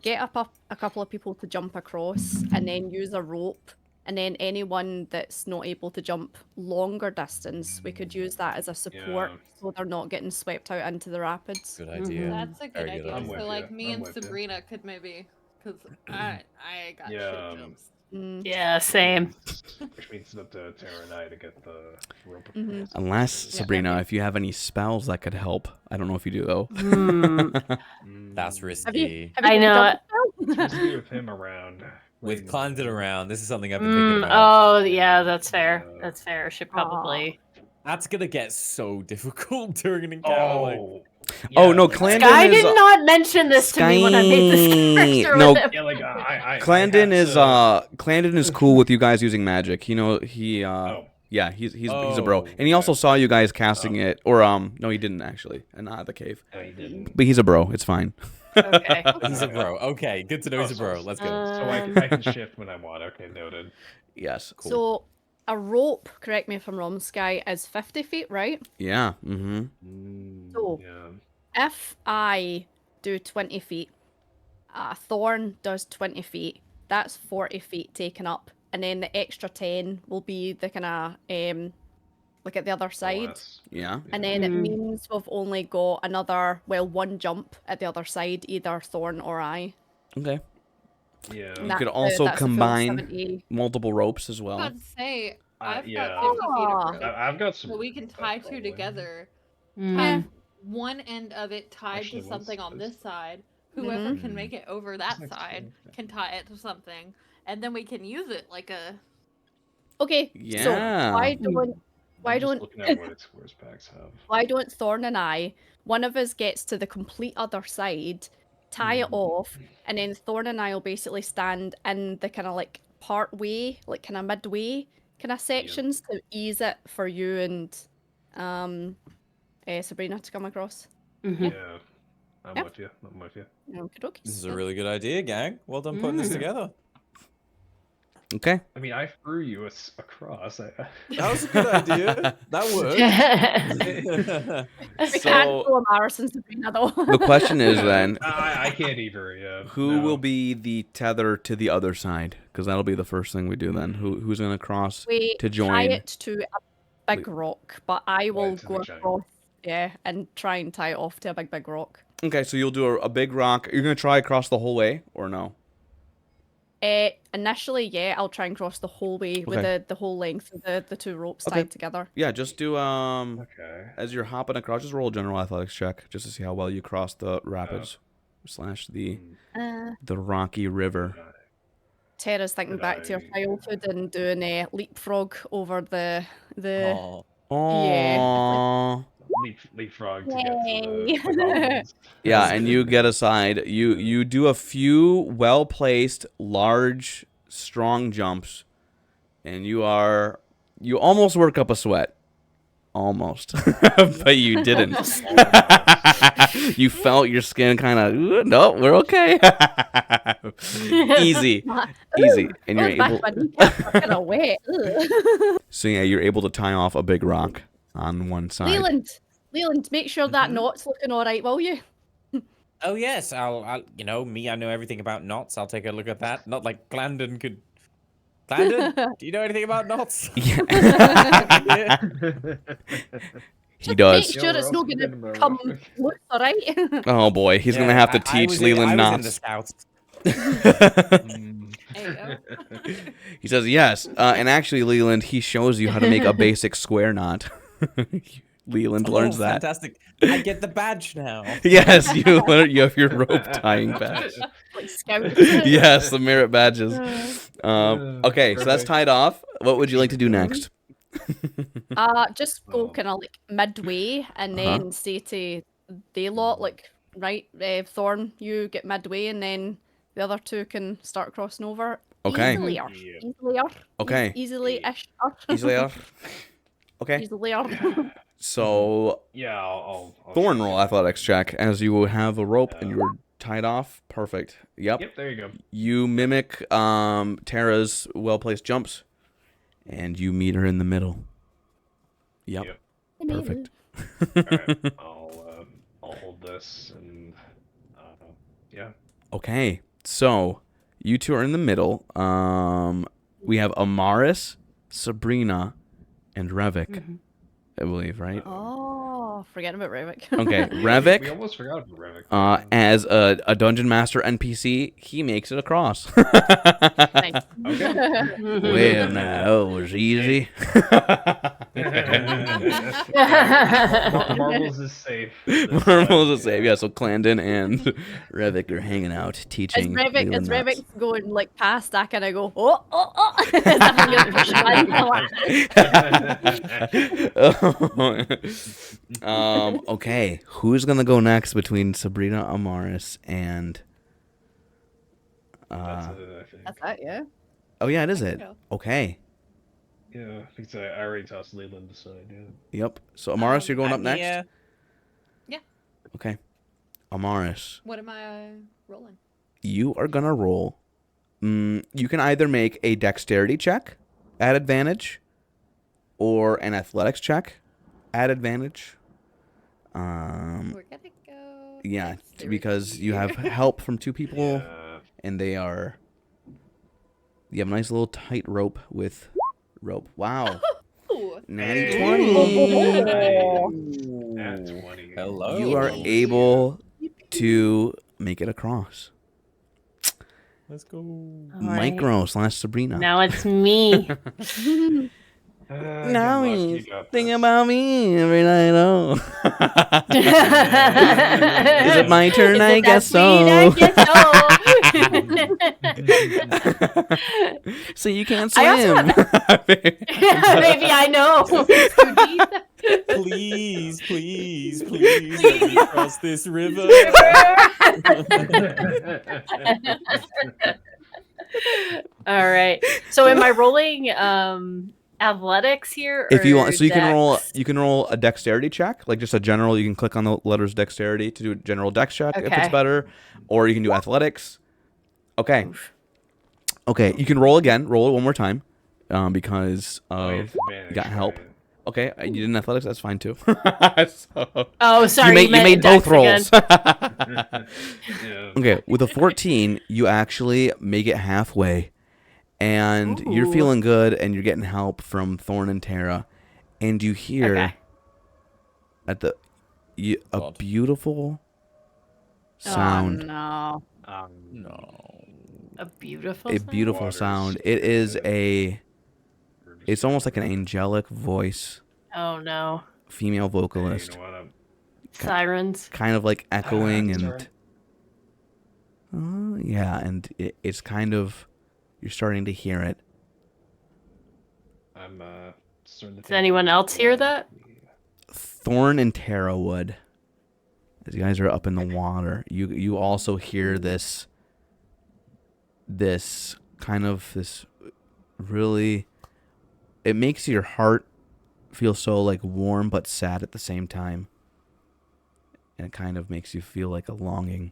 get up a couple of people to jump across and then use a rope. And then anyone that's not able to jump longer distance, we could use that as a support Yeah. so they're not getting swept out into the rapids. Good idea. That's a good Very good idea. I'm with So like ya, me I'm and with ya. Sabrina could maybe, because I got Yeah, shit jumps. Yeah, same. Which means it's up to Tera and I to get the rope Mhm. across. Unless, Yeah. Sabrina, if you have any spells that could help. I don't know if you do, though. That's Have risky. you I got know the it. jump spell? Especially with him around. With Clandid around, this is something I've been thinking about. Oh, yeah, that's fair. Yeah. That's fair. Should probably. That's gonna get so difficult during an encounter. Like, Oh. Oh, no, like, Clandid Sky is, did not mention this to me when I made this character No, with him. Yeah, like I Clandon had is to- Clandon is cool with you guys using magic. He Oh. yeah, he's a bro. Oh, And he also okay. saw you guys casting it, or no, he didn't actually, and not at the cave. No, he didn't. But he's a bro. It's fine. Okay. he's a bro. Okay, good to know he's a bro. Let's go. So I can shift when I want. Okay, noted. Yes. Cool. So a rope, correct me if I'm wrong, Sky, is 50 feet, right? Yeah. Mm-hmm. So Yeah. if I do 20 feet, Thorn does 20 feet, that's 40 feet taken up. And then the extra 10 will be the kind of, like at the other side. Yeah. And then it means we've only got another, one jump at the other side, either Thorn or I. Okay. Yeah. You could also that's a full combine 70. multiple ropes as I well. was about to say, I've yeah. got 50 feet Aw. of rope. I've got some. So we can tie two together. Mm. Have one end of it tied Actually, to something on let's- this side. Whoever Mhm. can make it over that Next side one. can tie it to something. And then we can use it like a... Okay, Yeah. so why I'm just don't looking at what its force packs have. why don't Thorn and I, one of us gets to the complete other side, tie it off, and then Thorn and I will basically stand in the kind of like part way, like kind of midway kind of sections to ease it for you and Sabrina to come across. Mhm. Yeah. I'm Yep. with you. I'm with you. Okey-dokey. This is a really good idea, gang. Well done putting this together. Okay. I mean, I threw you across. That was a good idea. That worked. We So- can't go Amaris and Sabrina though. The question is then, I can't either. Yeah. who No. will be the tether to the other side? Because that'll be the first thing we do then. Who's gonna cross We to tie join? it to a big rock, but I will to go the giant across, and try and tie it off to a big rock. Okay, so you'll do a big rock. You're gonna try across the whole way, or no? Initially, yeah, I'll try and cross the whole way with Okay. the whole length of the two ropes Okay. tied together. Yeah, just do Okay. as you're hopping across, just roll a general athletics check just to see how well you cross the rapids slash the rocky river. Tera's thinking Did back to her I- childhood and doing a leapfrog over the Aw. Aww. Leapfrog to get to Yay. the goblins. Yeah, and you get aside. You do a few well placed, large, strong jumps, and you almost work up a sweat. Almost. But you didn't. You felt your skin kind of, no, we're okay. Easy. Easy. And you're able, kind of wet. Ugh. so yeah, you're able to tie off a big rock on one side. Leland, make sure that knot's looking all right, will you? Oh yes, I'll I know everything about knots. I'll take a look at that. Not like Glandon could. Glandon, do you know anything about knots? Yeah. He does. Make sure it's not going to come loose, all right? Oh boy, he's gonna have to teach Leland I was in the knots. scouts. Hey, He says yes, and actually, Leland, he shows you how to make a basic square knot. Leland learns that. Fantastic! I get the badge now. Yes, you have your rope tying badge. Like scouts. Yes, the merit badges. Okay, so that's tied off. What would you like to do next? Just go kind of like midway and then say to they lot, like, right, Thorn, you get midway and then the other two can start crossing over. Okay. Easily-er. Yeah. Easily-er. Okay. Easily-ish. Easily off. Okay. Easily-er. So Yeah, I'll Thorn try. roll athletics check as you have a rope and you're tied off. Perfect. Yep. Yep, there you go. You mimic Tera's well-placed jumps, and you meet her in the middle. Yep. Perfect. Alright, I'll hold this and yeah. Okay, so you two are in the middle. We have Amaris, Sabrina, and Revick, I believe, right? Oh, forget about Revick. Okay, We Revick, almost forgot about Revick. as a dungeon master NPC, he makes it across. Nice. Okay. Well, now, that was easy. Marbles is safe. Marbles is safe. Yeah, so Clandon and Revick are hanging out, As teaching. Revick, Leland nuts. Revick's going like past that, and I go, oh, oh, oh. As if I'm gonna push my Okay, who's gonna go next between Sabrina, Amaris, and That's it, I think. That's that, yeah. oh yeah, it is I it. can go. Okay. Yeah, I think so. I already tossed Leland aside, yeah. Yep. So Amaris, you're going up next. Yeah. Yeah. Okay. Amaris, What am I rolling? you are gonna roll. You can either make a dexterity check at advantage, or an athletics check at advantage. We're gonna go. Yeah, dexterity because you here. have help from two people, Yeah. and they are. You have a nice little tight rope with rope. Wow. Ooh. Natty Hey. 20. At 20. Hello. You are able to make it across. Let's go. Alright. Micro/Sabrina. Now it's me. Now good luck, he's you got thinking this. about me every night. Oh. Is it my turn? Is I it guess that so. sweet? I guess so. So you can't I also swim. Maybe I know. Please, please, please let me cross this river. All right. So am I rolling athletics here? If you or want, so you dex? can roll a dexterity check, like just a general. You can click on the letters dexterity to do a general dex check if it's Okay. better, or you can do athletics. Okay. Okay, you can roll again. Roll it one more time, because Oh, of it's advantage, you got help. right. Okay, you did an athletics. That's fine too. So, Oh, sorry. you made both dex rolls. again. Yeah. Okay, with a 14, you actually make it halfway, and you're Ooh. feeling good, and you're getting help from Thorn and Tera, and you hear Okay. at the a God. beautiful sound. Oh, no. No. A beautiful. A sound? beautiful Waters. sound. It is We're just- it's almost like an angelic voice, Oh no. female Hey, vocalist, you know what? Sirens. kind of like echoing sorry. and yeah, and it's kind of you're starting to hear it. I'm starting to Does think anyone that, else hear that? Thorn and Tera would. As you guys are up in the water, you also hear this kind of this really, it makes your heart feel so like warm but sad at the same time, and it kind of makes you feel like a longing.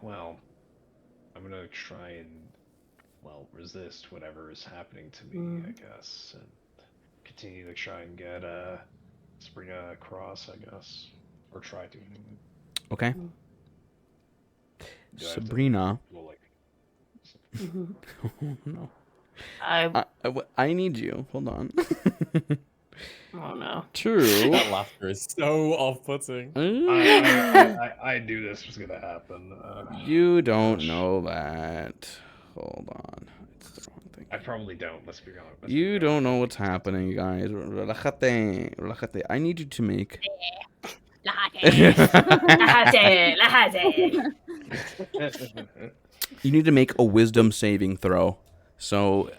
Well, I'm gonna try and resist whatever is happening to me, I guess, and continue to try and get Sabrina across, I guess, or try to anyway. Okay, Do I have to Sabrina. roll, like, Oh, no. I need you. Hold on. Oh no. True. That laughter is so off-putting. I knew this was gonna happen. You don't gosh. know that. Hold on. It's the wrong thing. I probably don't. Let's be honest. You don't know what's happening, guys. Relájate. Relájate. I need you to make. You need to make a wisdom saving throw. So,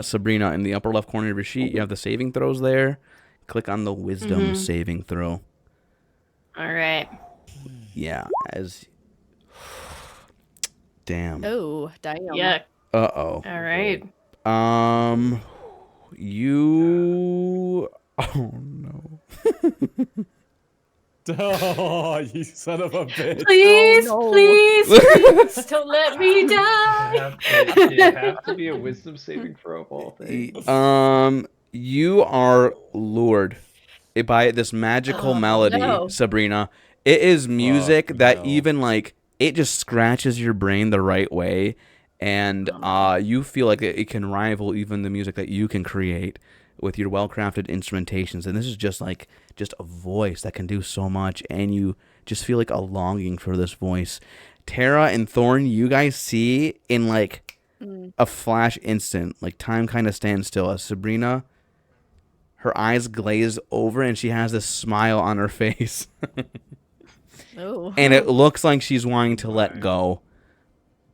Sabrina, in the upper left corner of your sheet, you have the saving throws there. Click on the wisdom saving throw. All right. Yeah, as. Damn. Oh, damn. Yeah. Uh-oh. All right. You Oh no. Oh, you son of a bitch. Please, no. please, please, don't let me die. You have to be a wisdom saving throw of all things. You are lured by this magical melody, no. Sabrina. It is music that no. even like it just scratches your brain the right way, and you feel like it can rival even the music that you can create with your well-crafted instrumentations. And this is just a voice that can do so much, and you just feel like a longing for this voice. Tera and Thorn, you guys see in like a flash instant, like time kind of stands still as Sabrina, her eyes glaze over and she has this smile on her face. Oh. And it looks like she's wanting to let go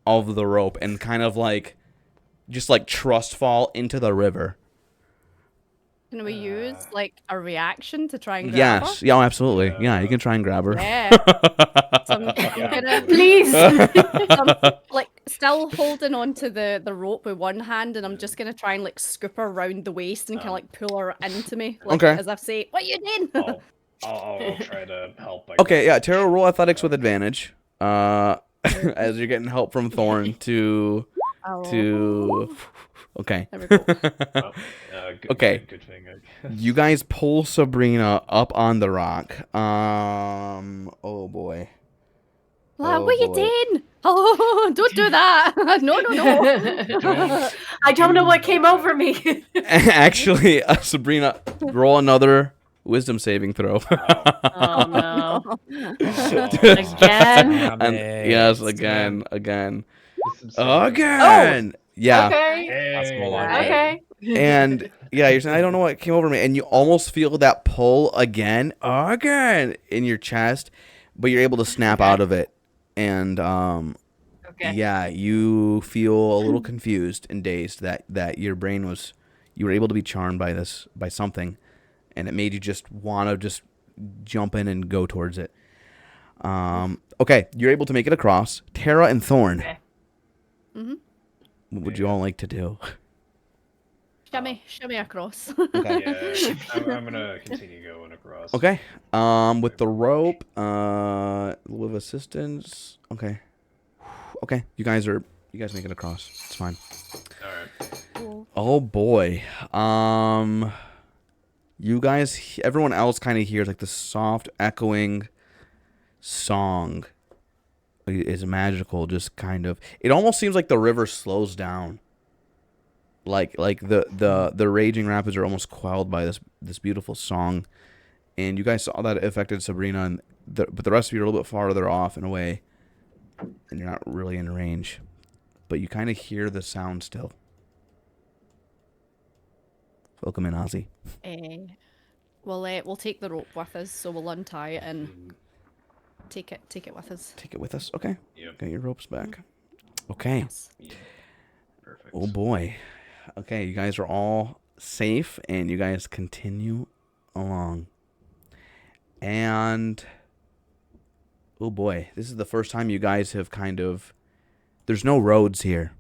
of the rope and kind of like just like trust fall into the river. Can we use like a reaction to try and grab Yes. her? Yeah, absolutely. Yeah, you can try and grab her. Yeah. So I'm gonna, Please. I'm, like still holding onto the rope with one hand, and I'm just gonna try and like scoop her around the waist and kind of like pull her into me, like Okay. as if say, "What you doing?" I'll try to help. Okay, yeah, Tera, roll athletics with advantage. As you're getting help from Thorn to okay. There we go. Okay. Good thing. I guess. You guys pull Sabrina up on the rock. Oh boy. What you boy. doing? Oh, don't do that. No. I don't know what came over me. Actually, Sabrina, roll another wisdom saving throw. Oh no. Again? Damn And it. yes, again. Again. Oh, Yeah. Okay. That's more like it. Okay. And yeah, you're saying I don't know what came over me, and you almost feel that pull again in your chest, but you're able to snap out of it, and Okay. yeah, you feel a little confused and dazed that your brain was, you were able to be charmed by something, and it made you just want to just jump in and go towards it. Okay, you're able to make it across. Tera and Thorn. Okay. What would you all like to do? Shimmy across. Okay. Yeah, I'm gonna continue going across. Okay. With the rope, with assistance. Okay. Okay. You guys make it across. It's fine. All right. Oh boy. You guys, everyone else kind of hears like the soft echoing song. Is magical. Just kind of. It almost seems like the river slows down. Like the raging rapids are almost quelled by this beautiful song, and you guys saw that it affected Sabrina, and but the rest of you are a little bit farther off and away, and you're not really in range, but you kind of hear the sound still. Welcome in, Ozzy. We'll take the rope with us, so we'll untie it and take it with us. Take it with us, okay? Yep. Get your ropes back. Okay. Yes. Yeah. Perfect. Oh boy. Okay, you guys are all safe, and you guys continue along. And oh boy, this is the first time you guys have kind of. There's no roads here.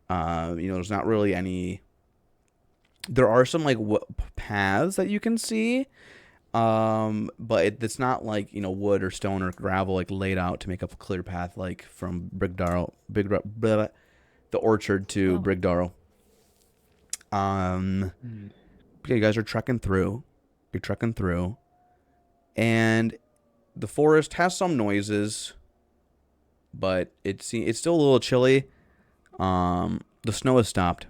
There's not really any. There are some like paths that you can see, but it's not like wood or stone or gravel like laid out to make up a clear path like from the orchard to Brigdarrow. Yeah, you guys are trekking through. You're trekking through, and the forest has some noises, but it's still a little chilly. The snow has stopped,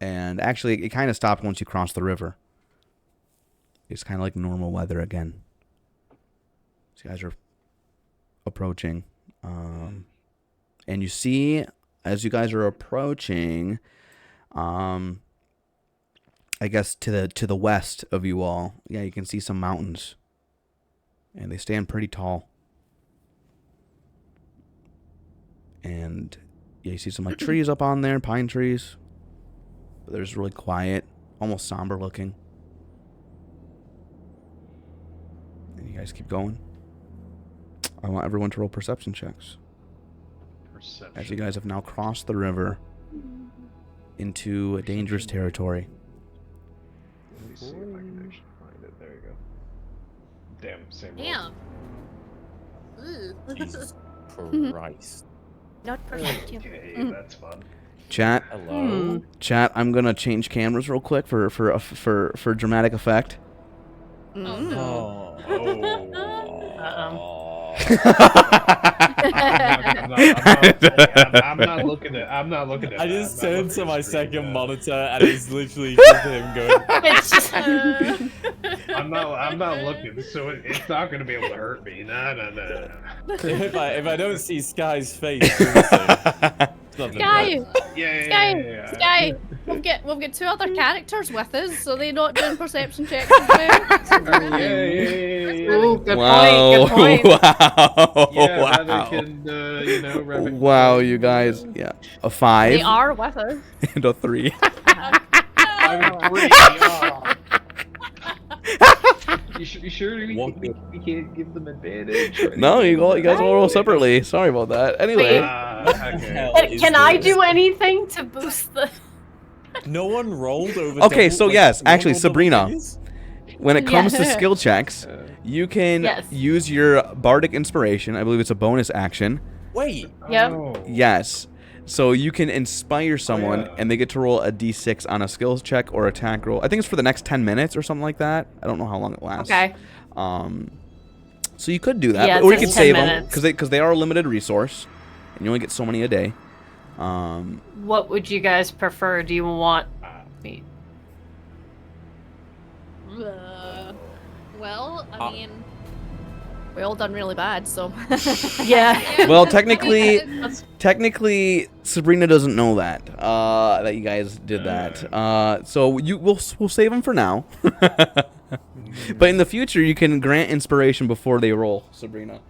and actually, it kind of stopped once you cross the river. It's kind of like normal weather again. So you guys are approaching, and you see. As you guys are approaching, I guess to the west of you all, yeah, you can see some mountains, and they stand pretty tall. And yeah, you see some like trees up on there, pine trees. But they're just really quiet, almost somber looking. And you guys keep going. I want everyone to roll perception checks. As you guys have now crossed the river into a dangerous territory. Let me see if I can actually find it. There you go. Damn, same roll. Damn. Ooh. Jesus Christ. Not perfect. Yeah. Okay, that's fun. Chat, Hello? chat. I'm gonna change cameras real quick for dramatic effect. Oh Mm. no. I'm not looking at. I'm not looking at. I that. just I'm not turned looking to at my screen, second monitor and it's literally just him going. It's just I'm not looking, so it's not gonna be able to hurt me. No. If I don't see Sky's face, it's not Sky! Yeah. Sky! We've got 2 other characters with us, so they're not doing perception checks as well. Yeah. Ooh, good Wow! point. Good point. Wow! Yeah, wow! Revick and Revick. Wow, you guys! Yeah, a 5 They are with us. and a 3. I'm free. You sure we can't give them advantage? or No, anything? you guys will roll separately. Sorry about that. Anyway, Okay. Can I do anything to boost the? No one rolled over. Okay, double, so like, yes, no one actually, rolled double Sabrina. figures? when it comes to Yeah. skill checks, you can Yes. use your bardic inspiration. I believe it's a bonus action. Wait. Yep. Oh. Yes. So you can inspire someone, yeah. and they get to roll a d6 on a skills check or attack roll. I think it's for the next 10 minutes or something like that. I don't know how long it lasts. Okay. So you could do that, Yeah, or you it's could like save 10 them minutes. because they are a limited resource, and you only get so many a day. What would you guys prefer? Do you want me? Well, I mean, We all done really bad, so. Yeah. Well, technically, That's- Sabrina doesn't know that that you guys did that. So we'll save them for now. But in the future, you can grant inspiration before they roll, Sabrina.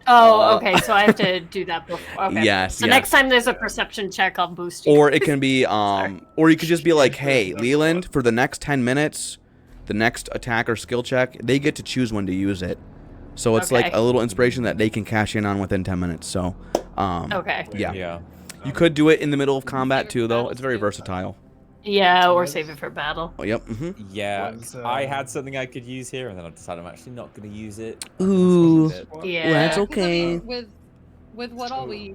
Oh, okay. So I have to do that before. Okay. Yes, So yes. next time there's a perception check, I'll boost you. Or it can be, or you could just be like, hey, Leland, for the next 10 minutes, the next attack or skill check, they get to choose when to use it. So it's like Okay. a little inspiration that they can cash in on within 10 minutes. So, Okay. yeah. Yeah. You could do it in the middle of combat too, though. It's very versatile. Yeah, or save it for battle. Oh, yep. Mm-hmm. Yeah. What's, I had something I could use here, and then I decided I'm actually not going to use it. Ooh. This wasn't it. Yeah. That's 'cause, I okay. mean, with what all we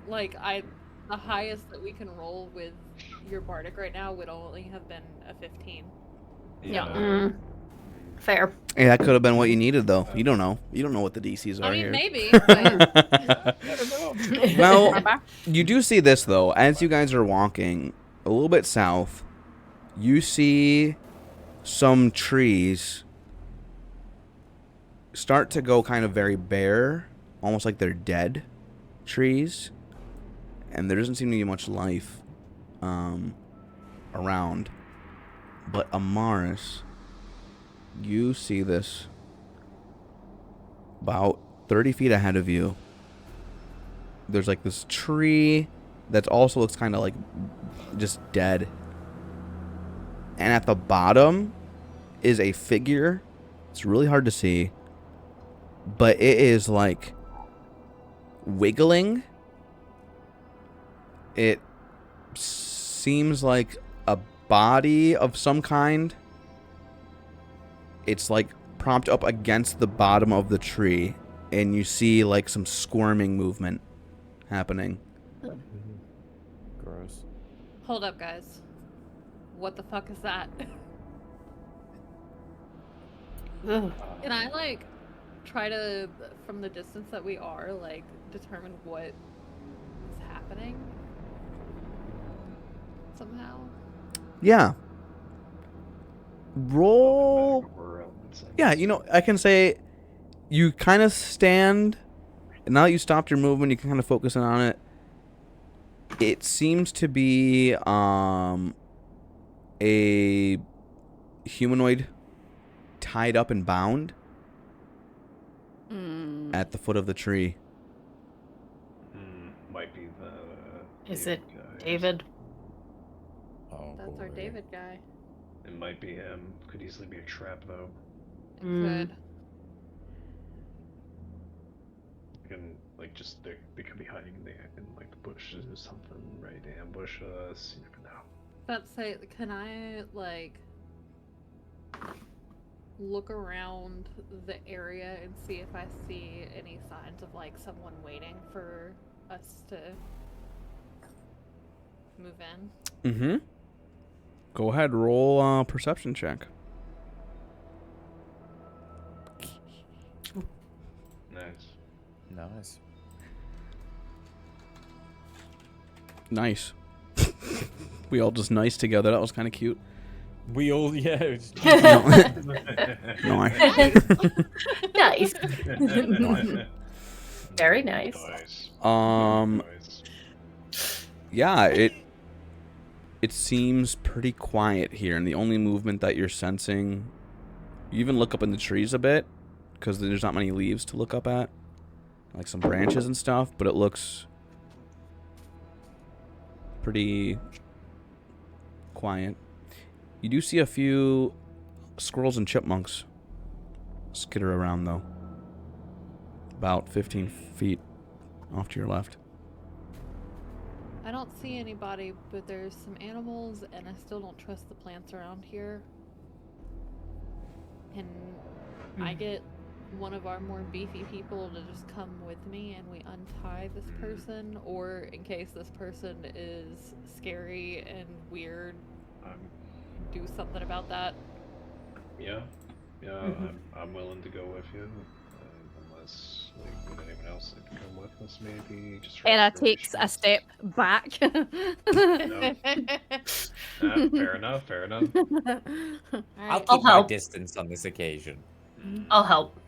the highest that we can roll with your bardic right now would only have been a 15. Mm. Fair. Hey, that could have been what you needed, though. You don't know. You don't know what the DCs are I mean, here. maybe. But Well, you do see this, though. As you guys are walking a little bit south, you see some trees start to go kind of very bare, almost like they're dead trees. And there doesn't seem to be much life around. But Amaris, you see this about 30 feet ahead of you. There's like this tree that also looks kind of like just dead. And at the bottom is a figure. It's really hard to see. But it is like wiggling. It seems like a body of some kind. It's like propped up against the bottom of the tree. And you see like some squirming movement happening. Gross. hold up, guys. What the fuck is that? Ugh. Can I try to, from the distance that we are, determine what is happening? Somehow? Yeah. Roll. Yeah, I can say you kind of stand, and now that you stopped your movement, you can kind of focus in on it. It seems to be a humanoid tied up and bound at the foot of the tree. Might be the. Is it guy. David? Oh, That's our boy. David guy. It might be him. Could easily be a trap though. It Mm. could. And they could be hiding in the bushes or something, right? To ambush us. You never know. Can I look around the area and see if I see any signs of like someone waiting for us to move in. Mm-hmm. Go ahead, roll perception check. Nice. Nice. Nice. We all just nice together. That was kind of cute. We all, yeah. Nice. Nice. Very nice. Nice. Yeah, it seems pretty quiet here, and the only movement that you're sensing, you even look up in the trees a bit, because there's not many leaves to look up at, like some branches and stuff, but it looks pretty quiet. You do see a few squirrels and chipmunks skitter around, though. About 15 feet off to your left. I don't see anybody, but there's some animals, and I still don't trust the plants around here. Can I get one of our more beefy people to just come with me and we untie this person? Or in case this person is scary and weird, do something about that? Yeah. I'm willing to go with you. Unless like, anyone else that can come with us, maybe. Just Tera takes a step back. Fair enough. I'll keep I'll my help. distance on this occasion. I'll help.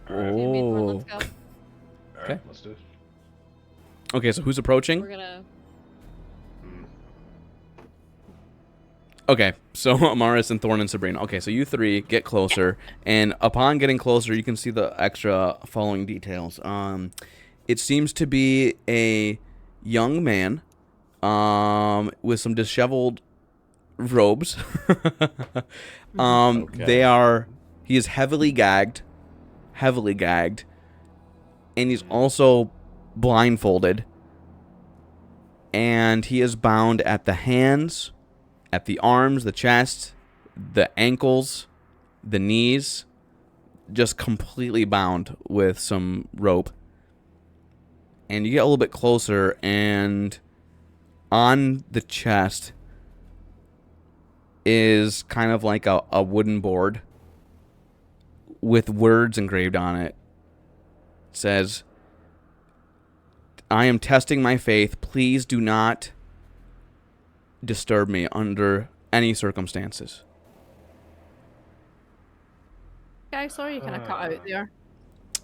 Let's go. Alright, let's do it. Okay, so who's approaching? We're gonna. Okay, so Amaris and Thorn and Sabrina. Okay, so you three get closer, and upon getting closer, you can see the extra following details. It seems to be a young man, with some disheveled robes. Okay. He is heavily gagged, and he's also blindfolded, and he is bound at the hands, at the arms, the chest, the ankles, the knees, just completely bound with some rope. And you get a little bit closer, and on the chest is kind of like a wooden board with words engraved on it. It says, "I am testing my faith. Please do not disturb me under any circumstances." Guys, sorry you kind of cut out there.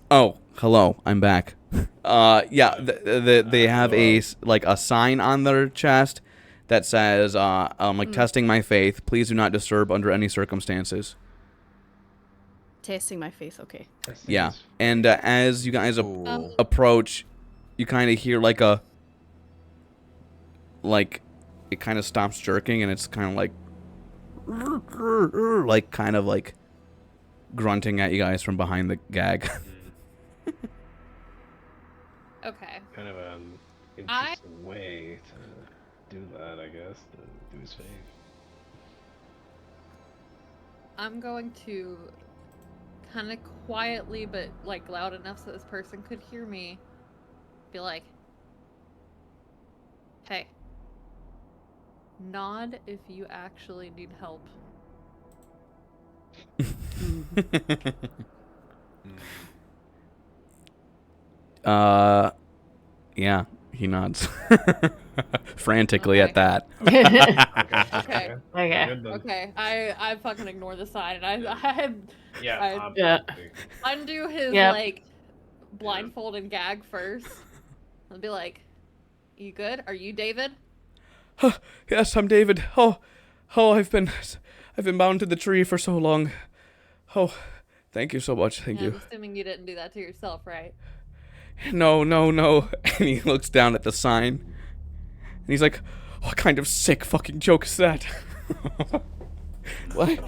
Oh, hello, I'm back. Yeah, they have a sign on their chest that says, testing my faith. Please do not disturb under any circumstances. Testing my face, okay. Yeah, and as you guys Ooh. approach, you kind of hear it kind of stops jerking, and it's kind of like grunting at you guys from behind the gag. Okay. Kind of an interesting way to do that, I guess, to do his faith. I'm going to kind of quietly, but like loud enough so this person could hear me, be like, "Hey, nod if you actually need help." Yeah, he nods frantically at that. Okay. Okay. Good then. Okay. I fucking ignore the sign, and I Yeah. Yeah. undo his Yep. like blindfold and gag first. I'll be like, "You good? Are you David?" Yes, I'm David. Oh, I've been bound to the tree for so long. Oh, thank you so much. Thank And you. I'm assuming you didn't do that to yourself, right? No. And he looks down at the sign, and he's like, "What kind of sick fucking joke is that?" What?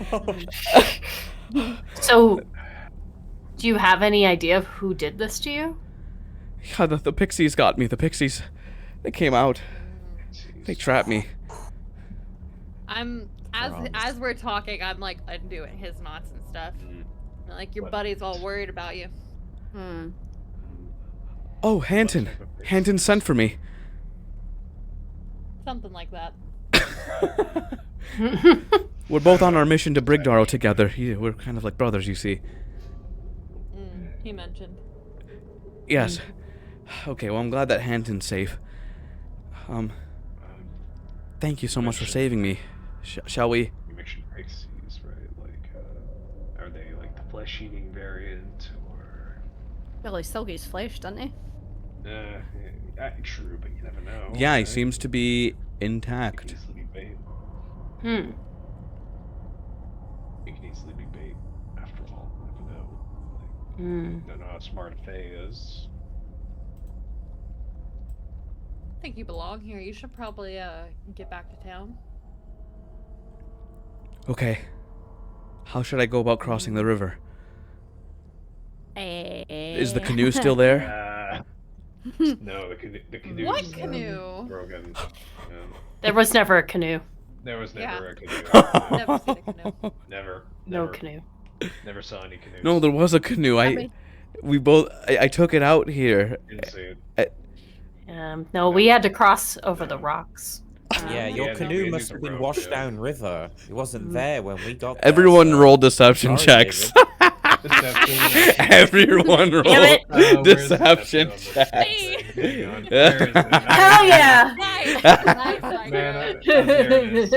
So, do you have any idea of who did this to you? Yeah, the pixies got me. The pixies, they came out. They trapped me. I'm As we're talking, I'm like undoing his knots and stuff. Like, your buddy's all worried about you. Oh, Hanton. Hanton sent for me. Something like that. We're both on our mission to Brigdarrow together. We're kind of like brothers, you see. He mentioned. Yes. Okay, well, I'm glad that Hanton's safe. Thank you so much for saving me. Shall we? You mentioned Pixies, right? Like, are they like the flesh-eating variant, or? Well, he still gets flesh, doesn't he? True, but you never know. Yeah, right? he seems to be He intact. can easily be bait. He can easily be bait, after all. You never know. Like, don't know how smart a Fae is. I think you belong here. You should probably get back to town. Okay. How should I go about crossing the river? Is the canoe still there? No, the canoe. What canoe? Broken. There was never a canoe. There was never a canoe. Never seen a canoe. Never. No canoe. Never saw any canoes. No, there was a canoe. I took it out here. Didn't see it. No, we had to cross over the rocks. Yeah, your Yeah, canoe no, must have been road, washed yeah. down river. It wasn't there when we got there. Everyone so- rolled deception Sorry, checks. Deception. Everyone rolled it. Where's deception on the checks. Hey. Hang on. There it is. Hell yeah! Nice. Man, there it is.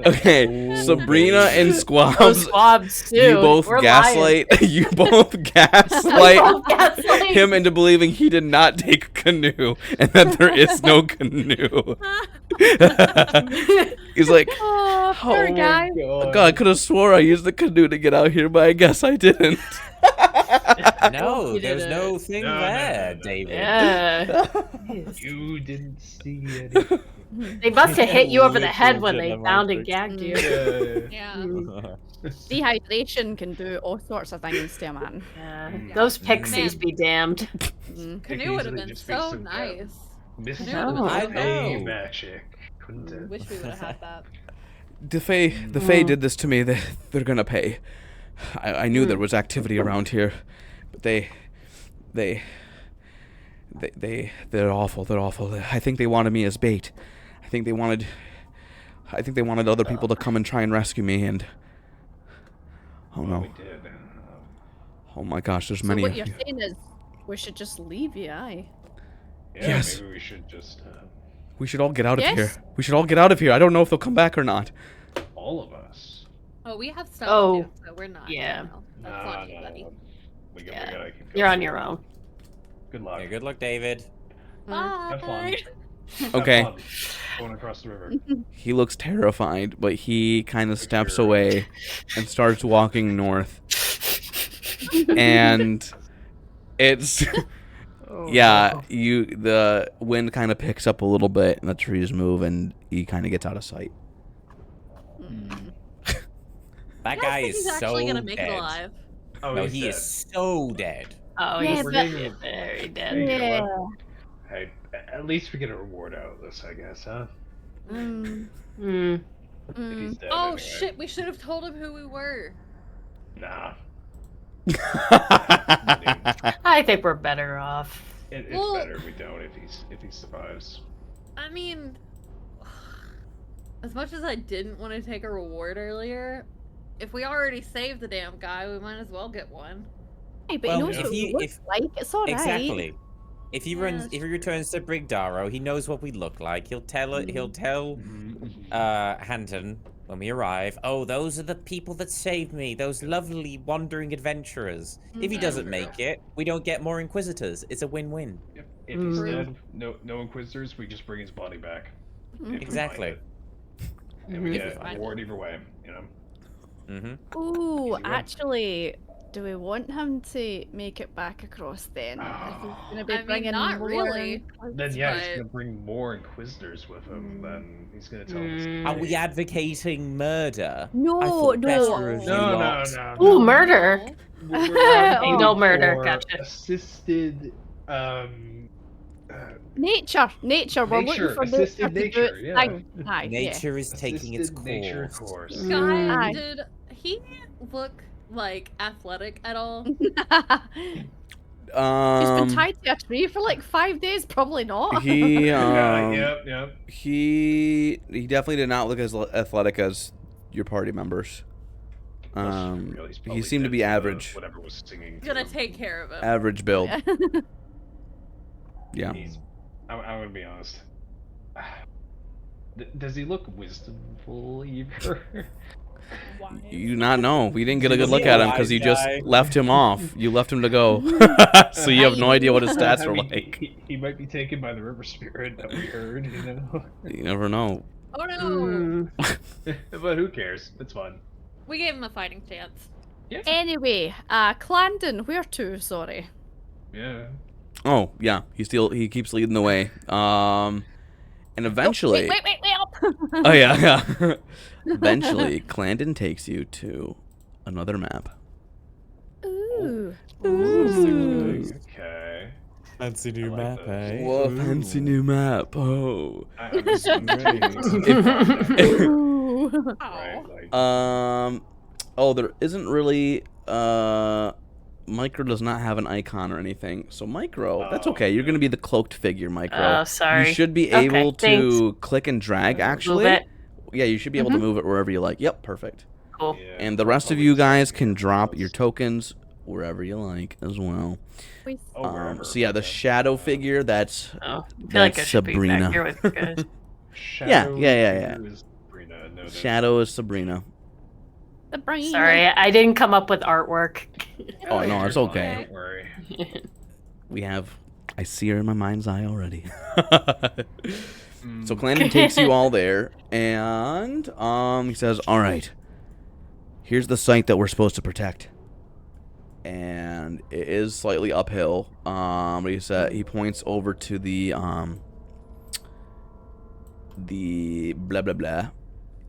Okay, Sabrina and Those Skwobs, Skwobs too. you both We're gaslight. You both lying. gaslight Gaslight. him into believing he did not take a canoe and that there is no canoe. He's like, Oh, poor Oh, guy. God, I could have swore I used the canoe to get out here, but I guess I didn't. No, You there's didn't. no thing No, no, there, no. David. Yeah. You didn't see anything. They must have hit you over the head when Literal they bound and Gemini gagged you. Yeah. Yeah. Dehydration can do all sorts of things to a man. Yeah. Yeah. Those pixies Man. be damned. Canoe would have easily been just be so some, nice. Missing know. I Fae know. magic. Couldn't it? Wish we would have had that. The Fae did this to me. They're gonna pay. I knew there was activity around here, but they're awful. They're awful. I think they wanted me as bait. I think they wanted other people to come and try and rescue me. And oh We no, did. oh my gosh, there's So many what of you're you. saying is we should just leave you, aye? Yeah, Yes. maybe we should just We should all get out of Yes. here. We should all get out of here. I don't know if they'll come back or not. all of us. Oh, we have stuff Oh, to do, so we're not. yeah. No, that's on you, buddy. We Yeah. gotta keep You're going. on your own. Good luck. Yeah, good luck, David. Have fun. Bye. Have Okay. fun going across the river. He looks terrified, but he kind of steps sure. away and starts walking north. And it's yeah, the wind kind of picks up a little bit and the trees move and he kind of gets out of sight. That You guys guy think is he's so actually gonna make dead. it alive. Oh, No, he's he dead. is so dead. Oh, Yeah, he's but- very Hey, dead. you know what? Hey, at least we get a reward out of this, I guess, huh? Mm. If he's dead, Oh anyway. shit, we should have told him who we were. Nah. I think we're better off. It's Well- better we don't if he survives. I mean, as much as I didn't want to take a reward earlier, if we already saved the damn guy, we might as well get one. Hey, but Well, he knows if what he- we look if- like. It's all right. Exactly. If he Yes. returns to Brigdarrow, he knows what we look like. He'll tell Hanton when we arrive, oh, those are the people that saved me, those lovely wandering adventurers. If he Mhm. doesn't make it, we don't get more Inquisitors. It's a win-win. If he's True. dead, no Inquisitors, we just bring his body back. If we find Exactly. it. And we If we get a find reward either way, you know? Mm-hmm. Ooh, Easy win. actually, do we want him to make it back across then? If he's gonna be I mean, bringing not more really. Then yeah, he's But- gonna bring more Inquisitors with him. Then he's gonna tell us. Are we advocating murder? No, I thought no. better of you No, lot. no. Ooh, murder. We're Ain't no murder, for gotcha. Assisted Nature. We're looking Nature, for assisted nature to do nature, its yeah. thing. Aye, Nature is taking its Assisted nature course. course. Sky, Aye. did he look like athletic at all? Yeah. He's been Um, tied to a tree for like 5 days. Probably not. he Yep. he definitely did not look as athletic as your party members. He's He probably seemed to dead be average. Whatever was singing. to Gonna him. take care of him. Average build. Yeah. I'm gonna be honest. Does he look wisdomful either? You do not know. We didn't get a good Is look he at a him because wise you just guy? left him off. You left him to go. So you have no idea what his stats are like. He might be taken by the river spirit that we heard, you know. You never know. Oh no! But who cares? It's fun. We gave him a fighting chance. Anyway, Clandon, where to? Sorry. Yeah. Oh, yeah. He keeps leading the way. And eventually Wait up! Oh yeah. Eventually, Clandon takes you to another map. Ooh. Okay. Fancy new like map, this. eh? Whoa, fancy new map. Oh. I'm assuming Ooh. right, like, Oh, there isn't really Micro does not have an icon or anything. So Micro, that's Oh, okay. You're going to be the cloaked figure, Micro. Oh, sorry. You should be Okay, able to thanks. click and drag actually. Move it. Yeah, you should be able to move it wherever you like. Yep, perfect. Cool. yeah, And the rest of probably you guys something can drop else. your tokens wherever you like as well. Oh, wherever. So yeah, the shadow figure, that's Oh, I feel like I That's should be Sabrina. back here with you guys. Shadow yeah. figure is Sabrina. No, that's- Shadow is Sabrina. The brain. Sorry, I didn't come up with artwork. Oh no, it's You're fine, okay. Don't worry. I see her in my mind's eye already. So Clandon takes you all there, and he says, "All right, here's the site that we're supposed to protect." And it is slightly uphill. But he points over to the blah blah blah.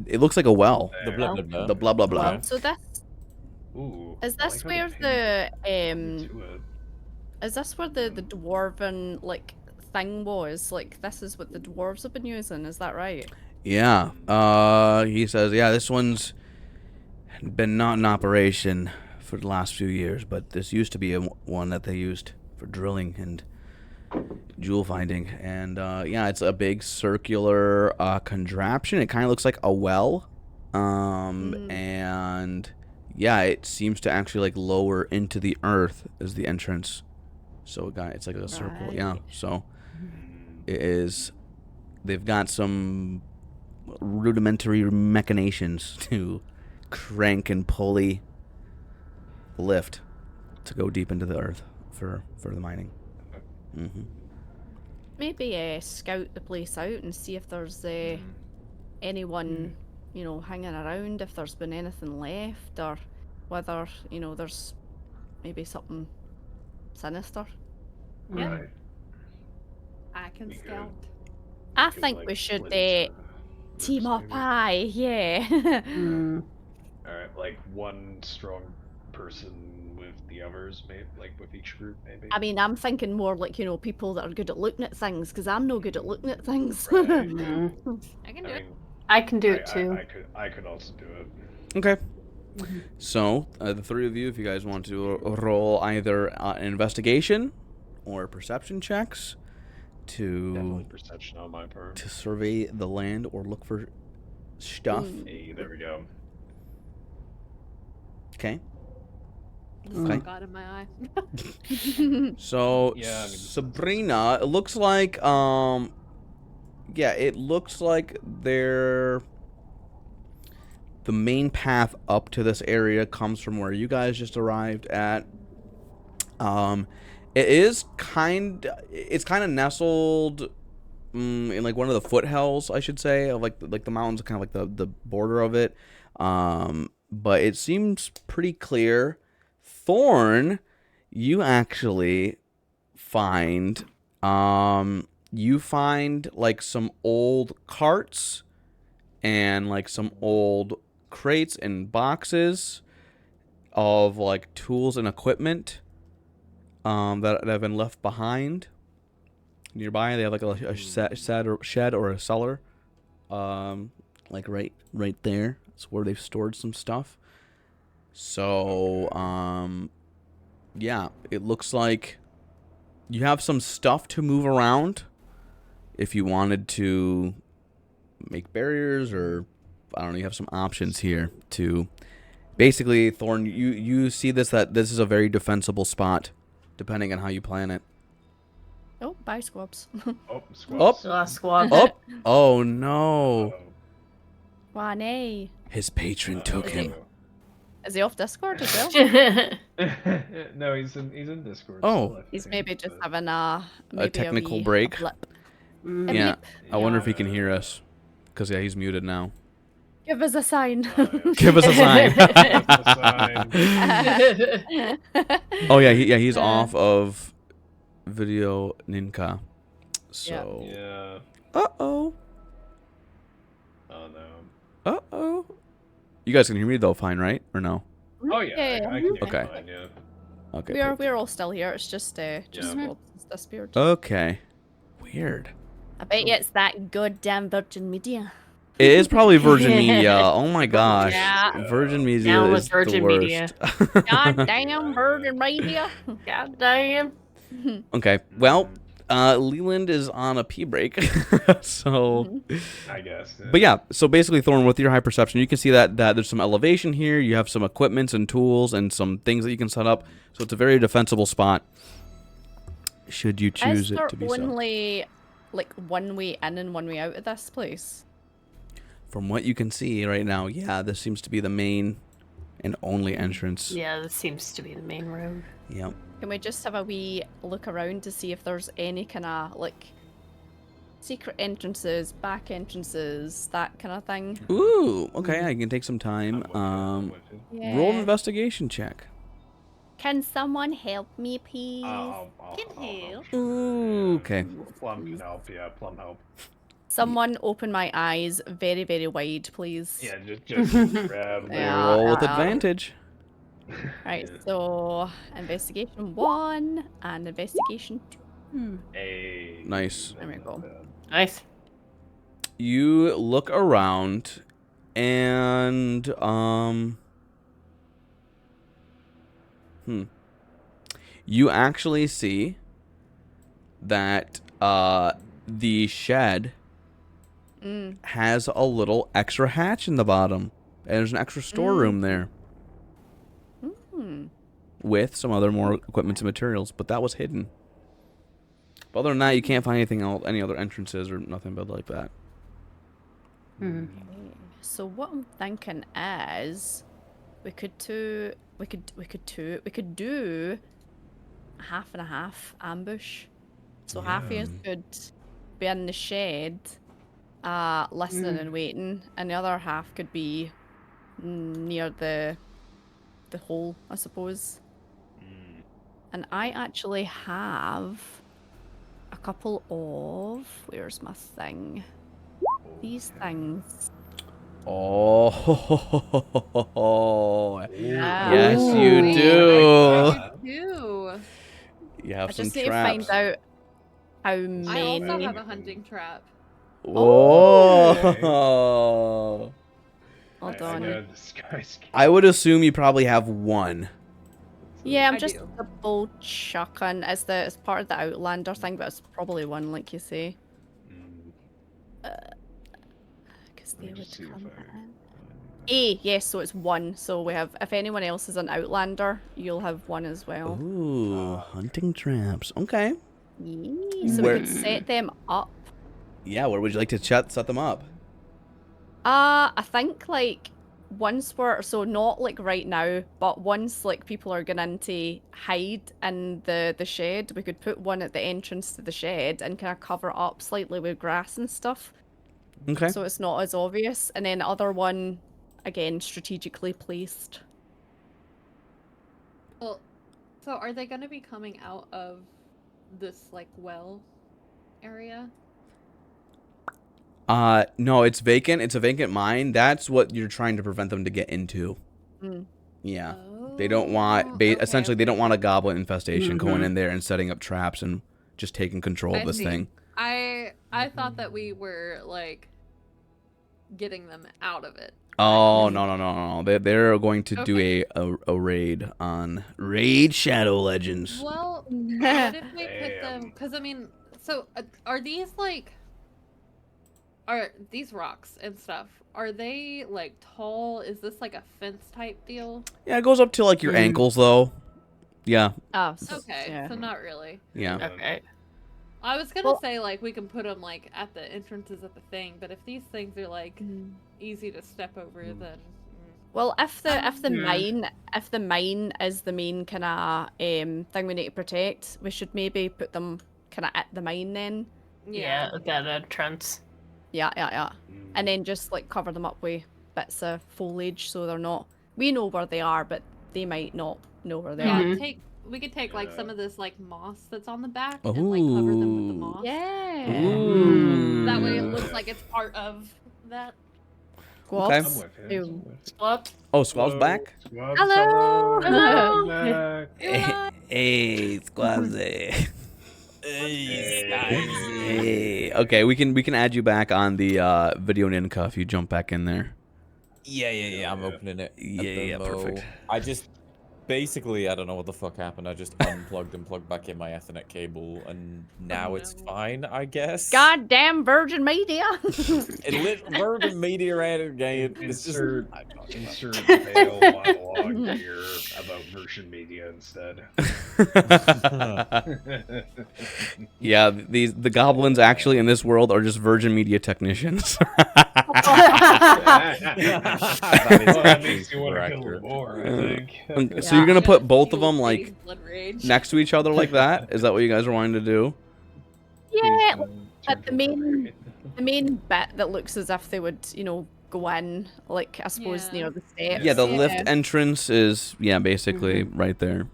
It looks like a well. The blah blah blah. The blah blah blah. Okay. So this Ooh, is I this like how where they the painted to it. is this where the dwarven like thing was? Like this is what the dwarves have been using. Is that right? Yeah. He says, yeah, this one's been not in operation for the last few years, but this used to be one that they used for drilling and jewel finding. And yeah, it's a big circular contraption. It kind of looks like a well. And yeah, it seems to actually like lower into the earth as the entrance. So it's like a circle. Right. Yeah. So it is. They've got some rudimentary machinations to crank and pulley lift to go deep into the earth for the mining. Maybe scout the place out and see if there's anyone hanging around. If there's been anything left, or whether there's maybe something sinister. Yeah. Right. I can Be good. scout. I Could, think like, we should split team up. maybe. Aye, yeah. Alright, like one strong person with the others, maybe, like with each group, maybe. I mean, I'm thinking more like people that are good at looking at things, because I'm no good at looking at things. Right. I can do it. I can do it too. I could also do it. Okay. So the three of you, if you guys want to roll either an investigation or perception checks Definitely to perception on my part. survey the land or look for stuff. Hey, there we go. Okay. Oh Okay. God in my eye. So Yeah, I mean, Sabrina, it looks like it looks like the main path up to this area comes from where you guys just arrived at. It's kind of nestled in like one of the foothills, I should say, of like the mountains, kind of like the border of it. But it seems pretty clear. Thorn, you actually find like some old carts and like some old crates and boxes of like tools and equipment that have been left behind. nearby. They have like a shed or a cellar, like right there. That's where they've stored some stuff. So, yeah, it looks like you have some stuff to move around if you wanted to make barriers, or I don't know, you have some options here to basically, Thorn, you see that this is a very defensible spot depending on how you plan it. Oh, bye, Skwobs. Oh, Skwobs. Squab. Oh no. Wane. His patron took him. Is he off Discord as well? No, he's in Discord. Oh. still, I He's think, maybe just but- having a technical wee break. blip. Mm. Yeah. blip. I wonder if he can hear us. Because, yeah, he's muted now. Give us a sign. Give us a sign. Sign. Oh, yeah, he's off of Video Ninka. So. Yeah. Uh-oh. Oh no. Uh-oh. You guys can hear me, though, fine, right? Or no? Oh yeah. I can hear Okay. fine, yeah. Okay. We're all still here. It's just Yeah. Skwobs has disappeared. Okay. Weird. I bet you it's that goddamn Virgin Media. It is probably Virgin Media. Oh my gosh. Yeah. Virgin Media Down with is Virgin the worst. Media. Goddamn Virgin Media. God damn. Okay. Well, Leland is on a pee break. So, I guess. but yeah, so basically, Thorn, with your high perception, you can see that there's some elevation here. You have some equipments and tools and some things that you can set up. So it's a very defensible spot. Should you choose Is there it to be so. only like one way in and one way out of this place? From what you can see right now, yeah, this seems to be the main and only entrance. Yeah, this seems to be the main road. Yep. Can we just have a wee look around to see if there's any kind of like secret entrances, back entrances, that kind of thing? Ooh, okay, I can take some time. I'm with you. Roll an investigation check. Can someone help me, please? I'll help. Ooh, okay. Plum can help. Yeah, Plum help. Someone open my eyes very, very wide, please. Yeah, just grab. Yeah. Roll with advantage. Right, so investigation 1 and investigation 2. Hey. Nice. There we go. Nice. You look around and you actually see that the shed has a little extra hatch in the bottom. And there's an extra storeroom there with some other more equipment and materials, but that was hidden. But other than that, you can't find anything else, any other entrances or nothing but like that. So what I'm thinking is we could do a half and a half ambush. So half of us could be in the shed, listening and waiting, and the other half could be near the hole, I suppose. And I actually have a couple of, where's my thing? These things. Oh, Yeah. yes, you Wait, do. You. You I have some just need traps. to find out how I many. also have a hunting trap. Oh. Hold I on. got disguise. I would assume you probably have one. Yeah, I'm I just do. double checking as part of the Outlander thing, but it's probably one, like you say. Because they Let me would just see if come I- in. Yes, so it's one. So we have, if anyone else is an Outlander, you'll have one as well. Ooh, hunting traps. Okay. Yee, so Where- we could set them up. Yeah, where would you like to set them up? I think like once so not like right now, but once like people are going to hide in the shed, we could put one at the entrance to the shed and kind of cover it up slightly with grass and stuff, Okay. so it's not as obvious. And then the other one, again, strategically placed. Well, so are they going to be coming out of this like well area? No, it's vacant. It's a vacant mine. That's what you're trying to prevent them to get into. Mm. Yeah. They don't want, Oh, okay, essentially, they don't want a goblin infestation going Mhm. in there and setting up traps and just taking control of I this see. thing. I thought that we were like getting them out of it. Oh no! They're going to do Okay. a raid on Raid Shadow Legends. Well, what if we put them? Damn. Because I mean, so are these like, are these rocks and stuff? Are they like tall? Is this like a fence type deal? Yeah, it goes up to like your ankles though. Yeah, Oh, Okay, yeah. so not really. yeah. Okay. I was gonna Well- say like we can put them like at the entrances of the thing, but if these things are like easy to step over, then Well, if the Yeah. mine is the main kind of thing we need to protect, we should maybe put them kind of at the mine then. Yeah, that entrance. Yeah. Mm. And then just like cover them up with bits of foliage so they're not. We know where they are, but they might not know where they Yeah, are. Mhm. we could take like some Yeah. of this like moss that's on the back and like cover them with the Ooh. moss. Yeah. Ooh. That way it looks like it's part of that. Okay. I'm Skwobs. with you. Ew. I'm with you. Swap. Oh, Squab's back. Squabs, Hello. hello. Welcome back. Hey, Squabs. Hey, Hey. Okay, we can add you back on the video Ninka if you jump back in there. Yeah. I'm Yeah. opening it. at the Yeah, perfect. mo. I just basically, I don't know what the fuck happened. I just unplugged and plugged back in my Ethernet cable, and now it's no. fine, I guess. Goddamn Virgin Media. It lit Virgin Media right again. It's just Insert fail monologue here about Virgin Media instead. Yeah, the goblins actually in this world are just Virgin Media technicians. That makes you want to kill them more, I think. So you're gonna put Yeah, both of fuel them like Sadie's blood rage. next to each other like that? Is that what you guys are wanting to do? Yeah, Turn but the to main- Barbarian. the main bit that looks as if they would, go in, like I suppose Yeah. near the steps. Yeah, the Yeah. lift entrance is basically right there.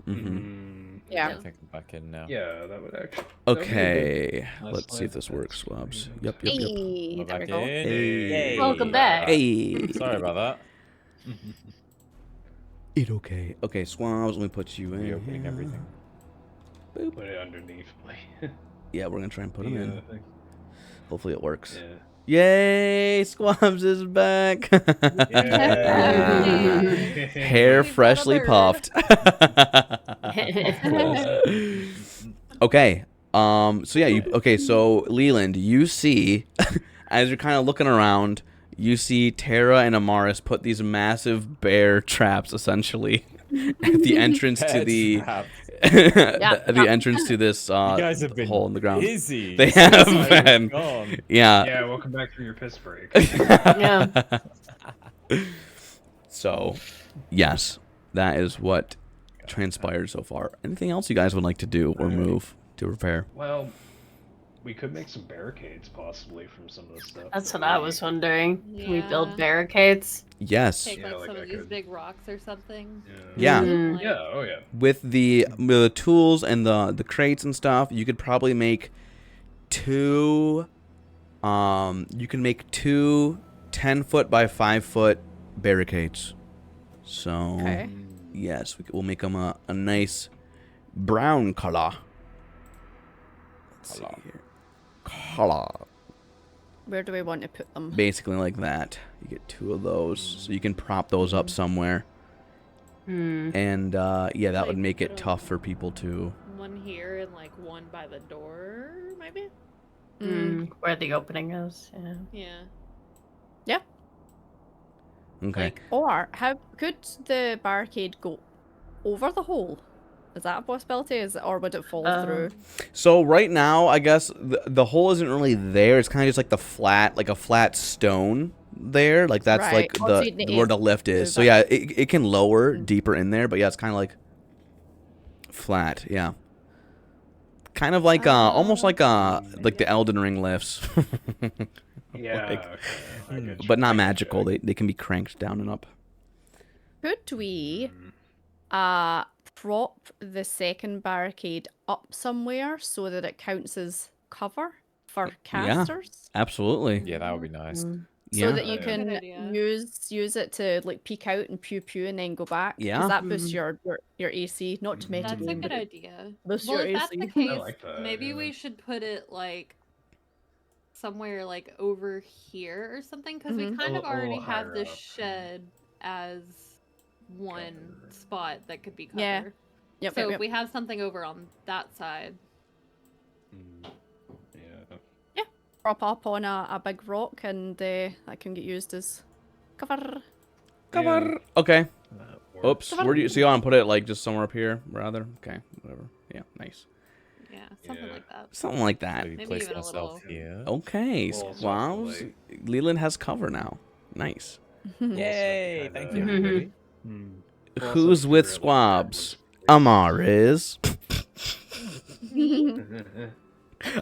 Yeah. I think I'm back in now. Yeah, that would actually. that would be a good Okay, last let's see if slide this for works, that. Swabs. There Yep. Hey, We're there we back go. in. Hey. Yay. Welcome back. Hey. Sorry about that. It okay. Okay, Swabs, let me put you in. Reopening here. everything. Boop. Put it underneath, like. Yeah, we're gonna try and put him the, in. thing. Hopefully it works. Yeah. Yay! Squabs is back. Yeah. Hair We've got a freshly bird. puffed. Okay. So yeah. Okay. So Leland, you see, as you're kind of looking around, you see Tera and Amaris put these massive bear traps, essentially, at the entrance to the the entrance to this You guys have been hole in the ground. busy. They since have I've been. gone. Yeah. Yeah, welcome back from your piss break. Yeah. So, yes, that is what transpired so far. Anything else you guys would like to do or move to repair? Well, we could make some barricades possibly from some of the stuff. That's that what I we- was wondering. Can we build Yeah. barricades? Yes. Take Yeah, like like some I of these could. big rocks or something. Yeah. Mm. Yeah, oh yeah. With the tools and the crates and stuff, you could probably make two. You can make two 10-foot by 5-foot barricades. So Okay. yes, we'll make them a nice brown color. Let's see here. Color. Where do we want to put them? Basically like that. You get two of those, so you can prop those up somewhere. Hmm. And yeah, that would Like, make it put 'em- tough for people to. One here and like one by the door, maybe. Mm. Where the opening is. Yeah. Yeah. Okay. Like, Or how could the barricade go over the hole? Is that a possibility? Or would it fall through? So right now, I guess the hole isn't really there. It's kind of just like a flat stone there. Like that's Right. like Oh, so you'd need where to the lift is. move So it. yeah, it can lower deeper in there, but yeah, it's kind of like flat. Yeah. Kind of like almost like the Elden Ring lifts. Yeah, Like, okay, I get you. but not magical. They can be cranked down and up. Could we prop the second barricade up somewhere so that it counts as cover for casters? Absolutely. Yeah, that would be nice. Yeah. So that you Yeah. can Good idea. use it to like peek out and pew pew and then go back. Yeah. Because that boosts your AC, not to Mhm. That's a metagame, good but it idea. boosts Well, your if that's the AC. case, like that, maybe yeah. we should put it like somewhere like over here or something, because we Mhm. kind of A little already have higher this up. shed as one Cover. spot that could be cover. Yeah. Yep, So yep, if yep. we have something over on that side, Yeah. Prop up on a big rock and that can get used as cover. Cover. Okay. That Oops. works. Where do you? So you want to put it like just somewhere up here, rather? Okay. Whatever. Yeah. Nice. yeah, something Yeah. like that. Something like that. Maybe Maybe place even a ourselves little- here. Okay. Well, it's Skwobs. also, Leland has cover now. Nice. Yay! kinda- Thank you, everybody. Also, Who's if with you're, like, Skwobs? backwards- Amaris.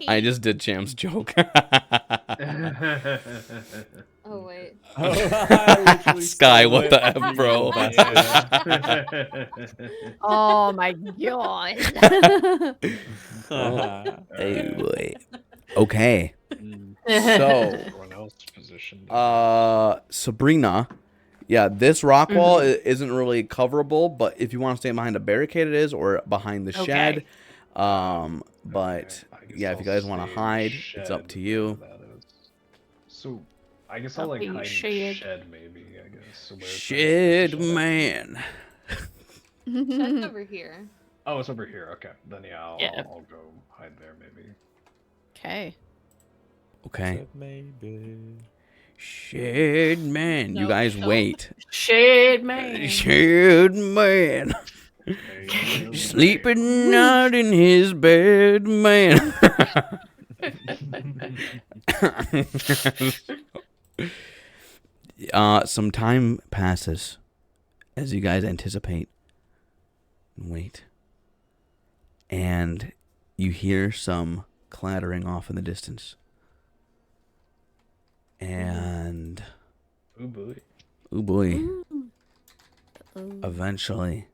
I just did Cham's joke. Oh wait. Sky, what the F, bro? Oh my god. Hey, boy. Okay. So, Everyone else positioned. Sabrina. Yeah, this rock wall isn't really coverable, but if you want to stay behind a barricade, it is, or behind the shed. But yeah, if you guys want to hide, it's up to you. So, I guess I'll like Up in hide shed. in shed maybe. I guess. So where's the Shed shed? man. Shed's over here. Oh, it's over here. Okay, then yeah, I'll go hide there maybe. Okay. Okay. Maybe. Shed man. You Nope, guys don't. wait. Shade man. Shed man. Sleeping out in his bed, man. Some time passes as you guys anticipate. Wait. And you hear some clattering off in the distance. And Oh boy. oh boy, eventually,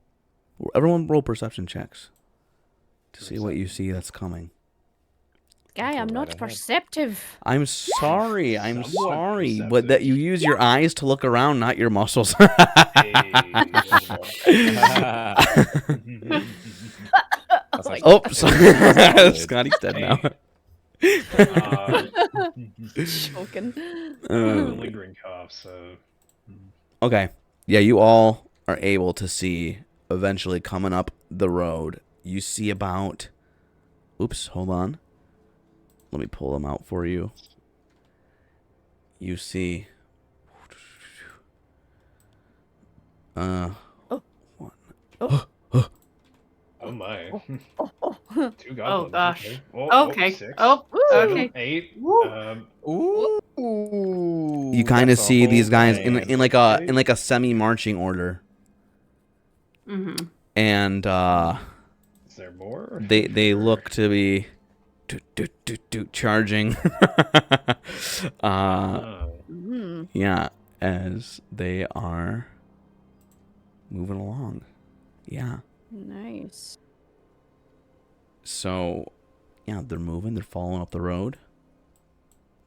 everyone roll perception checks to see what you see that's coming. Guy, I'm Go not right ahead. perceptive. I'm sorry, Somewhat but that you use your eyes to look around, not your muscles. That's Like- Oh, sorry. Scotty's dead now. Choking. Lingering cough. So. Okay. Yeah, you all are able to see eventually coming up the road. You see about... Oops, hold on. Let me pull them out for you. You see... Oh. One. Oh my. Oh. 2 goblins. gosh. Okay. Oh, Okay. 6, Oh, 7, okay. 8. Ooh. You kind of that's a see whole these guys plan. in like a semi-marching order, Mm-hmm. and Is there more? they look to be charging. Mm. Yeah, as they are moving along. Yeah. Nice. So, yeah, they're moving. They're following up the road.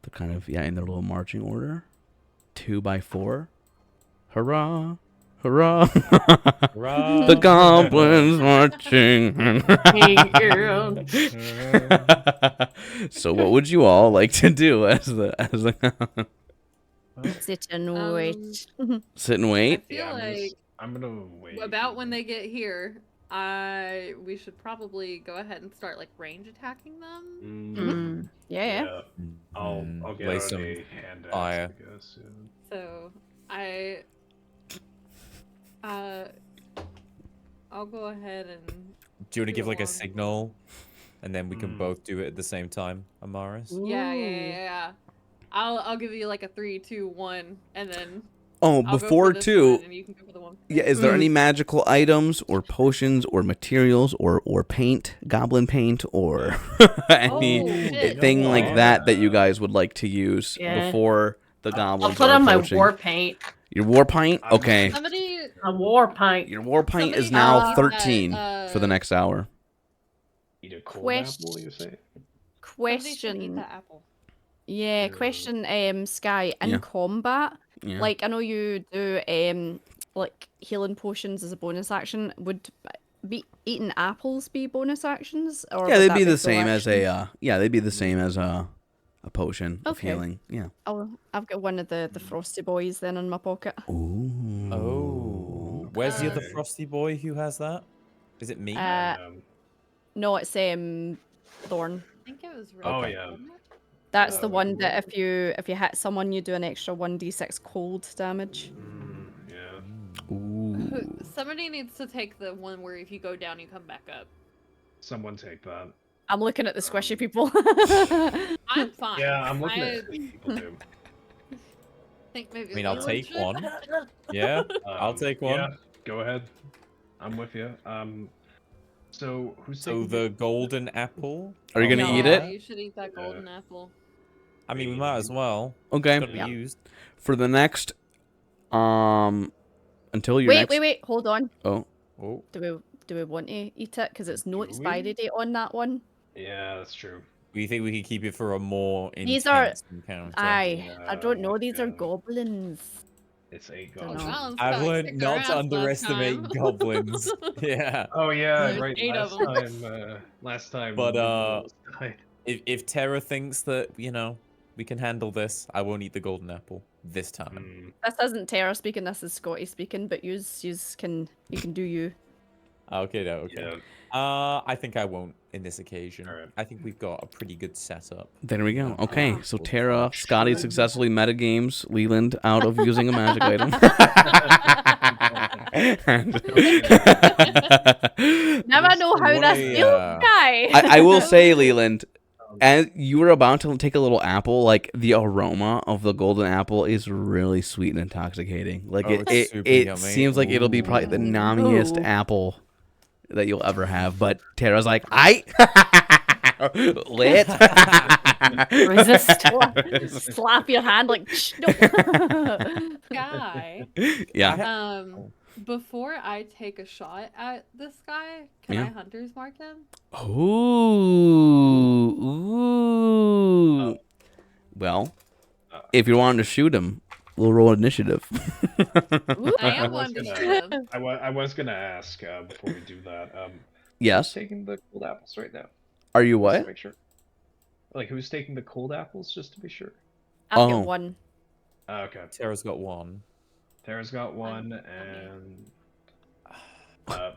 They're kind of, in their little marching order. 2 by 4. Hurrah! Hurrah! Hurrah. The goblins marching. So, what would you all like to do as the Sit and wait. sit and I wait? feel Yeah, like I'm gonna wait. about when they get here, we should probably go ahead and start like range attacking them. Mm. Yeah. Yeah. I'll get Lay out some a hand axe, fire. I guess. Yeah. So I'll go ahead and Do you want to give like a Long. signal, and then we can Mm. both do it at the same time, Amaris? yeah. I'll give you like a 3, 2, 1, and then Oh, I'll go for before this two, one, and you can go for the one. yeah, is there any magical items or potions or materials or paint, goblin paint, or any Oh, shit. thing like Yeah. that you guys would like to use Yeah. before the I'll goblins put are on my approaching? war paint. Your war paint? I'm- Okay. Somebody A war paint. Your war paint is Somebody now else 13 that, for the next hour. Eat a cold Quest- apple, you say? somebody should eat Question. that apple. Yeah, Yeah. question, Sky, in Yeah. combat, Yeah. like, I know you do, like, healing potions as a bonus action. Would be eating apples be bonus actions? Or Yeah, would they'd that be the full same as action? a they'd be the same as a potion of Okay. healing. Yeah. I've got one of the Frosty Boys then in my pocket. Ooh. Oh, where's the other Okay. frosty boy who has that? Is it me? No, it's Thorn. I think it was Oh, Revick, yeah. wasn't it? That's the Oh, one that if you hit someone, you do an extra 1d6 cold damage. Yeah. Ooh. Somebody needs to take the one where if you go down, you come back up. Someone take that. I'm looking at the squishy people. I'm fine. Yeah, I'm looking I at people too. think maybe. I mean, I'll Leland take should. one. Yeah, I'll take one. Yeah, go ahead. I'm with you. So who's So taking the golden apple. Are you gonna No. eat Yeah, it? you should eat that golden apple. I mean, we might as well. Okay. It's gotta Yeah. be used. For the next until your wait, next wait, hold on. Oh. Oh, Do we want to eat it? Because it's no Do expiry we? date on that one. Yeah, that's true. we think we can keep it for a more These are- intense encounter. I don't know. Yeah, These are yeah. goblins. It's a Dunno. goblin. Well, I've Scott learned kicked not our to ass last underestimate time. goblins. Yeah. Oh yeah, There's right. 8 of Last time. But, we almost died. If Tera thinks that, we can handle this, I won't eat the golden apple this time. This isn't Tera speaking. This is Scotty speaking. But you can do you. Okay, no, okay. Yeah. I think I won't in this occasion. Alright. I think we've got a pretty good setup. There we go. Oh, Okay, wow. so Tera, Scotty successfully metagames Leland out of using a magic item. Never know how What this a, feels, uh, guy. I will say, Leland, as you were about to take a little apple, like the aroma of the golden apple is really sweet and intoxicating. Like Oh, it's it super it yummy. seems like it'll be probably the Ooh. nommiest Ooh. apple that you'll ever have. But Tara's like, I lit. Resist. Slap your hand like. No. Guy. Yeah. Before I take a shot at this guy, can I hunter's mark him? Ooh. Well, if you wanted to shoot him, we'll roll initiative. I am one to shoot him. I was gonna ask before we do that. Yes. Who's taking the cold apples right now? Are you Just to what? make sure. Like who's taking the cold apples? Just to be sure. I've Oh. got one. Okay. Tara's got one. Tara's got one, and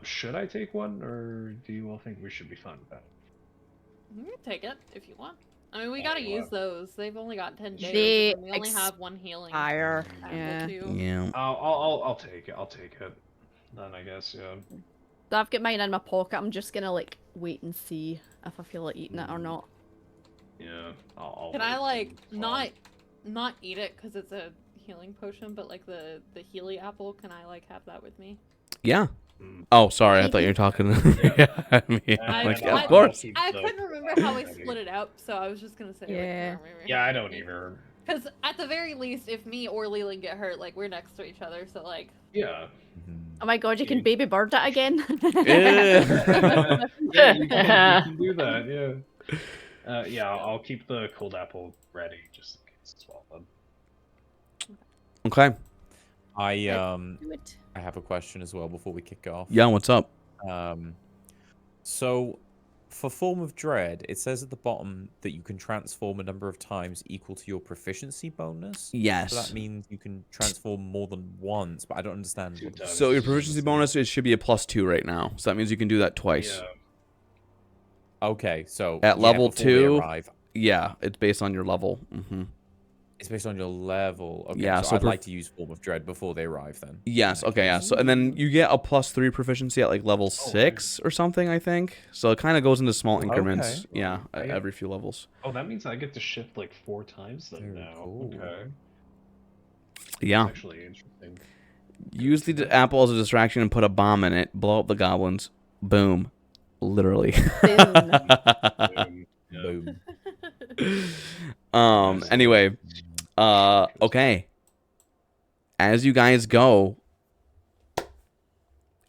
should I take one, or do you all think we should be fine with that? You can take it if you want. I mean, we Oh, gotta well. use those. They've only got 10 days. They And we only have one healing. Fire. apple Yeah. too. Yeah. I'll take it. I'll take it. Then I guess yeah. So I've got mine in my pocket. I'm just gonna like wait and see if I feel like eating it or not. Yeah. I'll Can wait. I like It's fine. not eat it because it's a healing potion, but like the Healy apple, can I like have that with me? Yeah. Mm. Oh, sorry. I thought you were talking to me. Like, I- of course. I couldn't remember how we split it up, so I was just gonna say. Yeah. Yeah, I don't either. Because at the very least, if me or Leland get hurt, like we're next to each other, so like. Yeah. Oh my god, you can baby bird it again. Yeah, you can do that. Yeah. Yeah, I'll keep the cold apple ready just in case as well. Then. Okay. I Do it. I have a question as well before we kick off. Yeah, what's up? So for Form of Dread, it says at the bottom that you can transform a number of times equal to your proficiency bonus. Yes. So that means you can transform more than once, but I don't understand. Two What times. So your proficiency bonus, it should be a +2 right now. So that means you can do that twice. Yeah. Okay, so At level before we 2, arrive. Yeah, it's based on your level. It's based on your level. Okay, Yeah, so so I'd like to use Form of Dread before they arrive then. Yes, okay, yeah. So and then you get a +3 proficiency at like level 6 or something, I think. So it kind of goes into small increments. Okay. Yeah, I get- every few levels. Oh, that means I get to shift like 4 times then Very now. cool. Okay. Yeah. That's actually interesting. Use the apple as a distraction and put a bomb in it. Blow up the goblins. Boom. Literally. Yeah. Boom. Anyway, okay. As you guys go,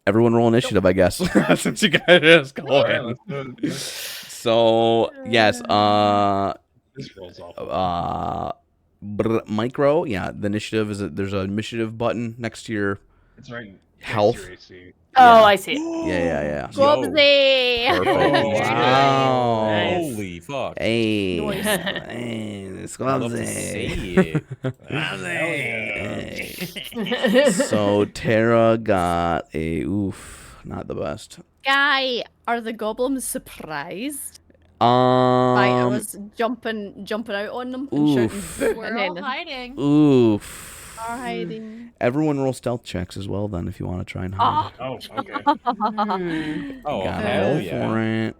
everyone roll initiative, I guess. Since you guys just go Oh, yeah, in. let's do it. So, yes, This rolls off. Micro, yeah. The initiative there's an initiative button next to your It's right. health. Next to your AC. Oh, I see. Yeah. Skwobsy! Perfect. Oh, Wow. Nice. Holy fuck. Hey, Nice. hey, I'd love to see it. Hey. So Tera got a not the best. Guy, are the goblins surprised? I Um, was jumping out on them and Oof. shouting, We're and all then hiding. oof. are hiding. Everyone roll stealth checks as well then if you want to try and hide. Oh, okay. Oh, Gotta hell roll yeah. for it.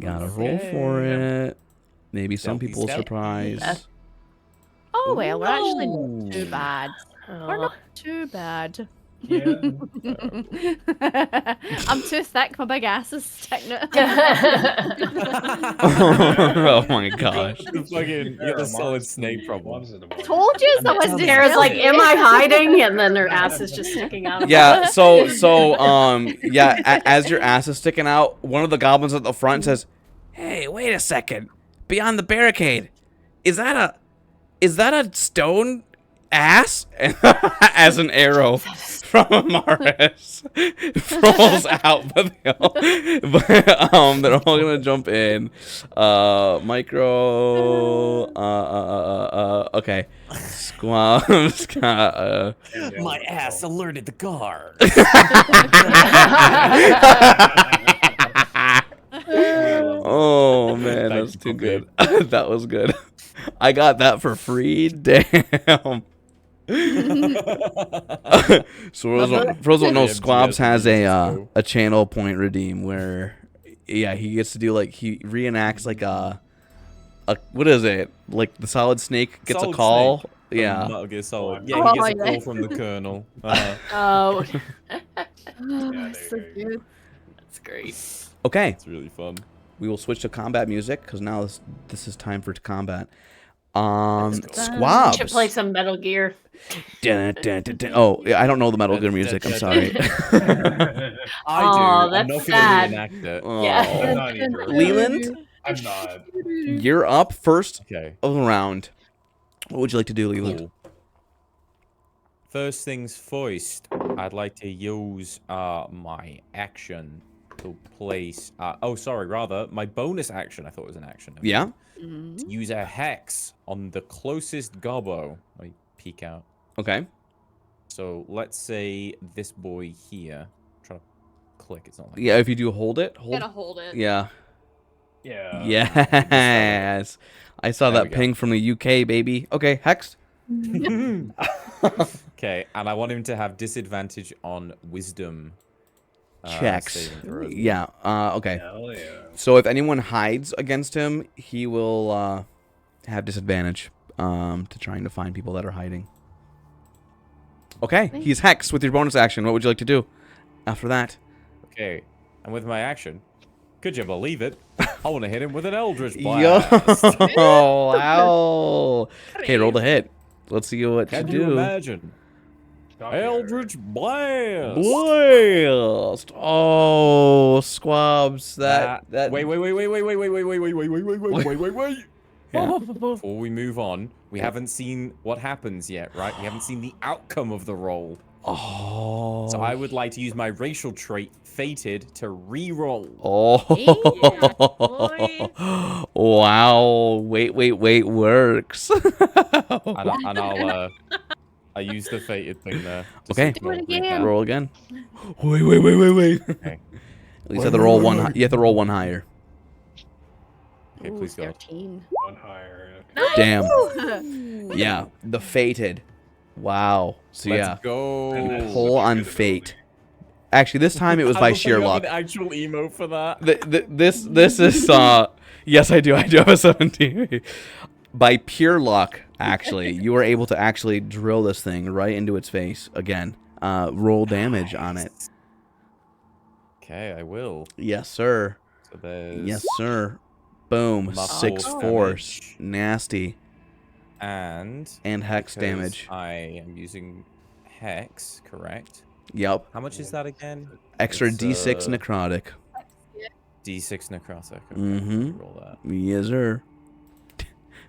Gotta roll for Okay. it. Maybe some Stealthy, people will stealthy. surprise. Oh well, we're actually not too Ooh. bad. We're Oh. not too bad. Yeah. I'm too thick, my big ass is sticking out. Oh my gosh. The fucking, you got the solid snake problem. Told you that was Tara's like, am I hiding? And then her ass is just sticking out. Of Yeah, as your ass is sticking out, one of the goblins at the front says, "Hey, wait a second. Beyond the barricade. Is that a stone ass?" And as an arrow from Amaris rolls out, but they're all gonna jump in. Micro. Okay. Skwobs got My ass alerted the guard. Oh man, Thank that's you, too Puppy. good. That was good. I got that for free. Damn. So for those who don't know, Skwobs has a channel point redeem where, yeah, he gets to do like he reenacts like a what is it, like the solid snake gets Solid a call. Snake. Yeah. Metal Gear Solid. Oh, Yeah, he gets a yeah. call from the colonel. Oh, So good. that's great. Okay, It's really fun. we will switch to combat music because now this is time for combat. Should Skwobs. play some Metal Gear. Dun, dun, dun, dun. Oh, yeah, I don't know the Metal Gear music. I'm sorry. I Aw, do. I'm that's not sad. gonna reenact it. Yeah. I'm not either. Leland, I'm not. you're up first Okay. of the round. What would you like to do, Leland? Cool. First things first, I'd like to use my action to place. Rather, my bonus action. I thought it was an action. Yeah. To use a hex on the closest gobbo. Let me peek out. Okay. So let's say this boy here. Try to click. It's not like. Yeah. If you do hold it, Gotta hold it. Yeah. Yeah. Yes. I saw There that we go. ping from the UK, baby. Okay, hex. Okay, and I want him to have disadvantage on wisdom Checks. saving throws. Yeah. Okay. Hell yeah. So if anyone hides against him, he will have disadvantage to trying to find people that are hiding. Okay. He's hexed with your bonus action. What would you like to do after that? Okay, and with my action, could you believe it? I want to hit him with an Eldritch Yo. Blast. Wow. Okay, roll the hit. Let's see what Can you you do. imagine? Stop here. Eldritch Blast. Blast! Oh, Skwobs. That. Wait. Yeah. Before we move on, we haven't seen what happens yet, right? We haven't seen the outcome of the roll. Oh. So I would like to use my racial trait, Fated, to re-roll. Oh. Wow. Wait. Works. And I'll use the Fated thing there. Just Okay. ignore Do it the again. recap. Roll again. Wait. Okay. You have to roll one. You have to roll one higher. Okay, please go. 13. One higher. Damn. Yeah. The fated. Wow. So Let's yeah. go. Pull on fate. Actually, this time it was by sheer luck. An actual emo for that. This is yes, I do. I do have a 17. By pure luck, actually, you were able to actually drill this thing right into its face again. Roll damage on it. Okay, I will. Yes, sir. So there's Yes, sir. Boom. Muscle 6 force. damage. Nasty. and Hex because damage. I am using hex, correct? Yep. How much is that again? Extra It's, D6 necrotic. D6 necrotic. Okay, Mhm. roll that. Yes, sir.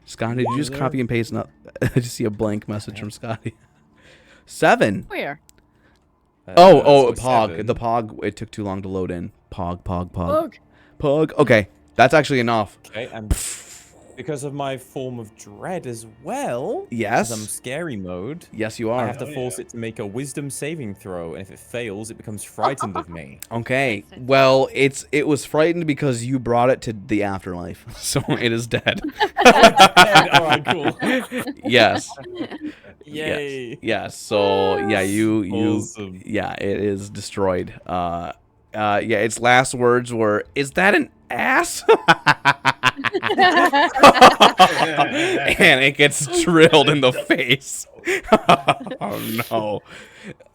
Scotty, did you just copy and paste? I just see a blank message from Scotty. 7. Where? Pog. 7. The Pog, it took too long to load in. Pog. Look. Pog. Okay, that's actually enough. Okay, and because of my form of dread as well, Yes. 'cause I'm scary mode, Yes, you I are. have to force it to make a wisdom saving throw, and if it fails, it becomes frightened of me. Okay. Well, it was frightened because you brought it to the afterlife, so it is dead. Alright, cool. Yes. Yay. Yes. So yeah, you Awesome. yeah, it is destroyed. Yeah, its last words were, "Is that an ass?" And it gets drilled in the face. Oh no.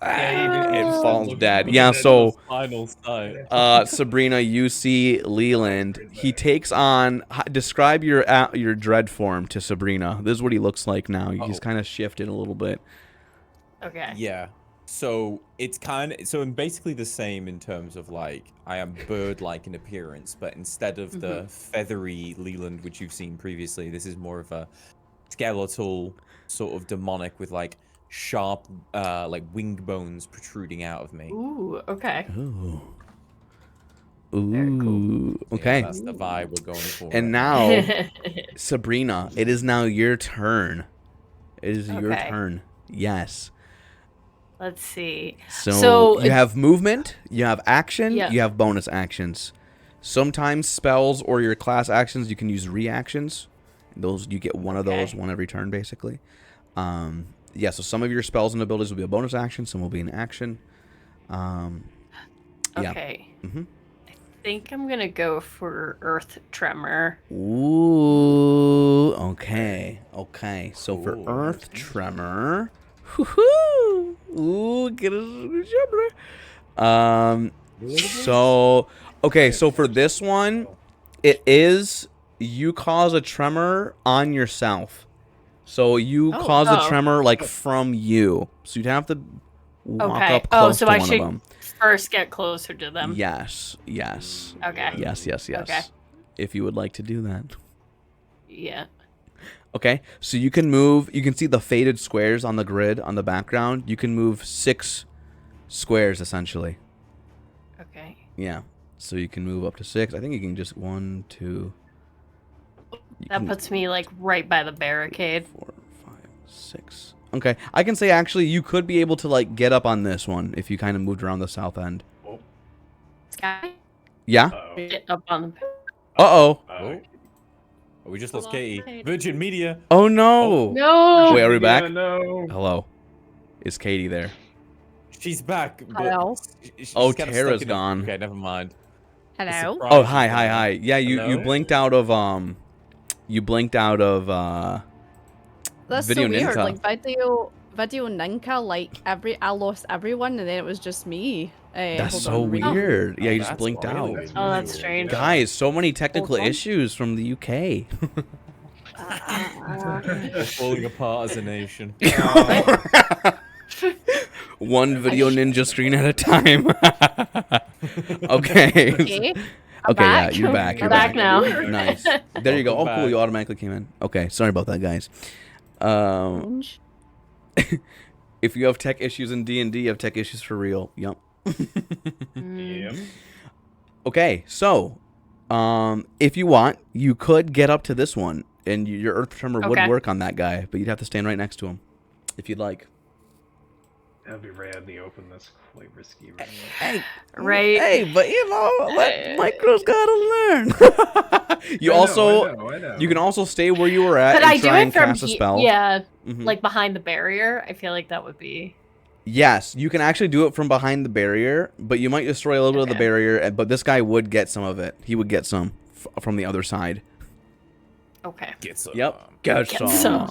It falls dead. Yeah, so Final sight. Sabrina, you see Leland. He takes on. Describe your dread form to Sabrina. This is what he looks like now. He's kind of shifted a little bit. Okay. Yeah. So it's basically the same in terms of like I am bird-like in appearance, but instead of the feathery Leland which you've seen previously, this is more of a skeletal sort of demonic with like sharp like wing bones protruding out of me. Ooh, okay. Ooh. Very cool. Okay. Yeah, that's the vibe we're going for. And now, Sabrina, it is now your turn. It is your Okay. turn. Yes. Let's see. So you have movement, you have action, Yeah. you have bonus actions. Sometimes spells or your class actions, you can use reactions. Those you get one of those, one every turn, basically. Yeah. So some of your spells and abilities will be a bonus action, some will be an action. Yeah. Okay. Mhm. I think I'm gonna go for Earth Tremor. Ooh. Okay. Okay. So for Ooh, Earth Tremor. Woohoo! Ooh, get a So okay, so for this one, it is you cause a tremor on yourself. So you cause a tremor like from you. So you'd have to walk up close so to I one should of them. first get closer to them. Yes. Yes. Okay. Yes. Okay. If you would like to do that. Yeah. Okay, so you can move. You can see the faded squares on the grid on the background. You can move 6 squares essentially. Okay. Yeah, so you can move up to 6. I think you can just 1, 2. That puts me like right by the barricade. 4, 5, 6. Okay, I can say actually you could be able to like get up on this one if you kind of moved around the south end. Sky, Yeah. get up on the. Uh-oh. Oh. We just Hold lost on, Katie. Katie. Virgin Media. Oh no. No. Wait, are we back? Yeah, no. Hello. Is Katie there? She's back. But Hello? she's Oh, kinda Tera's stuck in gone. Okay, never mind. Hello? Surprise Oh, is hi. gone. Yeah, you Hello? blinked out of That's Video so weird. Ninka. Like video Ninka, like I lost everyone, and then it was just me. That's hold so on, weird. Yeah, Oh, you just that's blinked really out. weird. Oh, that's strange. Guys, so many technical Hold on. issues from the UK. We're falling apart as a nation. One video ninja screen at a time. Okay. Okay. I'm Okay, yeah, back. you're back. I'm You're back now. Nice. There you go. Oh, Welcome cool. back. You automatically came in. Okay, sorry about that, guys. Strange. If you have tech issues in D&D, you have tech issues for real. Yup. Yeah. Okay, so if you want, you could get up to this one, and your Earth Tremor would Okay. work on that guy, but you'd have to stand right next to him, if you'd like. That'd be rad in the open. That's quite risky. Right? Hey, Right. Hey, but you know, Micro's gotta learn. You I also, know. you can also stay where you were at Could and I do try it and from cast a spell. Yeah, Mhm. like behind the barrier? I feel like that would be. Yes, you can actually do it from behind the barrier, but you might destroy a little bit of the Okay. barrier. But this guy would get some of it. He would get some from the other side. Okay. Get some. Yep. Get Get some.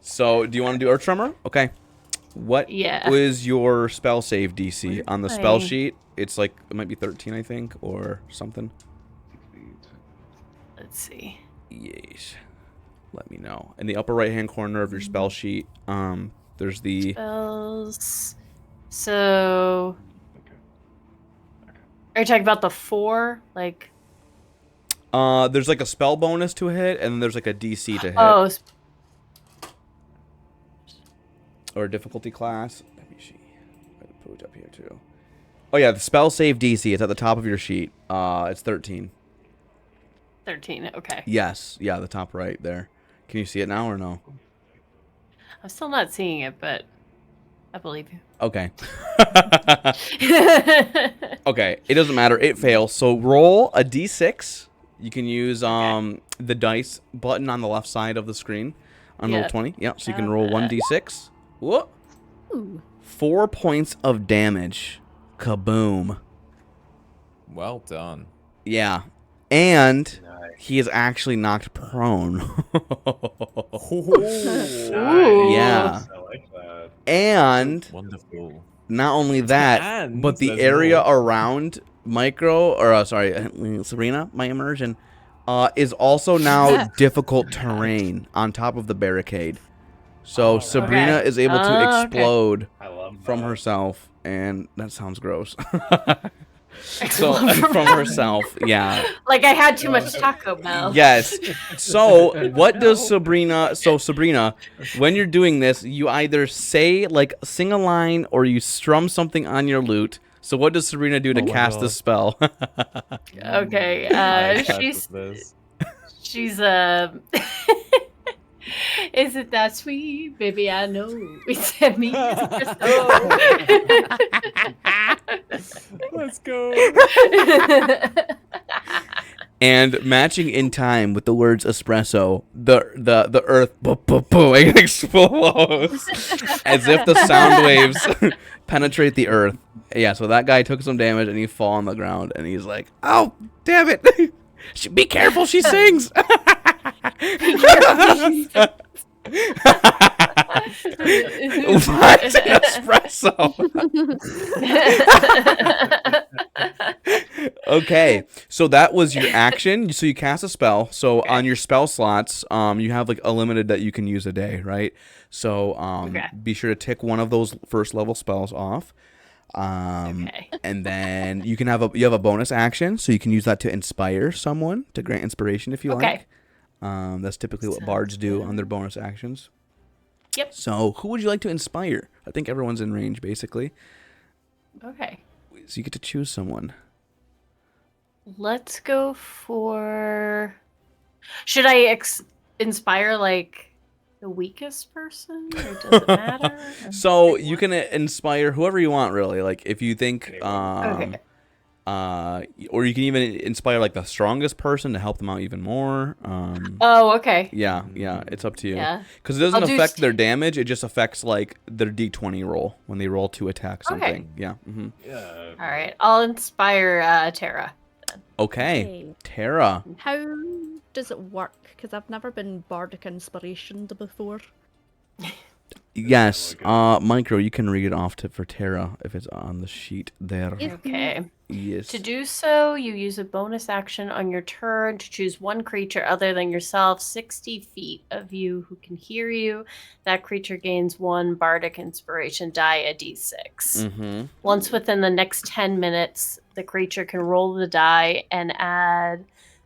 So, do you want to do Earth Tremor? Okay. What Yeah. is your spell save DC on the spell Fine. sheet? It's like it might be 13, I think, or something. Let's see. Yes. Let me know. In the upper right-hand corner of your spell sheet, there's the Spells. So. Okay. Are you talking about the 4? Like. There's like a spell bonus to hit, and then there's like a DC to hit. Oh, Or a difficulty class. Let me see. I put it up here too. Oh yeah, the spell save DC. It's at the top of your sheet. It's 13. 13. Okay. Yes. Yeah, the top right there. Can you see it now or no? I'm still not seeing it, but I believe you. Okay. Okay. It doesn't matter. It fails. So roll a D6. You can use the dice button on the left side of the screen on roll 20. Yeah. So you can roll 1d6. Whoop. Ooh. 4 points of damage. Kaboom. Well done. Yeah. And Nice. he is actually knocked prone. Ooh. Yeah. I like that. And Wonderful. not only that, And but the there's area more. around Sabrina, my immersion, is also now difficult terrain on top of the barricade. So Oh, Sabrina okay. is able to Okay. explode I love from that. herself, and that sounds gross. So from herself, yeah. Like I had too much Taco Bell. Yes. So what does Sabrina? So Sabrina, when you're doing this, you either say like sing a line or you strum something on your lute. So what does Sabrina do to Oh my cast God. the spell? Okay. I can't She's with this. she's Is it that sweet, baby? I know it's at me. Let's go. And matching in time with the words espresso, the earth it explodes as if the sound waves penetrate the earth. Yeah, so that guy took some damage and he fall on the ground and he's like, "Oh, damn it! Be careful, she sings." What? Espresso. Okay, so that was your action. So you cast a spell. So on your spell slots, you have like a limited that you can use a day, right? So be sure to tick one of those first level spells off. Okay. And then you have a bonus action, so you can use that to inspire someone, to grant inspiration if you like. That's typically what bards do on their bonus actions. Yep. So who would you like to inspire? I think everyone's in range, basically. Okay. So you get to choose someone. Let's go for. Should I inspire like the weakest person, or does it matter? So you can inspire whoever you want, really. Like if you think, Okay. or you can even inspire like the strongest person to help them out even more. Oh, okay. Yeah, it's up to you. Yeah. Because it doesn't I'll do affect their damage; it just affects like their D20 roll when they roll to attack something. Yeah. Mm-hmm. Yeah. All right. I'll inspire Tera. Okay, Tera. How does it work? Because I've never been bardic inspirationed before. Yes, Micro, you can read it off for Tera if it's on the sheet there. Okay. Yes. To do so, you use a bonus action on your turn to choose one creature other than yourself 60 feet of you who can hear you. That creature gains 1 bardic inspiration die, a d6. Mm-hmm. Once within the next 10 minutes, the creature can roll the die and add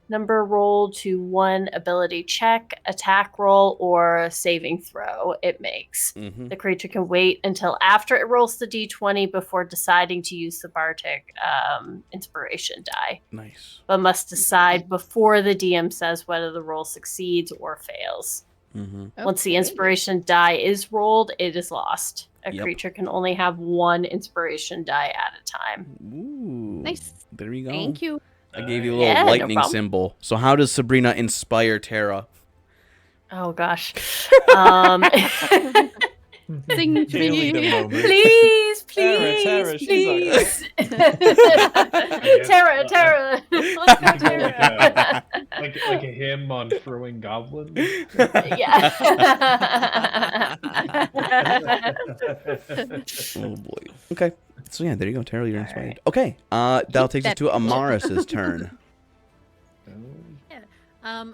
number roll to 1 ability check, attack roll, or saving throw it makes. Mm-hmm. The creature can wait until after it rolls the d20 before deciding to use the bardic inspiration die, Nice. but must decide before the DM says whether the roll succeeds or fails. Mm-hmm. Once the inspiration die is rolled, it is lost. A Yep. creature can only have 1 inspiration die at a time. Ooh. Nice. There you go. Thank you. I gave you a little Yeah, no lightning problem. symbol. So how does Sabrina inspire Tera? Oh gosh. Sing to Really the me. moment. Please, Tera, please, she's like, please. Tera. Let's go, Tera. like a hymn on throwing goblins. Yeah. Oh boy. Okay. So yeah, there you go, Tera. You're All inspired. right. Okay. That takes us that to Amaris' turn.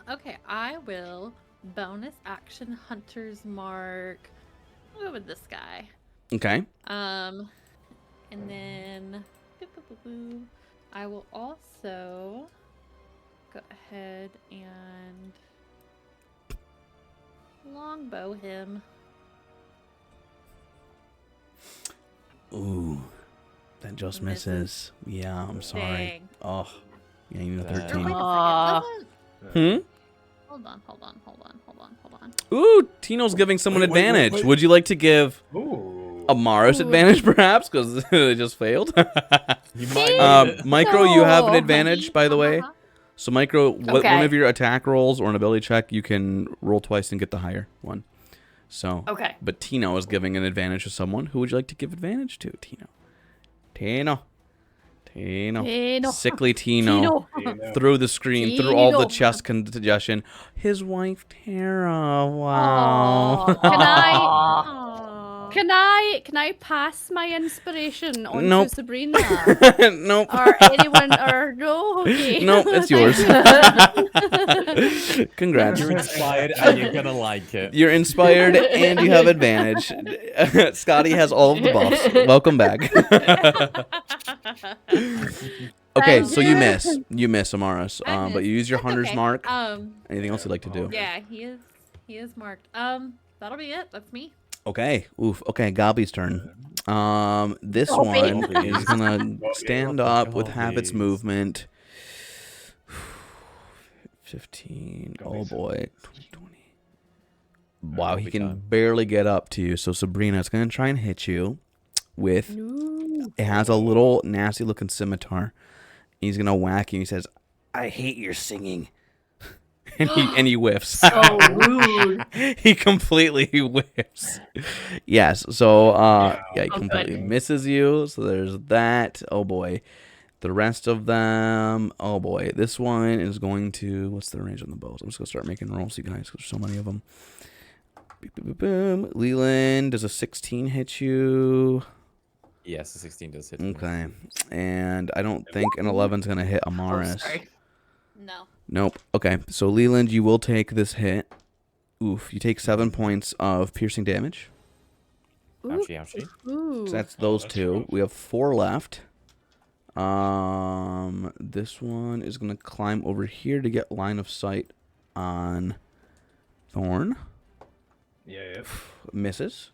Okay, I will bonus action Hunter's Mark. I'll go with this guy. Okay. And then I will also go ahead and longbow him. Ooh, that just misses. Yeah, I'm sorry. Dang. Oh, yeah, you need a Or wait a 13. second. Aw. doesn't- Hmm? Hold on. Ooh, Tino's giving someone Wait, wait, wait, advantage. wait. Would you like to give Ooh. Amaris advantage, perhaps? Because they just failed. You might need it. Micro, you have an No. advantage, by the way. So, Micro, Okay. one of your attack rolls or an ability check, you can roll twice and get the higher one. So, Okay. but Tino is giving an advantage to someone. Who would you like to give advantage to, Tino? Tino. Sickly Tino. Through the screen, through all the Tino. chest congestion. His wife, Tera. Wow. Aw. Aw. Can I pass my inspiration on Nope. to Sabrina? Nope. Or anyone, or no? Okay. Nope, it's yours. Congrats. You're inspired and you're gonna like it. You're inspired and you have advantage. Scotty has all of the buffs. Welcome back. Okay, so you miss. You miss, Amaris. I But you missed. use your That's hunter's okay. mark. Anything else you'd like to do? Yeah, he is marked. That'll be it. That's me. Okay. Oof. Okay, Gobby's turn. This Gobby. one is gonna stand up with half its Gobbies. movement. 15. Oh Gobbies. boy. 20. Wow, he Gobby can time. barely get up to you. So Sabrina, it's gonna try and hit you with. No. It has a little nasty looking scimitar. He's gonna whack you. He says, "I hate your singing," and he whiffs. So rude. He completely whiffs. Yes. So yeah, he Oh, completely good. misses you. So there's that. Oh boy. The rest of them. Oh boy. This one is going to. What's the range on the bows? I'm just gonna start making rolls, you guys, because there's so many of them. Boom, boom, boom, boom. Leland, does a 16 hit you? Yes, the 16 does hit. me. Okay. And I don't think an 11's gonna hit Oh, Amaris. sorry. No. Nope. Okay. So Leland, you will take this hit. Oof. You take 7 points of piercing damage. Ouchie, ouchie. Ooh. So that's those that's two. rough. We have 4 left. This one is gonna climb over here to get line of sight on Thorn. Yeah. Misses.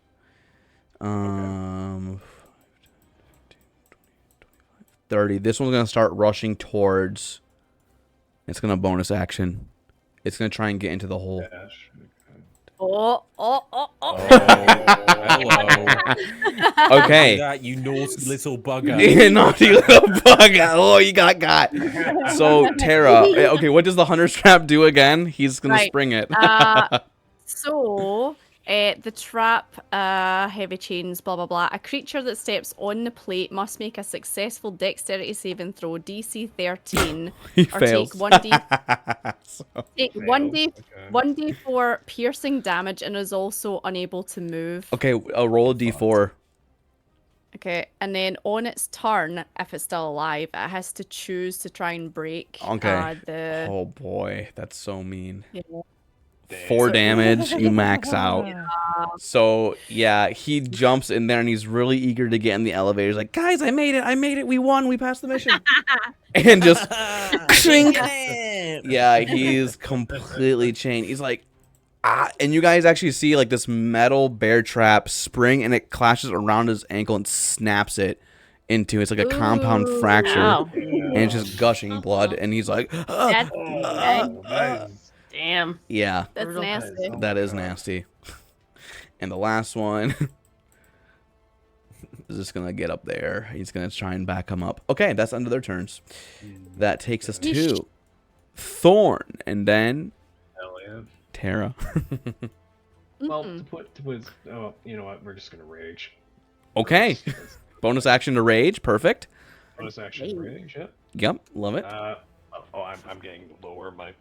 30. This one's gonna start rushing towards. It's gonna bonus action. It's gonna try and get into the hole. Dash. Oh. Hello. Okay. That, you naughty little bugger. Naughty little bug. Oh, you got. So Tera. Okay, what does the hunter's trap do again? He's gonna Right. spring it. So, the trap, heavy chains, blah blah blah. A creature that steps on the plate must make a successful dexterity saving throw, DC 13, He or fails. take 1d So- take Fails, 1d okay. 1d4 piercing damage and is also unable to move. okay, I'll roll a d4. Okay, and then on its turn, if it's still alive, it has to choose to try and break. Okay. The Oh boy, that's so mean. yeah. 4 damage, you max out. So yeah, he jumps in there and he's really eager to get in the elevator. He's like, guys, I made it, we won, we passed the mission. And just shink. Yeah, he's completely chained. He's like, ah, and you guys actually see like this metal bear trap spring and it clashes around his ankle and snaps it into it's like a compound Ooh. fracture. Wow. And it's just gushing blood and he's like, ah. That's, Damn. Yeah. that's Brutal. nasty. That is nasty. And the last one is just going to get up there. He's going to try and back him up. Okay, that's under their turns. That takes us to Thorn and then Hell yeah. Tera. Well, Mm-mm. to put oh, you know what? We're just gonna rage. Okay. Bonus action to rage. Perfect. Bonus action rage. Yeah. Yep. Love it. I'm getting lower. My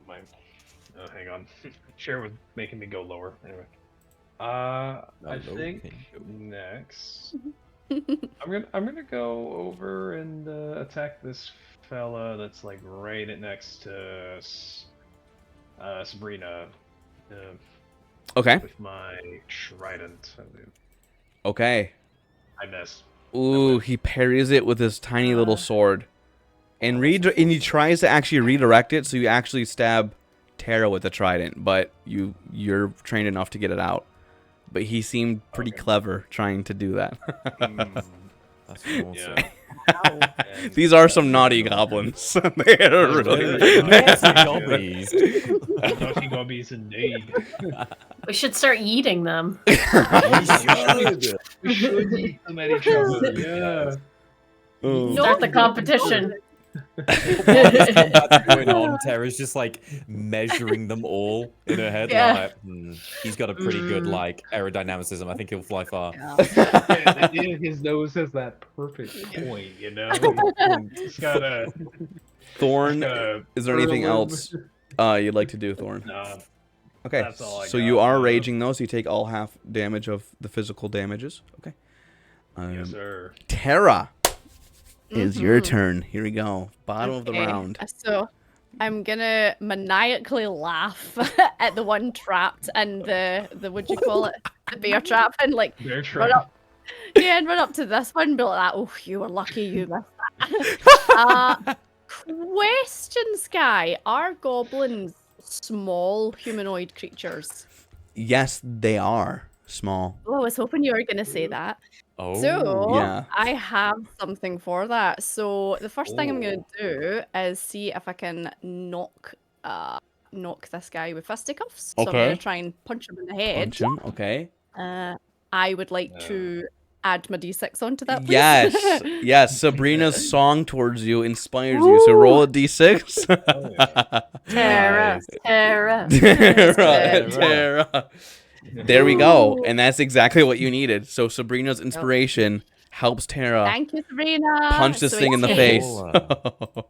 hang on. Share was making me go lower. Anyway. I think next I'm gonna go over and attack this fella that's like right next to Sabrina. Okay. With my trident. Okay. I miss. Ooh, he parries it with his tiny little sword. And he tries to actually redirect it, so you actually stab Tera with the trident, but you're trained enough to get it out. But he seemed pretty clever trying to do that. That's awesome. Yeah. These are some naughty goblins. They are really Nasty gobbies. Naughty gobbies indeed. We should start eating them. We should eat them at each other. Yeah. Start the competition. What's going on? Tera's just like measuring them all in her head. Yeah. Like, he's got a pretty good like aerodynamicism. I think he'll fly far. Yeah, his nose has that perfect point, you know? It's got a... Thorn, a is there anything furlong. else you'd like to do, Thorn? Nah, Okay, that's all I so got, you are yeah. raging those. You take all half damage of the physical damages. Okay. yes, sir. Tera, is your turn. Here we go. Bottom of the Okay, round. So I'm gonna maniacally laugh at the one trapped and the what'd you call it? The bear trap, and like Bear run trap. up. Yeah, and run up to this one and be like, oh, you were lucky you missed that. Question, Sky. Are goblins small humanoid creatures? Yes, they are small. Oh, I was hoping you were gonna say that. Oh, So yeah. I have something for that. So the first thing I'm gonna Oh. do is see if I can knock this guy with fisticuffs. So I'm Okay. gonna try and punch him in the head. Punch him. Okay. I would like to add my d6 onto that, please. Yes. Yes. Sabrina's song towards you inspires you. So roll a d6. Tera, Tera. Tera, Tera. There we go. And that's exactly what you needed. So Sabrina's inspiration helps Tera Thank you, Sabrina. punch this So thing in the it face. Oh,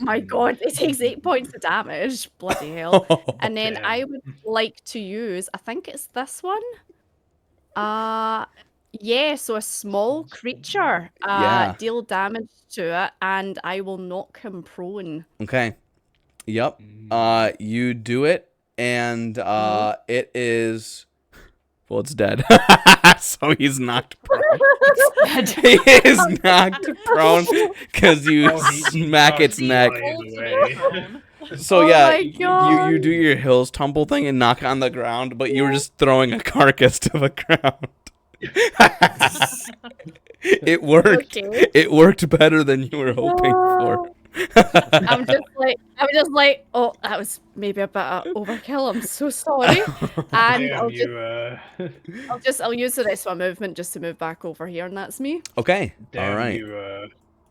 My God, it takes 8 points of damage. Bloody hell. And then Damn. I would like to use, I think it's this one. Yeah, so a small creature. Yeah. Deal damage to it, and I will knock him prone. Okay. Yep. You do it, and it is. Well, it's dead. So he's knocked prone. He is knocked prone because you smack its neck. So Oh yeah, my God. you do your hills tumble thing and knock on the ground, but you were just throwing a carcass to the ground. It worked. Okay. It worked better than you were hoping for. I'm just like, oh, that was maybe a bit of overkill. I'm so sorry. And I'll use the rest of my movement just to move back over here, and that's me. Okay. Damn, All right. you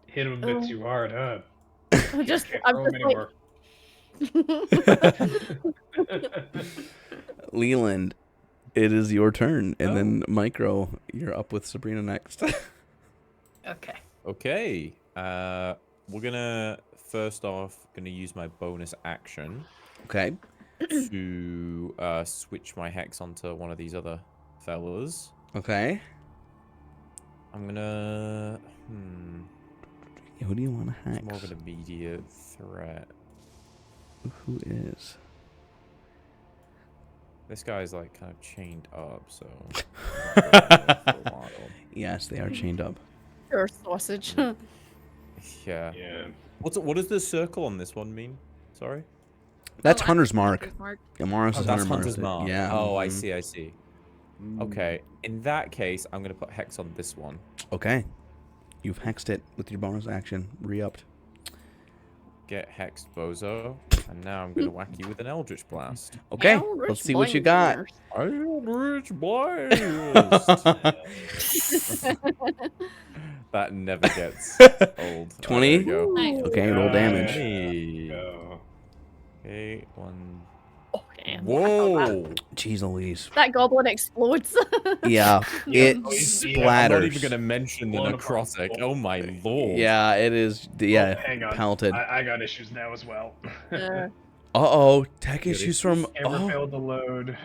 hit him a bit too hard, huh? I'm just Can't like, throw him anymore. Leland, it is your turn, and then Micro, you're up with Sabrina next. Okay. okay. We're gonna first off use my bonus action Okay. to switch my hex onto one of these other fellas. Okay. I'm gonna. Who do you want to It's hack? more of an immediate threat. Who is? This guy's like kind of chained up, so. Yes, they are chained up. pure sausage. Yeah. Yeah. What does the circle on this one mean? Sorry. That's Oh, Hunter's I- Mark. Amaris is That's Hunter's Hunter's Mark. Mark. Yeah. Oh, I mhm. see. I see. Okay. In that case, I'm gonna put hex on this one. Okay. You've hexed it with your bonus action. Re-upped. Get hexed, bozo. And now I'm gonna whack you with an Eldritch Blast. Okay. Eldritch Let's see what you got. Blinders. Eldritch Blast. That never gets old. 20? There we go. Nice. Okay, roll damage. Hey. Go. Okay, one. Oh, damn. Whoa! Jeez Louise. That goblin explodes. Yeah. It Oh, yeah. I'm not splatters. even gonna mention the Blown apart. necrotic. Oh my lord. Yeah, it is. Oh, Yeah, hang on. pelted. I got issues now as well. Uh-oh. Tech Good issues from... Ever Oh, failed to load.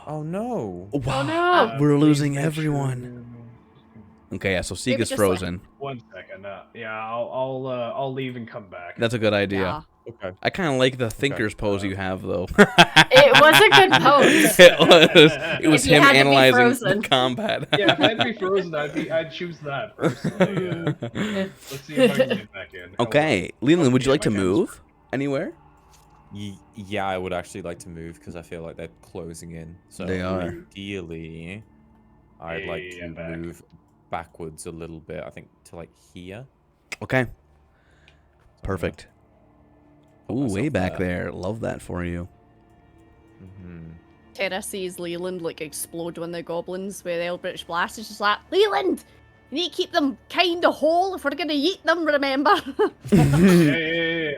Oh no. wow. no. We're Please losing make everyone. sure- Okay, yeah. So Sieg Maybe is just, like- frozen. 1 second. Yeah, I'll leave and come back. That's a good idea. Yeah. Okay. I kind of like the thinker's pose you have, though. It was a good pose. It was If you him had to be analyzing frozen. the combat. Yeah, if I had to be frozen, I'd choose that personally. Let's see if I can get back in. Okay, Leland, would you like to my guns move anywhere? Yeah, I would actually like to move because I feel like they're closing in. So They are. ideally, I'd like Hey, to I'm back. move backwards a little bit. I think to like here. Okay, So I'm perfect. put Ooh, way myself back there. Love that for you. Tera sees Leland like explode when the goblins with the Eldritch Blast. It's just like, Leland, you need to keep them kind of whole if we're gonna eat them, remember? Hey,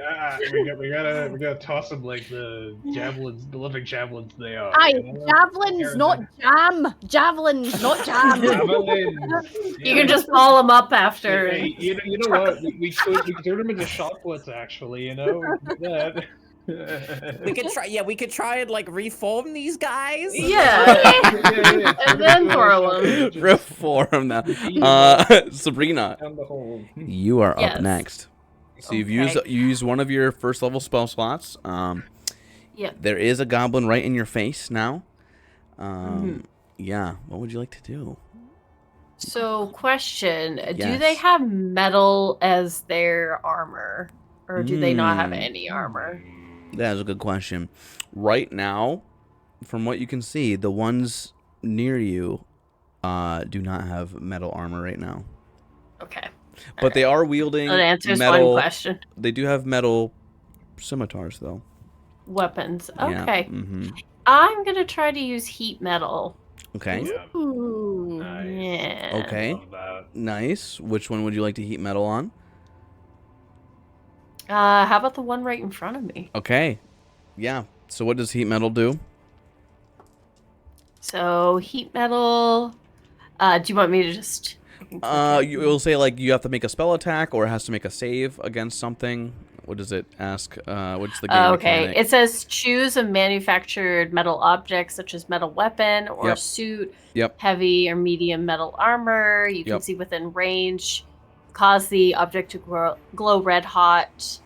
we gotta toss them like the javelins, the living javelins they are. Aye, you know? javelins, not jam. Javelins, not jam. Javelins. You can just ball them up after. Hey, you know what? We could turn them into shotlets, actually. You know, we could do that. We could try. Yeah, we could try and like reform these guys. Yeah. And then throw 'em. Reform now. Sabrina, Down the hole. you are up Yes. next. So you've Okay. used one of your first level spell slots. Yep. There is a goblin right in your face now. Mm-hmm. Yeah. What would you like to do? So, question: Do Yes. they have metal as their armor, or do they not have Mm. any armor? That is a good question. Right now, from what you can see, the ones near you do not have metal armor right now. Okay. But they are wielding That answers metal. one question. They do have metal scimitars, though. Weapons. Yeah. Okay. Mm-hmm. I'm gonna try to use heat metal. Okay. Yeah. Ooh. Nice. Yeah. Okay. Love that. Nice. Which one would you like to heat metal on? How about the one right in front of me? Okay. Yeah. So what does heat metal do? So heat metal. Do you want me to just? You will say like you have to make a spell attack or it has to make a save against something. What does it ask? What's the game Okay. mechanic? It says choose a manufactured metal object such as metal weapon or Yep. suit, Yep. heavy or medium metal armor. You can Yep. see within range. Cause the object to glow red hot.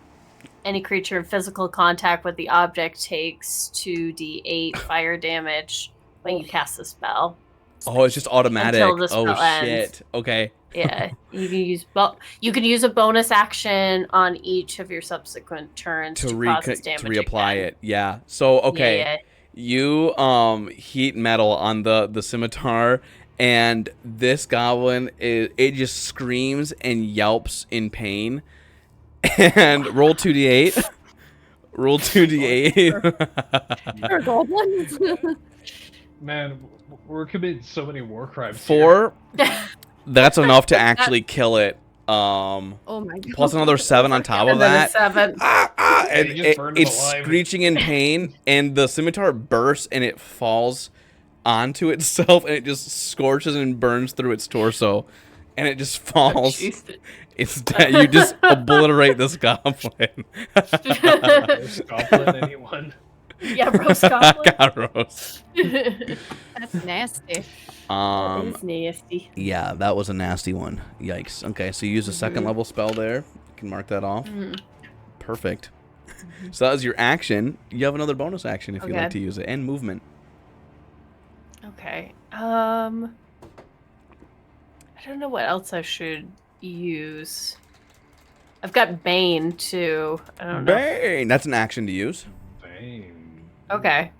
Any creature in physical contact with the object takes 2d8 fire damage when you cast the spell. Oh, it's just automatic. Until the Oh spell ends. shit. Okay. Yeah, you can use a bonus action on each of your subsequent turns to, cause this damage reapply again. it. Yeah. So okay. Yeah, You heat metal on the scimitar, and this goblin it just screams and yelps in pain. And roll 2d8. Roll 2d8. They're goblins. Man, we're committing so many war crimes. here. 4. That's enough to actually kill it. Oh my god. Plus another 7 on top of And then a that. 7. And you just burned him it's alive. screeching in pain, and the scimitar bursts and it falls onto itself, and it just scorches and burns through its torso, and it just falls. Jesus. It's dead. You just obliterate this goblin. Roast goblin, anyone? Yeah, roast goblin. God, roast. That's nasty. It's nasty. Yeah, that was a nasty one. Yikes. Okay, so you use a second level spell there. You can mark that off. Perfect. So that was your action. You have another bonus action if you'd like Okay. to use it, and movement. Okay. I don't know what else I should use. I've got Bane too. I don't know. Bang! That's an action to use. Bane. Okay.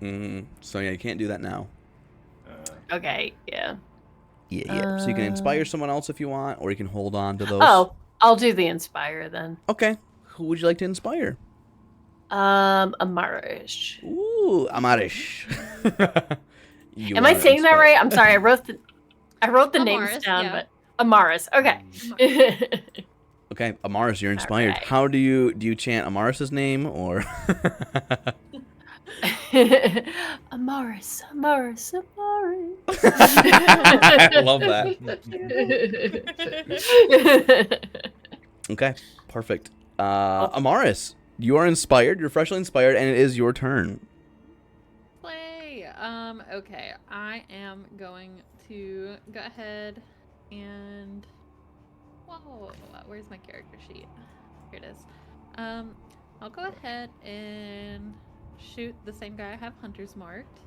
So yeah, you can't do that now. Okay. Yeah. Yeah. So you can inspire someone else if you want, or you can hold on to those. Oh, I'll do the inspire then. Okay. Who would you like to inspire? Amaris. Ooh, Amaris. Am I saying that right? I'm sorry. I wrote the names Amaris, down, yeah. but Amaris. Okay. Okay, Amaris, you're inspired. Alright. How do you chant Amaris's name, or? Amaris, Amaris, Amaris. I love that. Okay, perfect. Amaris, you are inspired. You're freshly inspired, and it is your turn. Play. Okay. I am going to go ahead and whoa, where's my character sheet? Here it is. I'll go ahead and shoot the same guy I have hunters marked.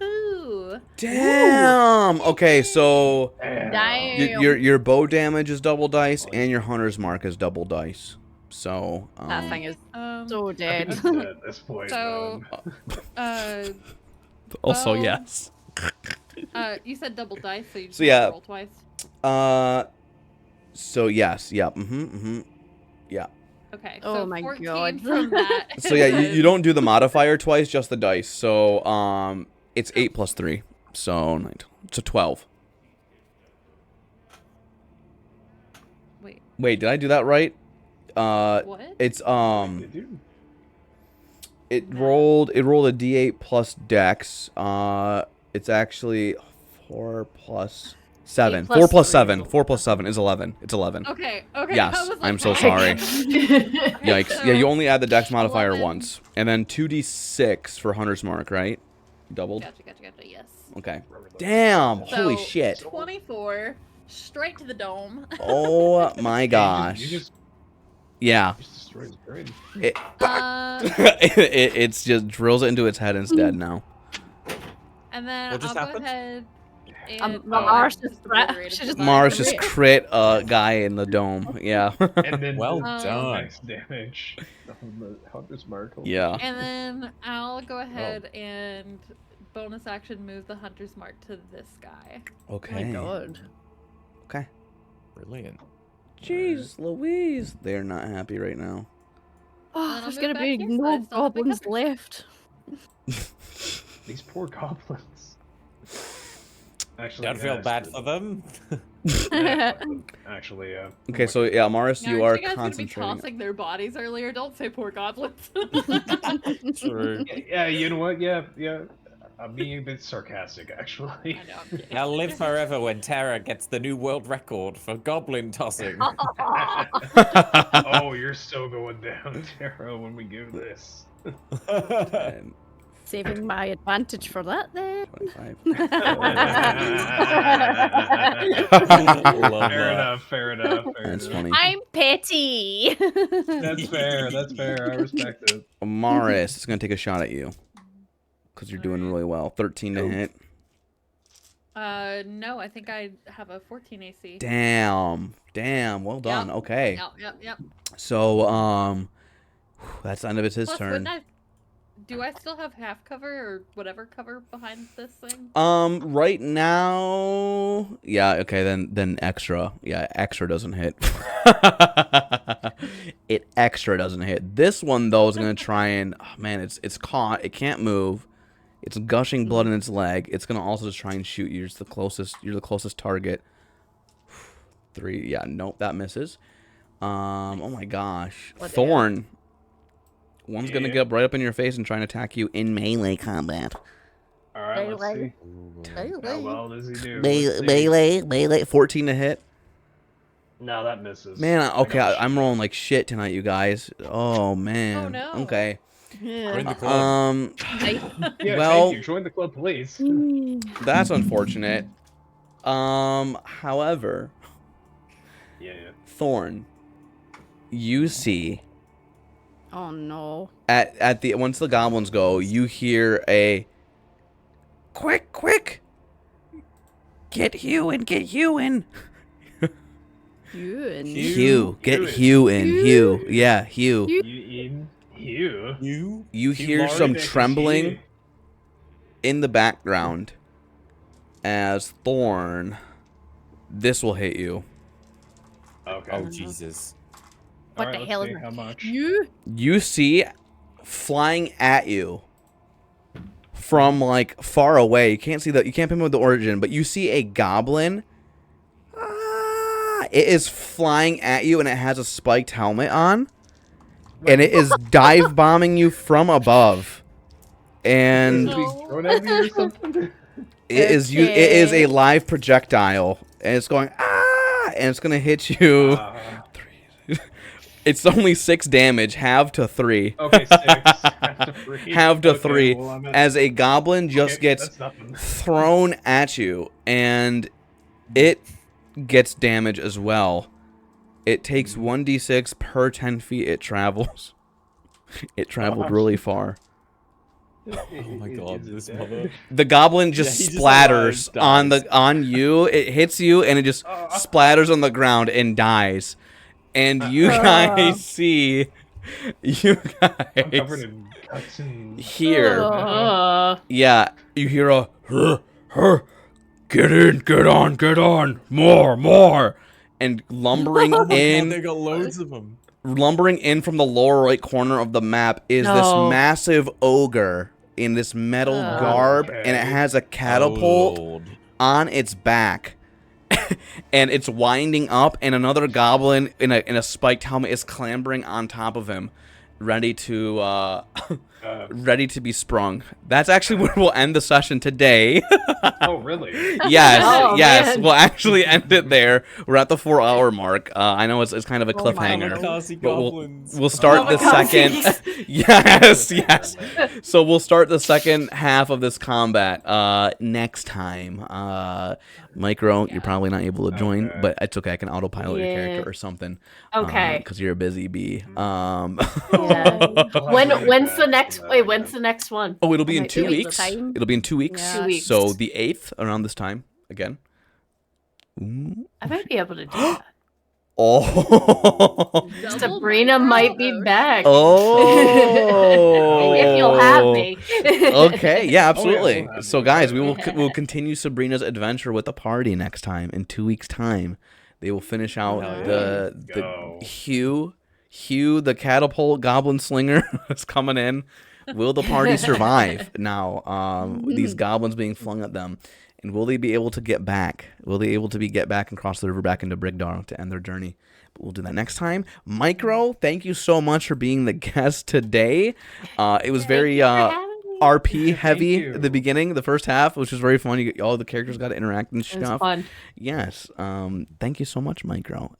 Ooh. Damn. Okay, so Damn. your bow damage is double dice, and your hunter's mark is double dice. So That thing is so I think dead. it's dead at this point. So, also bow- yes. You said double dice, so you just So, yeah. roll twice. So yes, yep. Yeah. Okay. Oh so my 14 God. from that. So yeah, you don't do the modifier twice, just the dice. So it's 8 plus 3, so 9. So 12. Wait, did I do that right? What? It's Dude. it rolled a d8 plus dex. It's actually 4 plus 7. 8 plus 4 plus 3. 7. 4 plus 7 is 11. It's 11. Okay. Okay. Yes, I was like, I'm so what? sorry. Yikes. Yeah, you only add the dex modifier 11. once. And then 2d6 for Hunter's Mark, right? Doubled? Gotcha. Yes. Okay. Damn. Holy So, shit. 24, straight to the dome. Oh my gosh. You just Yeah. destroyed the brain. It, Uh, just drills it into its head instead now. and then What just I'll happened? go ahead and Mars just just threat. obliterated She the just body. Mars just Great. crit a guy in the dome. Yeah. And then Well the done. max damage on the Hunter's Mark. Yeah. And then I'll go ahead and bonus action move the hunter's mark to this guy. Okay. God. Okay. Brilliant. Jeez Louise. They're not happy right now. Oh, I'll there's move gonna back be here so I no still have my goblins covers. left. These poor goblins. Actually, Don't feel yeah, bad it's- for them. Actually, yeah. Okay, so yeah, Amaris, Now, you aren't are you guys gonna be concentrating. tossing their bodies earlier? Don't say poor goblins. True. Yeah, you know what? Yeah. I'm being a bit sarcastic, actually. I know, I'm kidding. They'll live forever when Tera gets the new world record for goblin tossing. Oh, you're so going down, Tera, when we do this. 10, Saving my advantage for that then. 25. Love Fair that. enough, fair enough. That's funny. I'm petty. That's fair, I respect it. Amaris is going to take a shot at you. Because you're doing really well. 13 to hit. No, I think I have a 14 AC. Damn. Well done. Yep. Okay. Yep. So, that's the end of his Plus, turn. wouldn't do I still have half cover or whatever cover behind this thing? Right now, yeah, okay, then extra. Yeah, extra doesn't hit. It extra doesn't hit. This one though is gonna try and man, it's caught. It can't move. It's gushing blood in its leg. It's gonna also just try and shoot you. You're the closest target. 3, yeah, nope, that misses. Oh my gosh. What the Thorn. One's gonna Yeah. get up right up in your face and try and attack you in melee combat. Alright, let's see. Melee. How well does he do? Let's see. Melee. 14 to hit. No, that misses. Man, okay, I got I'm rolling like shit tonight, you guys. Oh man. Oh, no. Okay. Join the club. Yeah, well- thank you. Join the club, please. That's unfortunate. However, Yeah. Thorn, you see Oh no. at the once the goblins go, you hear a quick, get Hugh in. You and Hugh, get Hugh. Hugh in. Hugh, yeah, Hugh. You in you. You hear Marty some next to trembling you. in the background as Thorn. This will hit you. Okay. Oh Jesus. What Alright, the let's hell see is how much? you? You see flying at you from like far away. You can't pinpoint the origin, but you see a goblin. It is flying at you and it has a spiked helmet on. And it is dive bombing you from above. And Is it being thrown at me or something? it is a live projectile. And it's going and it's gonna hit you. It's only 6 damage, half to 3. Okay, 6. Half to 3. Half to Okay, 3 well, I'm at- as a goblin just okay, gets that's nothing. thrown at you, and it gets damage as well. It takes 1d6 per 10 feet it travels. It traveled really far. Oh my god, this mother. The goblin just he just splatters dies. on you. It hits you and it just splatters on the ground and dies. And you guys see, you I'm covered guys in cuts and... hear, Uh, yeah, you hear a, get in, get on, more, and lumbering Oh my in. god, they got loads of them. Lumbering in from the lower right corner of the map is this No. massive ogre in this metal garb, and it Okay. has a catapult Oh, Lord. on its back. And it's winding up, and another goblin in a spiked helmet is clambering on top of him, ready to ready to be sprung. That's actually where we'll end the session today. Oh, really? Yes, Oh, yes, man. we'll actually end it there. We're at the 4-hour mark. I know it's kind of a Oh my cliffhanger. Kamikaze But goblins. we'll start the Kamikaze. second. Yes. So we'll start the second half of this combat next time. Micro, you're probably not able to join, Okay. but it's okay. I can autopilot your Yeah. character or something. Okay. Because you're a busy bee. Yeah. When's the next? Wait, when's the next one? Oh, it'll be in Might 2 be weeks. time. It'll be in 2 weeks. Yeah. 2 weeks. So the 8th, around this time, again. Ooh. I might be able to do that. Oh. Double Sabrina micro? might be back. Oh. If you'll have me. Okay, yeah, absolutely. we'll have So you. guys, we'll continue Sabrina's adventure with the party next time in 2 weeks' time. They will finish out Hell yeah. the Go. Hugh the catapult goblin slinger is coming in. Will the party survive now? These goblins being flung at them. And will they be able to get back? Will they able to get back and cross the river back into Brigdar to end their journey? But we'll do that next time. Micro, thank you so much for being the guest today. It was very RP heavy you. at the beginning, the first half, which was very fun. All the characters got to interact and It was stuff. fun. Yes. Thank you so much, Micro.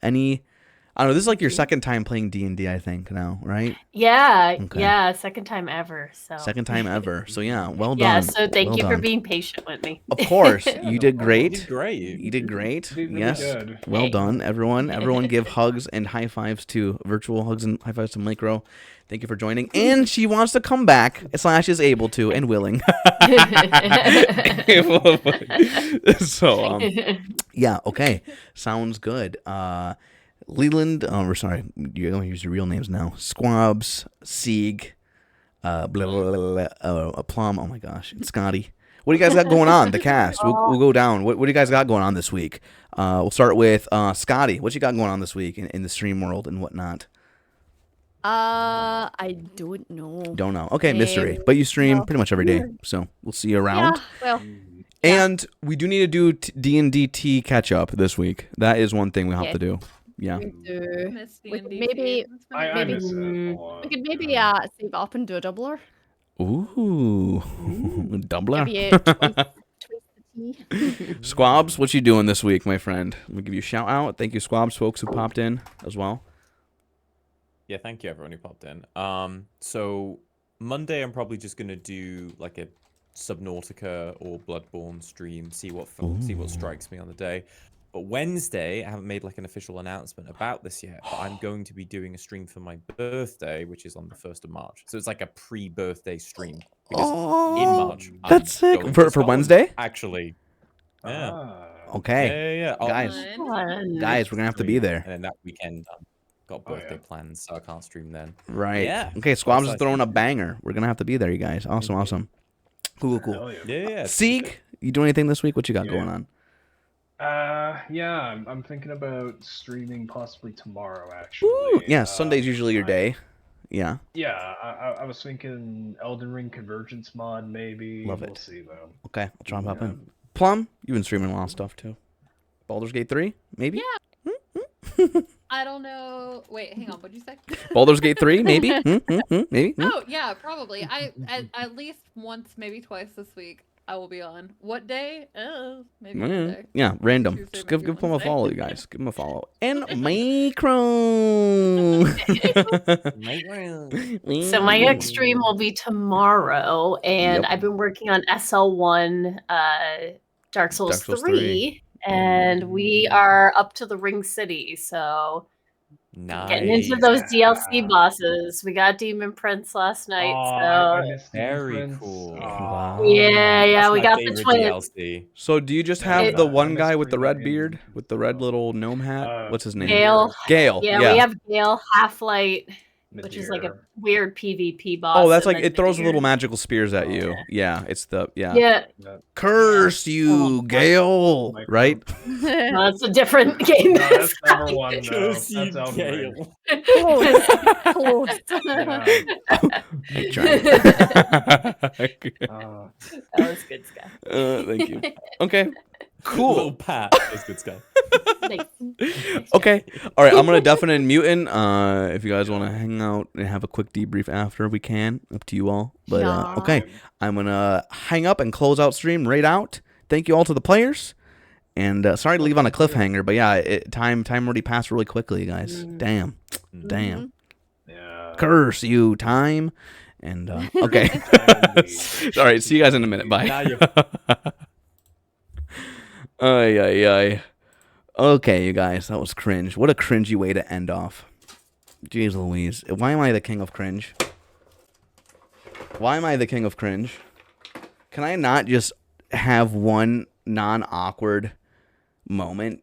I don't know. This is like your second time playing D&D, I think now, right? Yeah, Okay. yeah, second time ever. So Second time ever. So yeah, well yeah, done. so thank Well you for done. being patient with me. Of course, you did You great. did great. You did great. You did really Yes. good. Well Hey. done, everyone. Everyone give hugs and high fives to virtual hugs and high fives to Micro. Thank you for joining. And she wants to come back, / is able to and willing. So, yeah, okay. Sounds good. Leland, we're sorry, you're going to use your real names now. Skwobs, Sieg, blah, blah, blah, blah, Plum, oh my gosh, and Scotty. What do you guys got going on, the cast? We'll go down. What do you guys got going on this week? We'll start with Scotty. What you got going on this week in the stream world and whatnot? I don't know. Don't know. Okay, mystery. But you stream no. pretty much every day, so we'll see you around. Yeah, well, And we do need to do D&D T catch up this week. That is one thing we have Yeah. to do. Yeah. we do. Miss We could D&D maybe- too. It's been I a miss minute. it a lot. We could maybe save up and do a doubler. Ooh. Doubler. Maybe twice the tea. Skwobs, what you doing this week, my friend? Let me give you a shout out. Thank you, Skwobs, folks who popped in as well. Yeah, thank you everyone who popped in. So Monday I'm probably just gonna do like a Subnautica or Bloodborne stream, see what strikes me on the day. But Wednesday, I haven't made like an official announcement about this yet, but I'm going to be doing a stream for my birthday, which is on the 1st of March. So it's like a pre-birthday stream. Because in March, I'm that's sick. going to For Scotland, Wednesday? Actually. Yeah. Ah. Okay. Yeah. Guys. Fun. Fun. Guys, we're going to have to be there. And then that weekend, I've got Oh, birthday yeah. plans, so I can't stream then. Right. Yeah. Okay, Skwobs is Exciting. throwing a banger. We're going to have to be there, you guys. Awesome. Cool. Hell yeah. Yeah. Sieg, you do anything this week? What you got Yeah. going on? Yeah, I'm thinking about streaming possibly tomorrow, actually. Ooh, yeah, Sunday's usually your I- day. Yeah. Yeah, I was thinking Elden Ring Convergence mod, maybe. Love We'll it. see, though. Okay, I'll try and pop Yeah. in. Plum, you've been streaming a lot of stuff too. Baldur's Gate 3, maybe? I don't know. Wait, hang on. What'd you say? Baldur's Gate 3, maybe? Maybe? Oh yeah, probably. At least once, maybe twice this week, I will be on. What day? Maybe Monday. Yeah, random. Tuesday, Just give maybe Plum a Wednesday. follow, you guys. Give him a follow. And Micro. So my next stream will be tomorrow, and Yep. I've been working on SL1, Dark Souls Dark Souls 3. and we are up to the Ring City. So getting into Nice. those DLC bosses. We got Demon Prince last night. Aw, So I missed Demon Very Prince. cool. Aw. Wow. yeah, That's we my got the favorite twin. DLC. So do you just Yeah, have the I one miss guy with the Freeman red and beard, Demon with the Prince red as well. little gnome hat? What's his name? Gale. Gale. Yeah, we have Gale, Half-Light, which is like a Midir. weird PvP boss. Oh, that's and like then it throws Midir. little magical spears at you. Oh. Yeah, it's the Yeah, Curse you, Gale. Micro. Right? no, that's a different game. No, that's number one though. Curse you, That's Elden Ring. Gale. Close. Yeah. I tried. That was good, Scott. Thank you. Okay. Little Cool. pat. That's good stuff. Nice. Okay. All right. I'm gonna deafen and mutant. If you guys want to hang out and have a quick debrief after, we can. Up to you all. But Yeah. okay, I'm gonna hang up and close out stream right out. Thank you all to the players. And sorry to leave on a cliffhanger, but yeah, time already passed really quickly, guys. Damn. Damn. Yeah. Curse you, time. And okay. All right. See you guys in a minute. Bye. Now you're Ay, ay, ay. Okay, you guys, that was cringe. What a cringy way to end off. Jeez Louise. Why am I the king of cringe? Why am I the king of cringe? Can I not just have one non-awkward moment